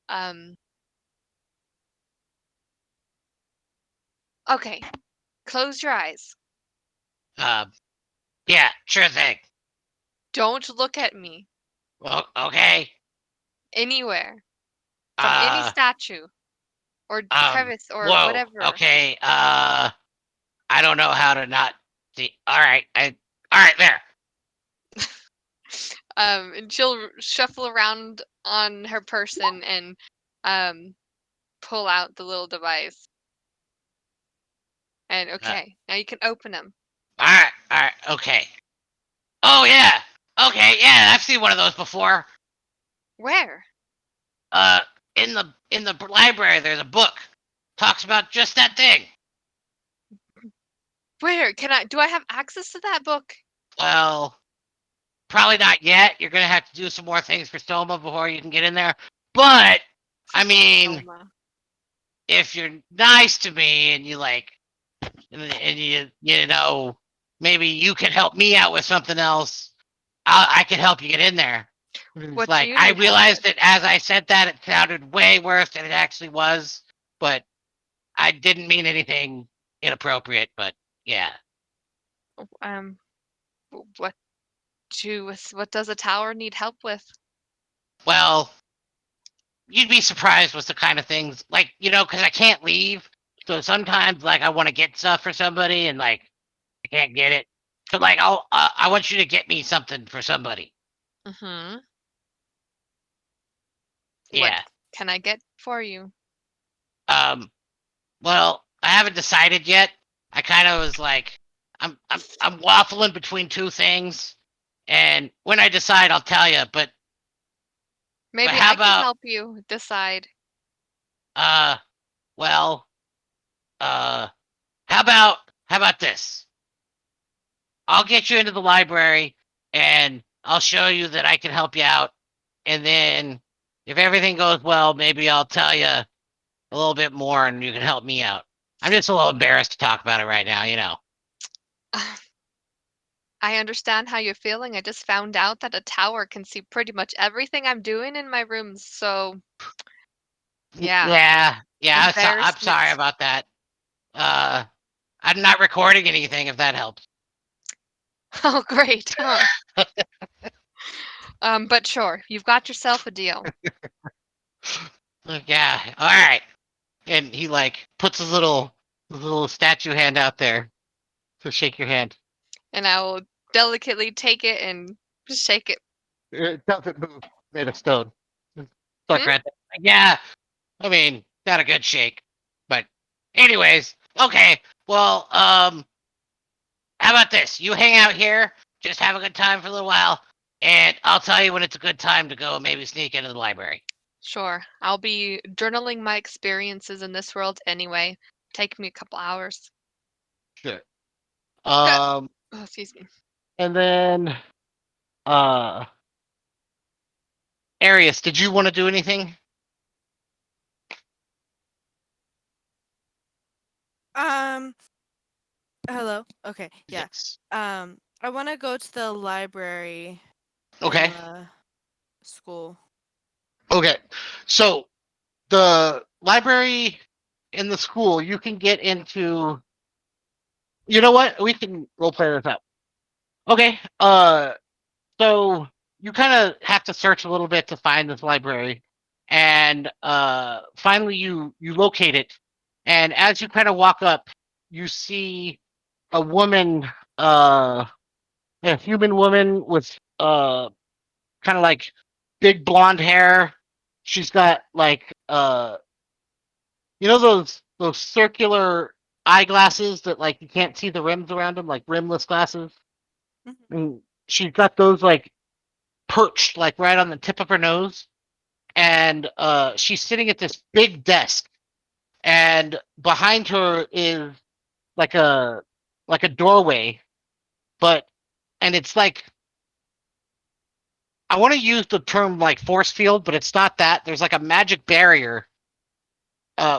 Um, okay, close your eyes. Uh, yeah, sure thing. Don't look at me Well, okay. anywhere from any Uh, statue or crevice or whoa. whatever. Okay. I don't know how to not see. All right. All right, there. And she'll shuffle around on her person and um, pull out the little device. And Uh, okay, now you can open them. all right, okay. Oh yeah, okay, yeah. I've seen one of those before. Where? Uh, in the library, there's a book talks about just that thing. Where can I? Do I have access to that book? Well, probably not yet. You're gonna have to do some more things for Soma before you can get in there. But I Fucking mean, Soma. if you're nice to me and you like, and you know, maybe you can help me out with something else. I can help you get in there. It's What do like you I need help realized with? that as I said that, it sounded way worse than it actually was, but I didn't mean anything inappropriate. But yeah, Um, what what does a tower need help with? well, you'd be surprised with the kind of things like because I can't leave, so sometimes like I want to get stuff for somebody and like I can't get it. So like I want you to get me something for somebody. Mm-hmm. What Yeah. can I get for you? Um. Well, I haven't decided yet. I kind of was like, I'm waffling between two things, and when I decide, I'll tell you. But Maybe how I can about help you decide. uh, well, uh, how about this? I'll get you into the library, and I'll show you that I can help you out, and then if everything goes well, maybe I'll tell you a little bit more, and you can help me out. I'm just a little embarrassed to talk about it right now. I understand how you're feeling. I just found out that a tower can see pretty much everything I'm doing in my rooms. So, yeah, Yeah. I'm sorry embarrassment. about that. Uh, I'm not recording anything if that helps. Oh, great. Huh. But sure, you've got yourself a deal. Yeah, all right. And he like puts his little statue hand out there to shake your hand. And I will delicately take it and shake it. It doesn't move. Made of stone. It's stuck Hmm? right there. Yeah, I mean, not a good shake. But anyways, okay. Well, how about this? You hang out here, just have a good time for a little while, and I'll tell you when it's a good time to go maybe sneak into the library. Sure. I'll be journaling my experiences in this world anyway. Take me a couple hours. Sure. Oh, Um, excuse me. and then uh Arius, did you want to do anything? Um, hello. Okay, yeah. Yes. I want to go to the library in Okay. the school. Okay. So the library in the school, you can get into. You know what? We can role play this out. Okay. So you kind of have to search a little bit to find this library, and finally you locate it. And as you kind of walk up, you see a woman, a human woman with uh kind of like big blonde hair. She's got like those circular eyeglasses that like you can't see the rims around them, like rimless glasses. Mhm. And she's got those like perched like right on the tip of her nose, and she's sitting at this big desk, and behind her is like a doorway, but and it's like I want to use the term like force field, but it's not that. There's like a magic barrier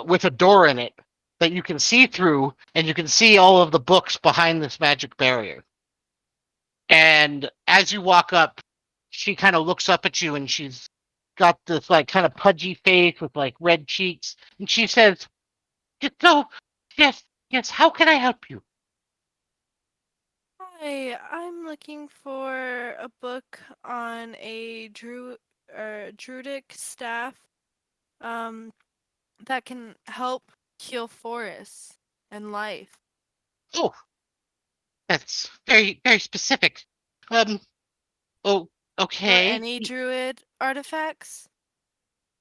with a door in it that you can see through, and you can see all of the books behind this magic barrier. And as you walk up, she kind of looks up at you, and she's got this like kind of pudgy face with like red cheeks, and she says, "So, yes, yes, how can I help you?" Hi, I'm looking for a book on a druidic staff um, that can help heal forests and life, Oh, that's very, very specific. Um, oh, or okay, any druid artifacts.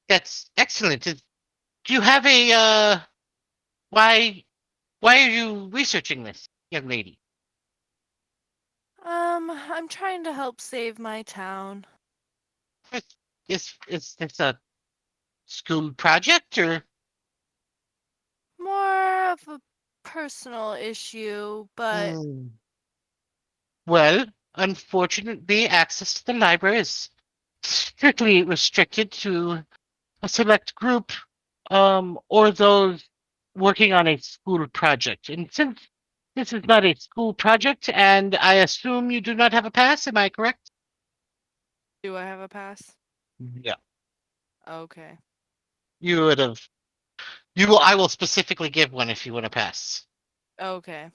that's excellent. Do you have a why why are you researching this, young lady? I'm trying to help save my town. Is this a school project or? More of a personal issue, but Hmm. Well, unfortunately, access to the library is strictly restricted to a select group, or those working on a school project. And since this is not a school project, and I assume you do not have a pass, am I correct? do I have a pass? Yeah. Okay. You would have. You will. I will specifically give one if you want a pass. Okay.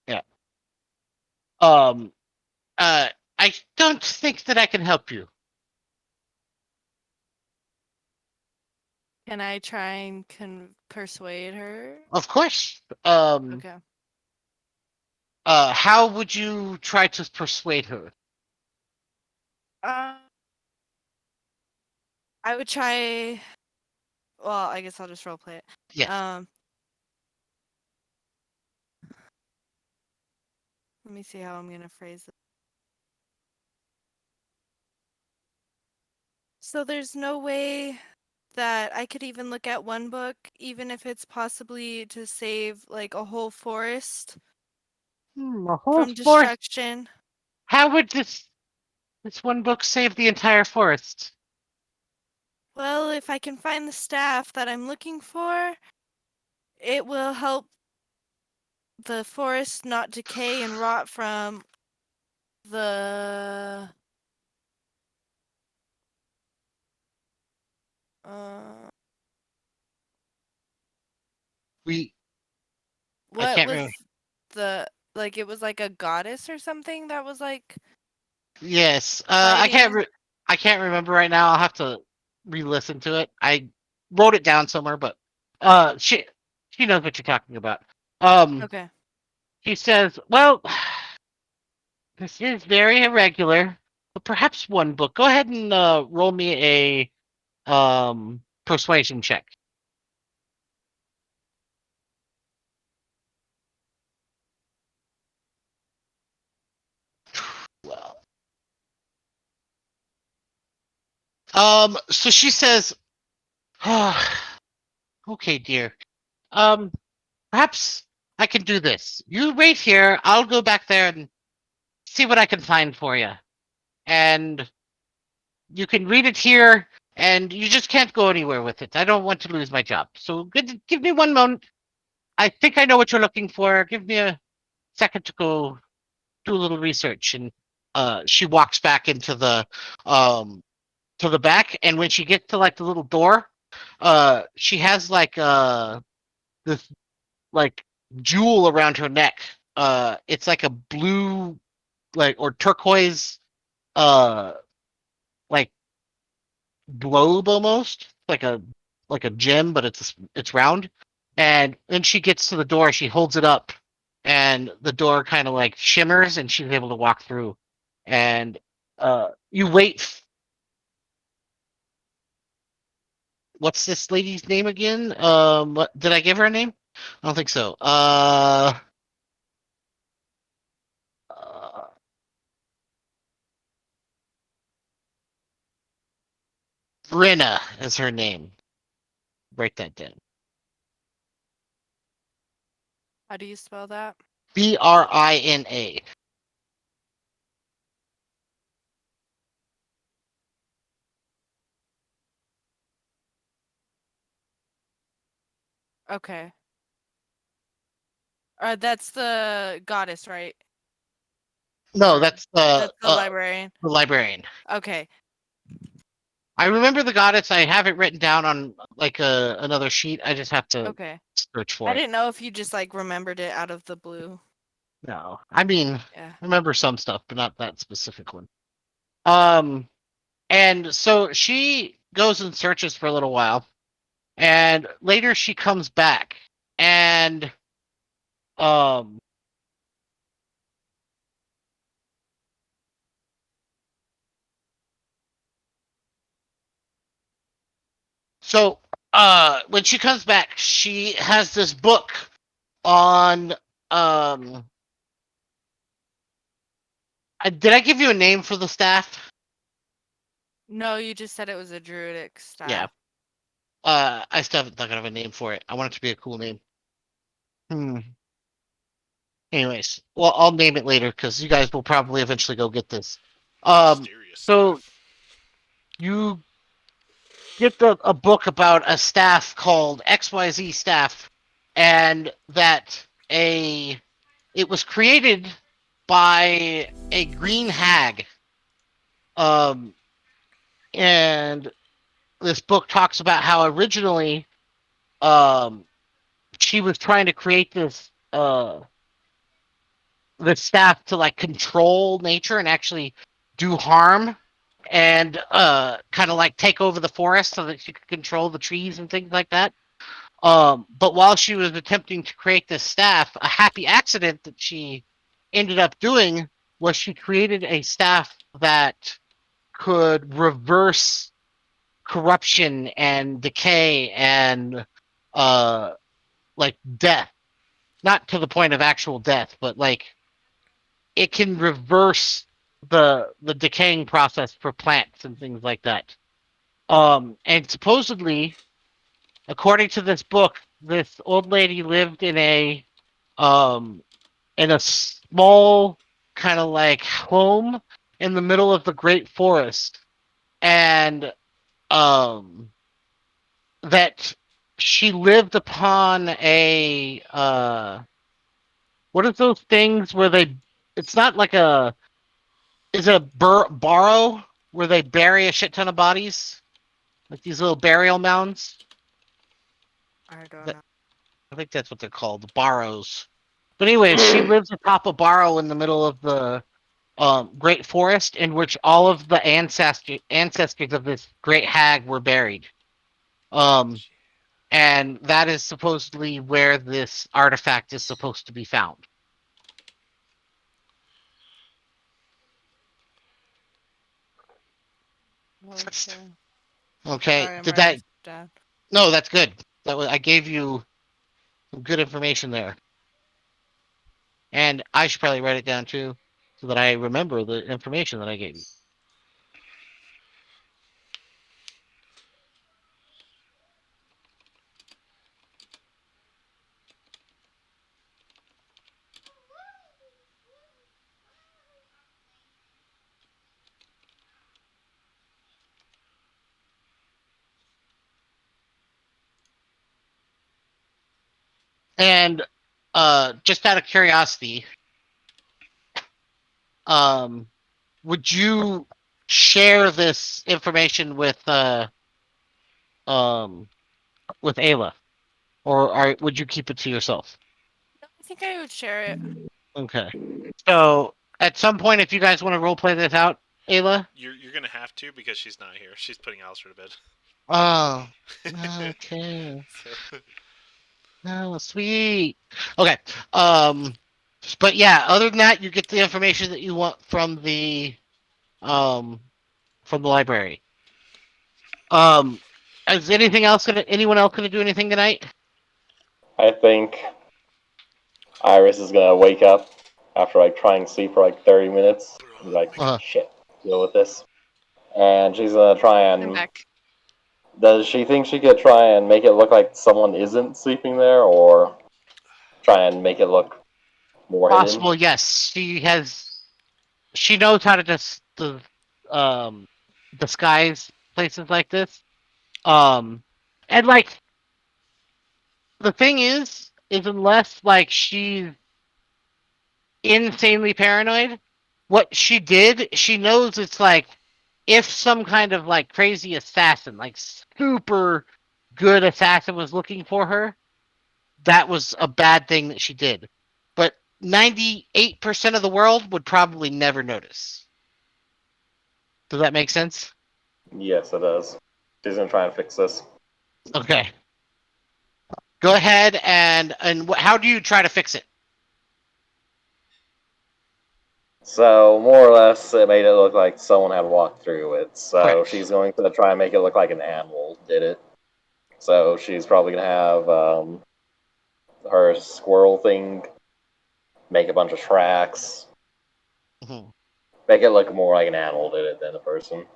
Yeah. Um. Uh. I don't think that I can help you. Can I try and persuade her? Of course. Okay. How would you try to persuade her? Uh, I would try. Well, I guess I'll just roleplay it. Yes. Um, Let me see how I'm gonna phrase it. So there's no way that I could even look at one book, even if it's possibly to save like a whole forest A whole from forest. destruction. How would this one book save the entire forest? Well, if I can find the staff that I'm looking for, it will help the forest not decay and rot from the uh We. I what can't was remember. the like it was like a goddess or something that was like Yes. fighting. I can't remember right now. I'll have to re-listen to it. I wrote it down somewhere, but she knows what you're talking about. Um. Okay. He says, "Well, this is very irregular, but perhaps one book. Go ahead and roll me a persuasion check." Well, so she says, oh, "Okay, dear. Um, perhaps I can do this. You wait here. I'll go back there and see what I can find for you, and you can read it here." And you just can't go anywhere with it. I don't want to lose my job. So give me one moment. I think I know what you're looking for. Give me a second to go do a little research. And she walks back into the back, and when she gets to like the little door, she has like this like jewel around her neck. It's like a blue like or turquoise uh like globe almost, like a gem, but it's round. And when she gets to the door, she holds it up, and the door kind of like shimmers, and she's able to walk through. And you wait. What's this lady's name again? What did I give her a name? I don't think so. Uh Brenna is her name. Write that down. How do you spell that? Brina. Okay. That's the goddess, right? No, Or that's that's the librarian. the librarian. Okay. I remember the goddess. I have it written down on like another sheet. I just have to Okay. search I for it. didn't know if you just like remembered it out of the blue. No, I mean, Yeah. I remember some stuff, but not that specific one. Um, and so she goes and searches for a little while, and later she comes back, and um, so when she comes back, she has this book on um. Did I give you a name for the staff? No, you just said it was a druidic Yeah. staff. I still haven't thought of a name for it. I want it to be a cool name. Hmm. Anyways, well, I'll name it later because you guys will probably eventually go get this. Mysterious So staff. you get a book about a staff called XYZ staff, and that a it was created by a green hag. Um, and this book talks about how originally, um, she was trying to create this staff to like control nature and actually do harm and kind of like take over the forest so that she could control the trees and things like that. But while she was attempting to create this staff, a happy accident that she ended up doing was she created a staff that could reverse corruption and decay and uh like death, not to the point of actual death, but like it can reverse the decaying process for plants and things like that. And supposedly, according to this book, this old lady lived um in a small kind of like home in the middle of the great forest, and um that she lived upon a what are those things where they, it's not like a, is it a borrow where they bury a shit ton of bodies, like these little burial mounds? I don't That, know. I think that's what they're called, barrows. But anyways, she lives atop a barrow in the middle of the great forest in which all of the ancestors of this great hag were buried. Um, and that is supposedly where this artifact is supposed to be found. Okay. Okay, Sorry, I'm did writing that? stuff down. No, that's good. That was, I gave you some good information there, and I should probably write it down too, so that I remember the information that I gave you. And just out of curiosity, um, would you share this information um with Ayla, or would you keep it to yourself? I think I would share it. Okay. So at some point, if you guys want to role play this out, Ayla. You're gonna have to because she's not here. She's putting Alistair to Oh, bed. okay. So, Oh, sweet. Okay. But yeah, other than that, you get the information that you want from um, from the library. Um, is anyone else gonna do anything tonight? I think Iris is gonna wake up after like trying to sleep for like 30 minutes. Put it And on be like, the Uh, shit, deal with this. And she's gonna try I'm and. back. Does she think she could try and make it look like someone isn't sleeping there, or try and make it look more hidden? possible, yes. She knows how to um disguise places like this. Um, and like the thing is unless like she's insanely paranoid, what she did, she knows it's like if some kind of like crazy assassin, like super good assassin was looking for her, that was a bad thing that she did. But 98% of the world would probably never notice. Does that make sense? Yes, it does. She's gonna try and fix this. Okay. Go ahead and how do you try to fix it? So, more or less, it made it look like someone had walked through it. So, Correct. she's going to try and make it look like an animal did it. So, she's probably going to have her squirrel thing make a bunch of tracks, Mhm. make it look more like an animal did it than a person.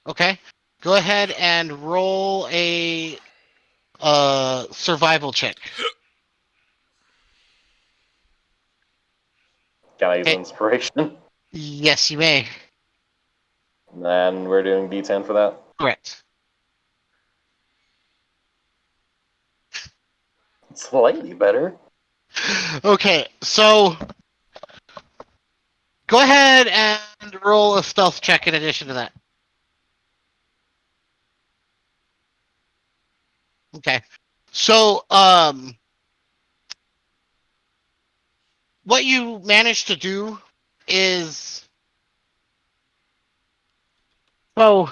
Okay. Go ahead and roll a survival check. Can I use Okay. inspiration? Yes, you may. And we're doing D10 for that. Correct. Slightly better. Okay, so go ahead and roll a stealth check in addition to that. Okay. So, what you managed to do is so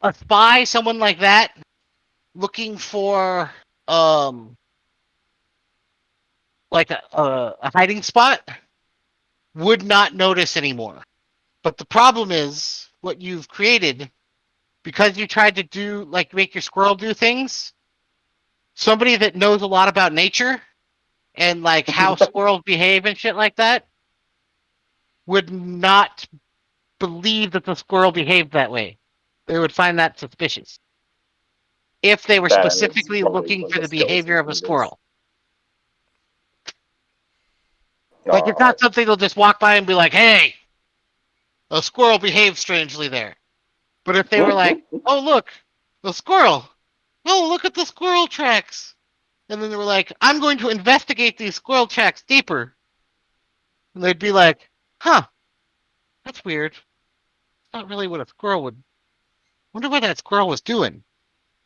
a spy, someone like that, looking for um like a hiding spot, would not notice anymore. But the problem is what you've created because you tried to do like make your squirrel do things. Somebody that knows a lot about nature and like how squirrels behave and shit like that would not believe that the squirrel behaved that way. They would find that suspicious if they were That is specifically probably looking one of for the the skills behavior we of a can use. squirrel. Like it's Alright. not something they'll just walk by and be like, "Hey, a squirrel behaved strangely there." But if they were like, "Oh look, the squirrel! Oh look at the squirrel tracks!" And then they were like, "I'm going to investigate these squirrel tracks deeper," and they'd be like, "Huh, that's weird. Not really what a squirrel would. Wonder what that squirrel was doing.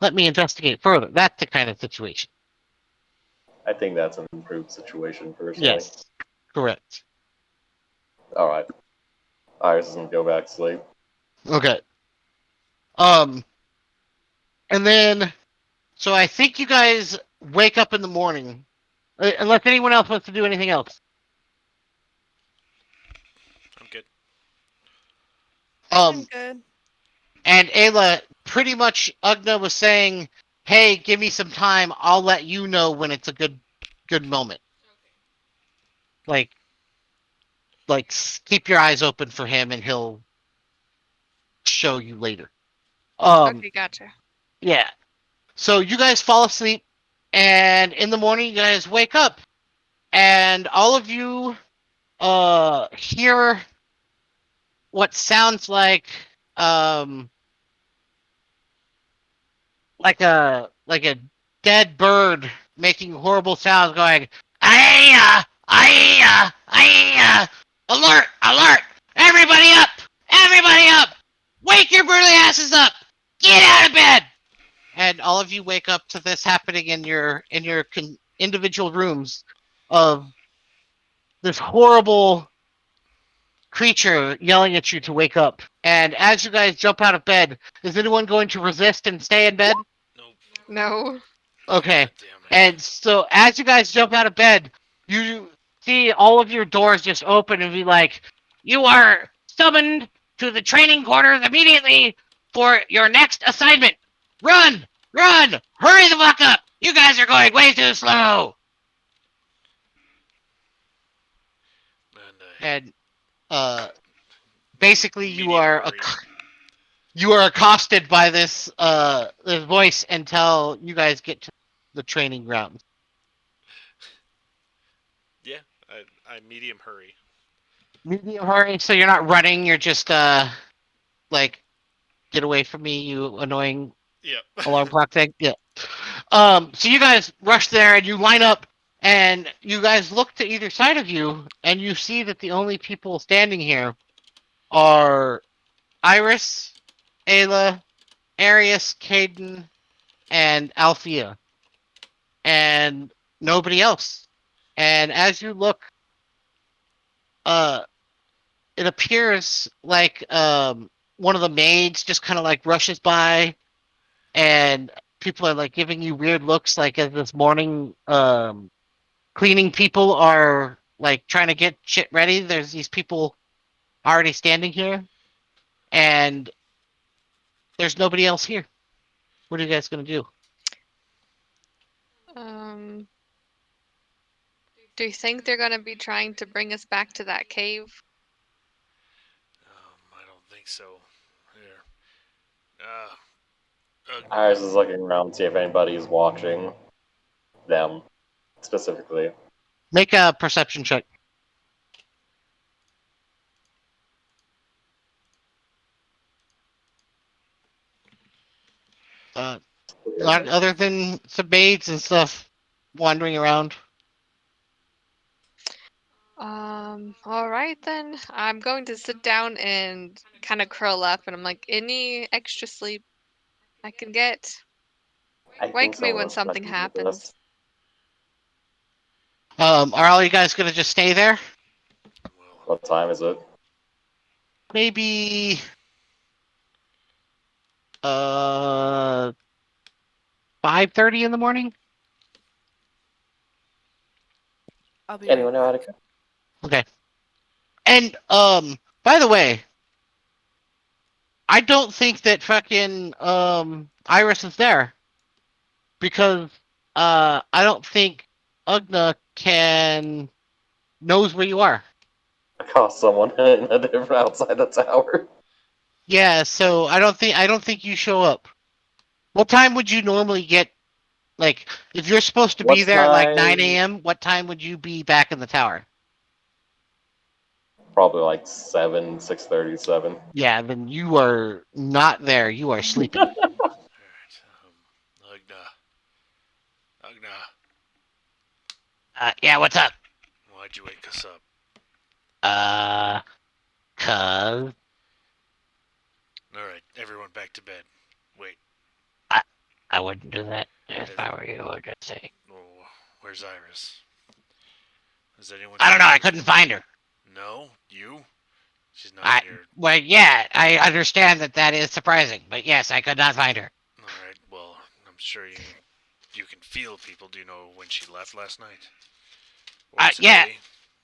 Let me investigate further." That's the kind of situation. I think that's an improved situation, personally. Yes, correct. Alright. Iris is gonna go back to sleep. Okay. Um, and then so I think you guys wake up in the morning, unless anyone else wants to do anything else. I'm good. I'm Um, good. and Ayla, pretty much Ugna was saying, "Hey, give me some time. I'll let you know when it's a good moment. Like, keep your eyes open for him, and he'll show you later." Um, Okay, gotcha. yeah. So you guys fall asleep, and in the morning you guys wake up, and all of you hear what sounds um like a dead bird making horrible sounds going "Aya! Aya! Aya! Alert! Alert! Everybody up! Everybody up! Wake your burly asses up! Get out of bed!" And all of you wake up to this happening in your individual rooms of this horrible creature yelling at you to wake up. And as you guys jump out of bed, is anyone going to resist and stay in bed? Nope. No. Okay. God damn it. And so as you guys jump out of bed, you see all of your doors just open and be like, you are summoned to the training quarters immediately for your next assignment. Run! Run! Hurry the fuck up! You guys are going way too slow! And And uh, basically, medium hurry. you are accosted by this voice until you guys get to the training grounds. Yeah, I medium hurry. Medium hurry, so you're not running. You're just like get away from me, you annoying Yep. alarm clock thing. Yeah. So you guys rush there and you line up, and you guys look to either side of you, and you see that the only people standing here are Iris, Ayla, Arius, Caden, and Althea, and nobody else. And as you look, uh, it appears like one of the maids just kind of like rushes by, and people are like giving you weird looks, like as this morning cleaning people are like trying to get shit ready. There's these people already standing here, and there's nobody else here. What are you guys gonna do? Um, do you think they're gonna be trying to bring us back to that cave? I don't think so. Here. Ugna. Iris is looking around to see if anybody's watching them specifically. Make a perception check. Uh, other than some maids and stuff wandering around. All right then. I'm going to sit down and kind of curl up, and I'm like, any extra sleep I can get? I think Wake me someone when else might something be with us. happens. Are all you guys gonna just stay there? Well, What time is it? Maybe uh 5:30 in the morning. I'll be right Anyone know how back. to cook? Okay. And by the way, I don't think that fucking Iris is there because I don't think Ugna can knows where you are. I caught someone in a different outside the tower. Yeah, so I don't think you show up. What time would you normally get? Like, if you're supposed to be What there at like 9 time? a.m., what time would you be back in the tower? Probably like 7, 6:37. Yeah, then you are not there. You are sleeping. alright. Ugna. Ugna. Yeah, what's up? Why'd you wake us up? Uh, cuz Alright, everyone back to bed. Wait. I, I wouldn't do that if Is, I were you. I would just say, oh, where's Iris? Has anyone I don't seen know. I her? couldn't find her. No? You? She's not I in your. well, yeah, I understand that is surprising, but yes, I could not find her. Alright, well, I'm sure you can feel people. Do you know when she left last night? Or Yeah, today?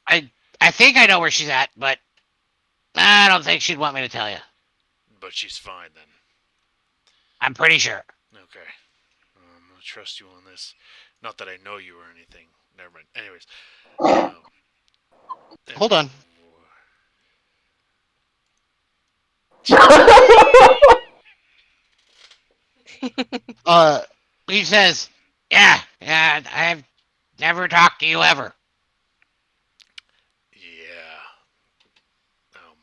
I I think I know where she's at, but I don't think she'd want me to tell you. But she's fine then. I'm pretty sure. Okay. I'm gonna trust you on this. Not that I know you or anything. Never mind. Anyways. Hold on. Uh, he says, yeah, I've never talked to you ever. Yeah. Um.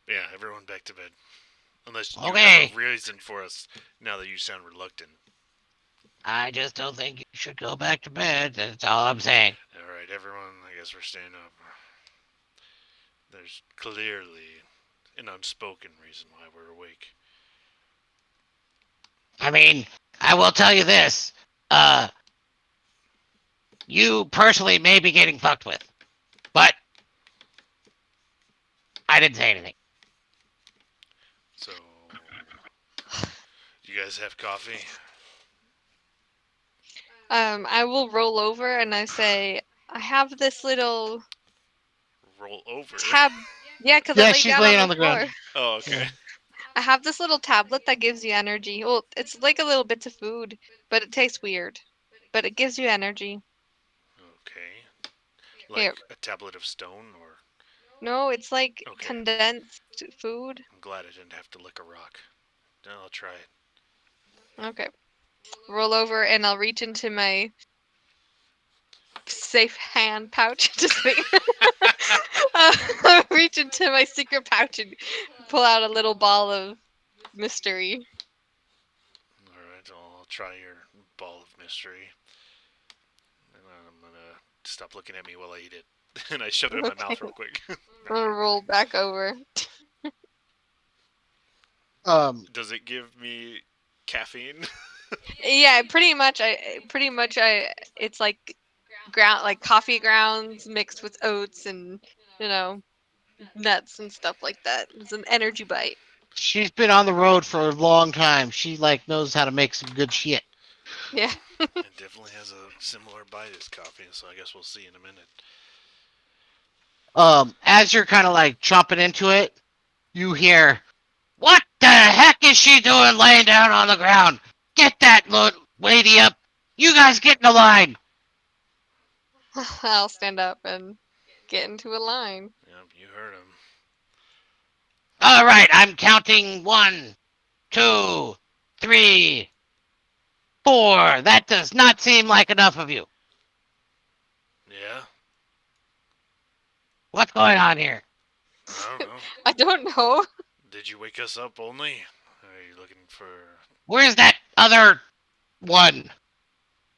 Yeah. Everyone back to bed. Unless you have Okay. a reason for us now that you sound reluctant. I just don't think you should go back to bed. That's all I'm saying. Alright, everyone, I guess we're staying up. There's clearly an unspoken reason why we're awake. I mean, I will tell you this. Uh, you personally may be getting fucked with, but I didn't say anything. So, you guys have coffee? I will roll over and I say, I have this little roll over. tab. Yeah, because I Yeah, lay she's down on laying the on the ground. floor. Oh, okay. Yeah. I have this little tablet that gives you energy. Well, it's like a little bit of food, but it tastes weird. But it gives you energy. Okay. Here. Like a tablet of stone, or No, it's like okay. condensed food. I'm glad I didn't have to lick a rock. Then I'll try it. Okay. Roll over and I'll reach into my safe hand pouch. Just kidding. I'll reach into my secret pouch and pull out a little ball of mystery. All right, I'll try your ball of mystery, and I'm gonna stop looking at me while I eat it. And I shove it in my Okay. mouth real quick. I'll roll back over. Um, Does it give me caffeine? Yeah, pretty much I it's like like coffee grounds mixed with oats and you know nuts and stuff like that. It's an energy bite. she's been on the road for a long time. She like knows how to make some good shit. Yeah. It definitely has a similar bite as coffee, so I guess we'll see in a minute. As you're kind of like chomping into it, you hear, "What the heck is she doing laying down on the ground? Get that lady up! You guys get in the line!" I'll stand up and get into a line. Yep, you heard him. All right, I'm counting 1, 2, 3, 4. That does not seem like enough of you. Yeah? What's going on here? I don't know. I don't know. Did you wake us up only? Are you looking for... Where's that other one?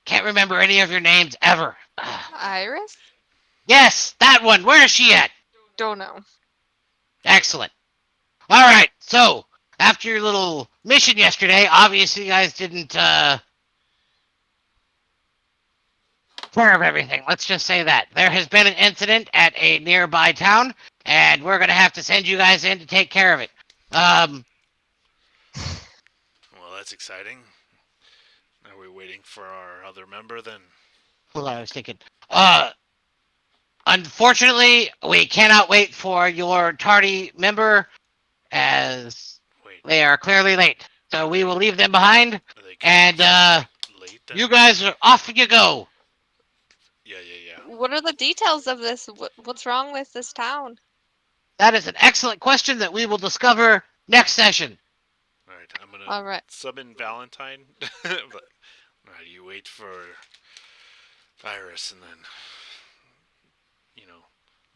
Can't remember any of your names ever. Iris? Yes, that one. Where is she at? Don't know. Excellent. All right. So after your little mission yesterday, obviously you guys didn't care of everything. Let's just say that there has been an incident at a nearby town, and we're gonna have to send you guys in to take care of it. Well, that's exciting. Are we waiting for our other member then? Hold on, I was thinking. Uh, Unfortunately, we cannot wait for your tardy member, as Wait, they are clearly late. So we will leave them behind, are they and late then? you guys are off you go. Yeah, yeah, yeah. What are the details of this? What's wrong with this town? That is an excellent question that we will discover next session. Alright, I'm gonna All right. summon Valentine. But alright, you wait for Iris and then,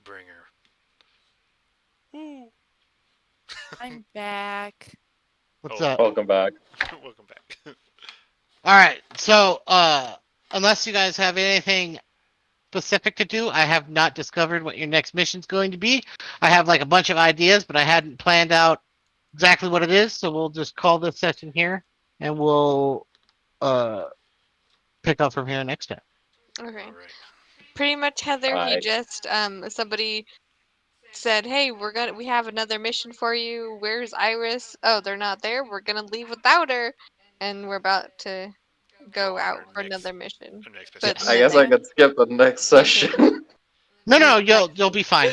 bring her. Woo! I'm back. What's Oh. up? Welcome back. Welcome back. All right. So, unless you guys have anything specific to do, I have not discovered what your next mission's going to be. I have like a bunch of ideas, but I hadn't planned out exactly what it is. So we'll just call this session here, and we'll uh pick up from here next time. Okay. Alright. Pretty much, Heather. He Alright. just somebody said, "Hey, we have another mission for you. Where's Iris? Oh, they're not there. We're gonna leave without her, and we're about to Go go on out our for next another mission." our next mission. But Yes. I then guess I they could skip the next session. No, no, went back. you'll be fine.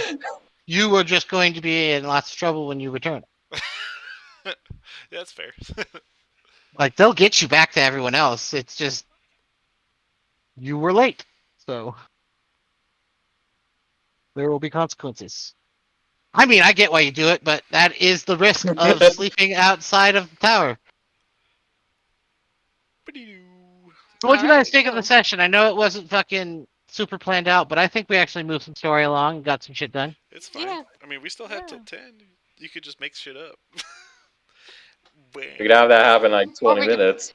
You were just going to be in lots of trouble when you return. That's fair. Like they'll get you back to everyone else. It's just you were late, so there will be consequences. I mean, I get why you do it, but that is the risk of sleeping outside of the tower. So what'd All you guys right, think of the cool. session? I know it wasn't fucking super planned out, but I think we actually moved some story along and got some shit done. It's fine. Yeah. I mean, we still had till Yeah. 10. You could just make shit up. We could have that happen in like Or 20 we could. minutes.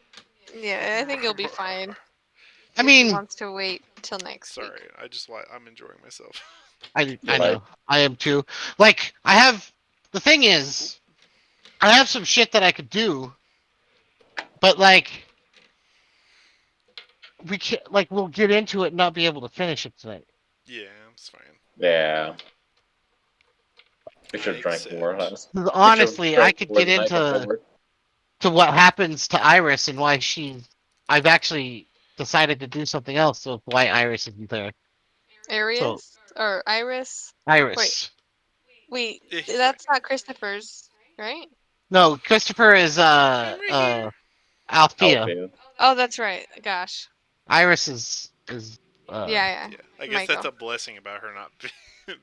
Yeah, I think you'll be fine. I If he mean, wants to wait till next week. Sorry, I'm enjoying myself. I Like, know. I am too. Like, I have the thing is, I have some shit that I could do, but like we can't like we'll get into it and not be able to finish it tonight. Yeah, it's fine. yeah. We I should have drank more. accept. We should have Honestly, I drank could more get the night into before. what happens to Iris and why I've actually decided to do something else with why Iris isn't there. So Areas? or Iris. Wait, Iris. wait, Yeah, he's right. that's not Christopher's, right? No, Christopher is I'm right here. Althea. Alpha. Oh, that's right. Gosh. Iris is Yeah, yeah. Yeah, I guess that's Michael. a blessing about her not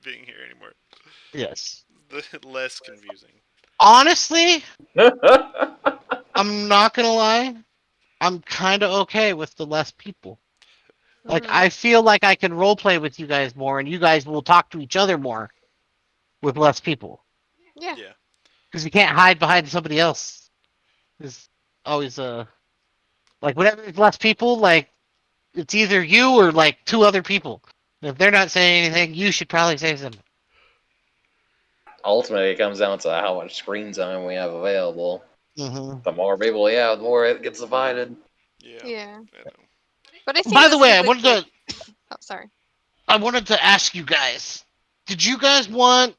being here anymore. yes. The less confusing. Honestly, I'm not gonna lie. I'm kind of okay with the less people. Like Mhm. I feel like I can role play with you guys more, and you guys will talk to each other more with less people Yeah. Yeah, because you can't hide behind somebody else. There's always like whenever there's less people, like it's either you or like two other people. If they're not saying anything, you should probably say something. Ultimately, it comes down to how much screen time we have available. Mm-hmm. The more people we have, the more it gets divided. yeah, Yeah. I know. But I think By the this is way, a good like. Oh, sorry. I wanted to ask you guys: did you guys want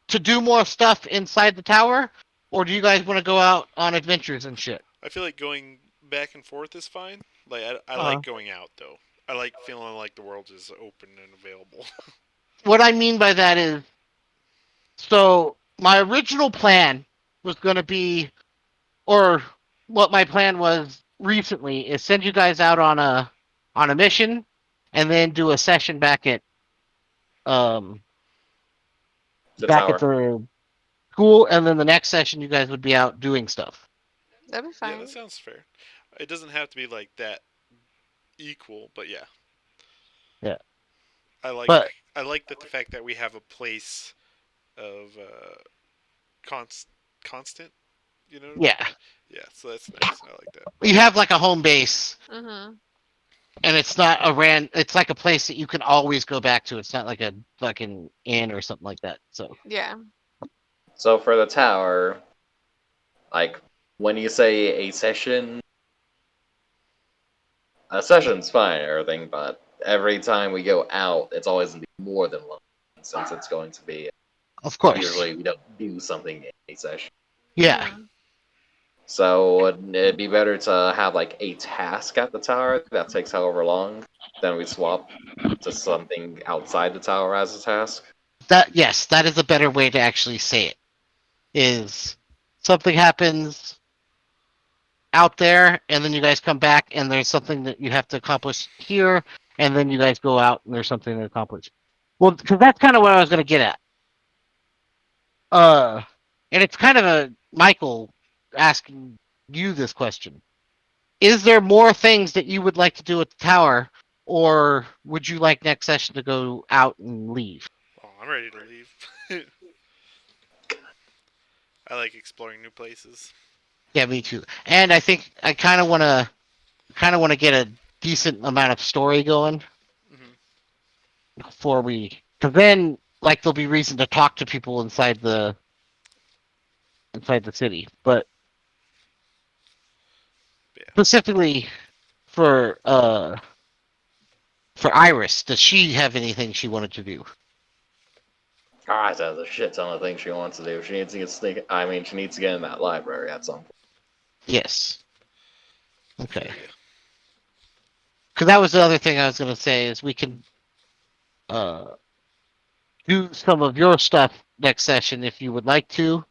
to do more stuff inside the tower, or do you guys want to go out on adventures and shit? I feel like going back and forth is fine. Like I Uh, like going out though. I like feeling like the world is open and available. what I mean by that is, so my original plan was going to be, or what my plan was recently, is send you guys out on a mission, and then do a session um The back at tower. the school, and then the next session you guys would be out doing stuff. That'd be Yeah, fine. that sounds fair. It doesn't have to be like that equal, but yeah, Yeah, I like but I like that the fact that we have a place of const constant. You know what I mean? yeah, Yeah, so that's nice. I like that. you have like a home base, Mhm. and it's not it's like a place that you can always go back to. It's not like a fucking inn or something like that. So Yeah. So for the tower, like when you say a session's fine and everything, but every time we go out, it's always gonna be more than one, since it's going to be. of course, Usually, we don't do something in a session. yeah, Mhm. So it'd be better to have like a task at the tower that takes however long. Then we swap to something outside the tower as a task. that yes, that is a better way to actually say it. Is something happens out there, and then you guys come back, and there's something that you have to accomplish here, and then you guys go out, and there's something to accomplish. Well, because that's kind of what I was going to get at. Uh, and it's kind of a Michael asking you this question: is there more things that you would like to do at the tower, or would you like next session to go out and leave? Oh, I'm ready to leave. I like exploring new places. Yeah, me too. And I think I kind of want to get a decent amount of story going Hmm. before we, because then like there'll be reason to talk to people inside the city. But Yeah. specifically for uh for Iris, does she have anything she wanted to do? Alright, has a shit ton of things she wants to do. She needs to get sneak. I mean, she needs to get in that library at some point. Yes. Feel Okay. ya. Because that was the other thing I was gonna say is we can uh do some of your stuff next session if you would like to,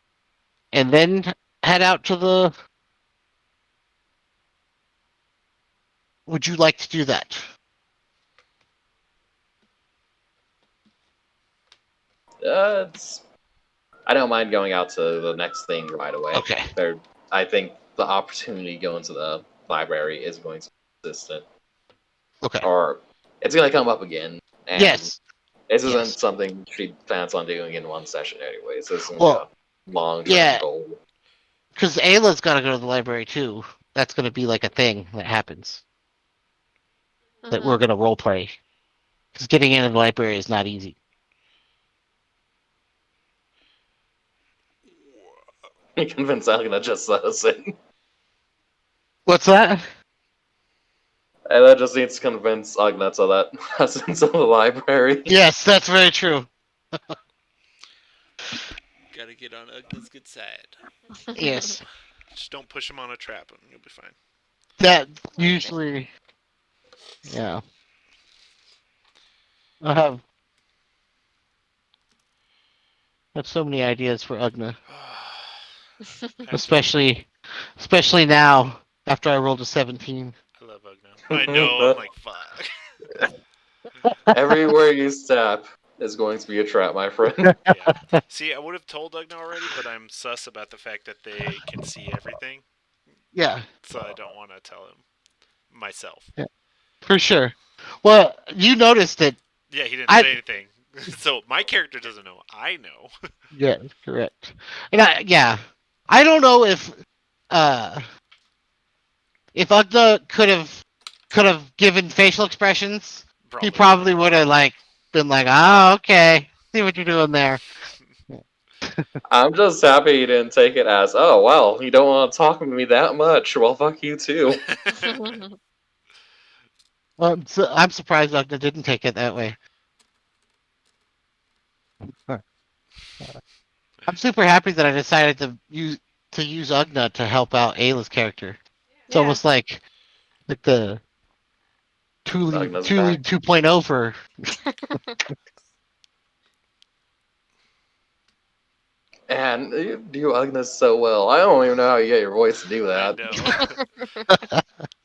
and then head out to the. Would you like to do that? It's. I don't mind going out to the next thing right away. Okay. There, I think the opportunity to go into the library is going to be consistent, Okay. or it's going to come up again. And Yes. this Yes. isn't something she plans on doing in one session, anyways. This is going to be a Well, long-term yeah, goal. because Ayla's got to go to the library too. That's going to be like a thing that happens that we're Mhm. going to role play. Because getting into the library is not easy. Convince Ugna just let us in. What's that? And that just needs to convince Ugna to let us into the library. Yes, that's very true. Gotta get on Ugna's good side. Yes, Just don't push him on a trap and you'll be fine. that Okay. usually, yeah. I have. have so many ideas for Ugna, Have to. especially now after I rolled a 17. I love Ugna. I know. I'm like, fuck. Everywhere you step is going to be a trap, my friend. Yeah. See, I would have told Ugna already, but I'm sus about the fact that they can see everything, Yeah, so I don't want to tell him myself. yeah, for sure. Well, you noticed that Yeah, he didn't I say anything, so my character doesn't know. I know. yeah, correct. And I don't know uh if Ugna could have given facial expressions, he Probably probably not. would have like been like, "Oh, okay, see what you're doing there." I'm just happy you didn't take it as, oh, well, you don't want to talk to me that much. Well, fuck you too. So I'm surprised Ugna didn't take it that way. Huh. I'm super happy that I decided to use Ugna to help out Ayla's character. It's Yeah. almost like the Ugna's Two back. League 2.0 for. And you do Ugna so well. I don't even know how you get your voice to do I that. know.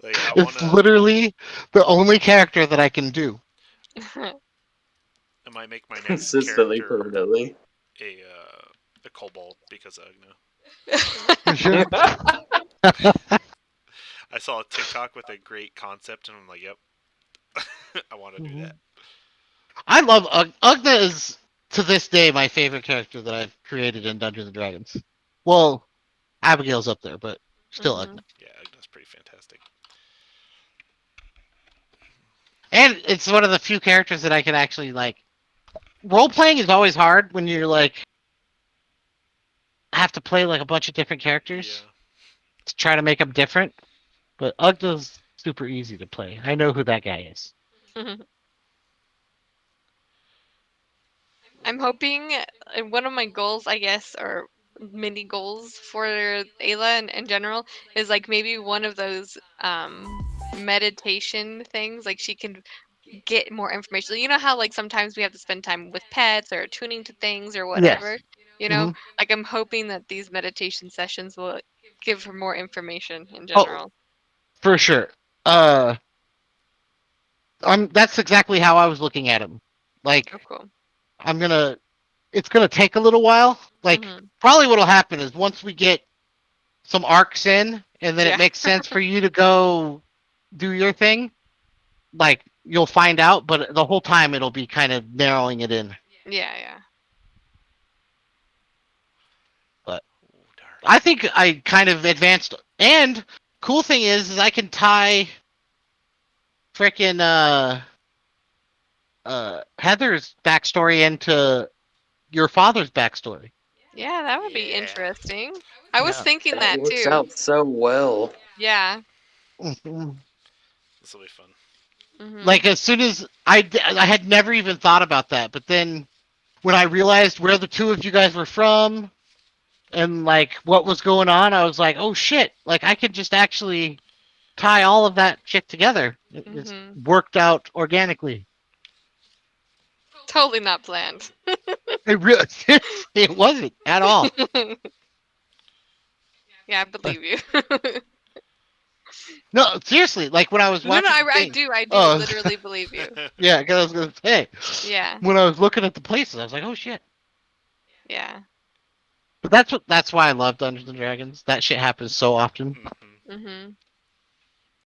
Like, I It's wanna. literally the only character that I can do. I might make my next Consistently, character permanently. a kobold because of Ugna. For sure. I saw a TikTok with a great concept, and I'm like, yep, I want to do that. I love Ugna is to this day my favorite character that I've created in Dungeons and Dragons. Well, Abigail's up there, but still Ugna. Yeah, Ugna's pretty fantastic. And it's one of the few characters that I can actually like. Role playing is always hard when you're like have to play like a bunch of different characters Yeah. to try to make them different. But Ugna's super easy to play. I know who that guy is. I'm hoping one of my goals, I guess, or mini goals for Ayla in general is like maybe one of those meditation things. Like she can get more information. You know how like sometimes we have to spend time with pets or tuning to things or Yes. whatever. You know, hmm like I'm hoping that these meditation sessions will give her more information in Oh, general. for sure. Uh, That's exactly how I was looking at him. Oh, Like cool. I'm gonna. It's gonna take a little while. Like Hmm. probably what'll happen is once we get some arcs in, and then it Yeah. makes sense for you to go do your thing. Like you'll find out, but the whole time it'll be kind of narrowing it in. Yeah. Yeah. But Ooh, darn. I think I kind of advanced. And cool thing is I can tie frickin' Heather's backstory into your father's backstory. Yeah, that would be Yeah. interesting. I was Yeah. thinking That that works too. out so well. Yeah. Mhm. This will be fun. Hmm. Like as soon as I had never even thought about that, but then when I realized where the two of you guys were from and like what was going on, I was like, oh shit! Like I could just actually tie all of that shit together. It just Hmm. worked out organically. Totally not planned. It really, it wasn't at all. Yeah, I But believe you. no, seriously, like when I was No, no, watching the I thing. do. I do Oh, literally believe you. yeah, because I was gonna say Yeah. when I was looking at the places, I was like, oh shit. Yeah. But that's why I love Dungeons and Dragons. That shit happens so often. Hmm. Hmm.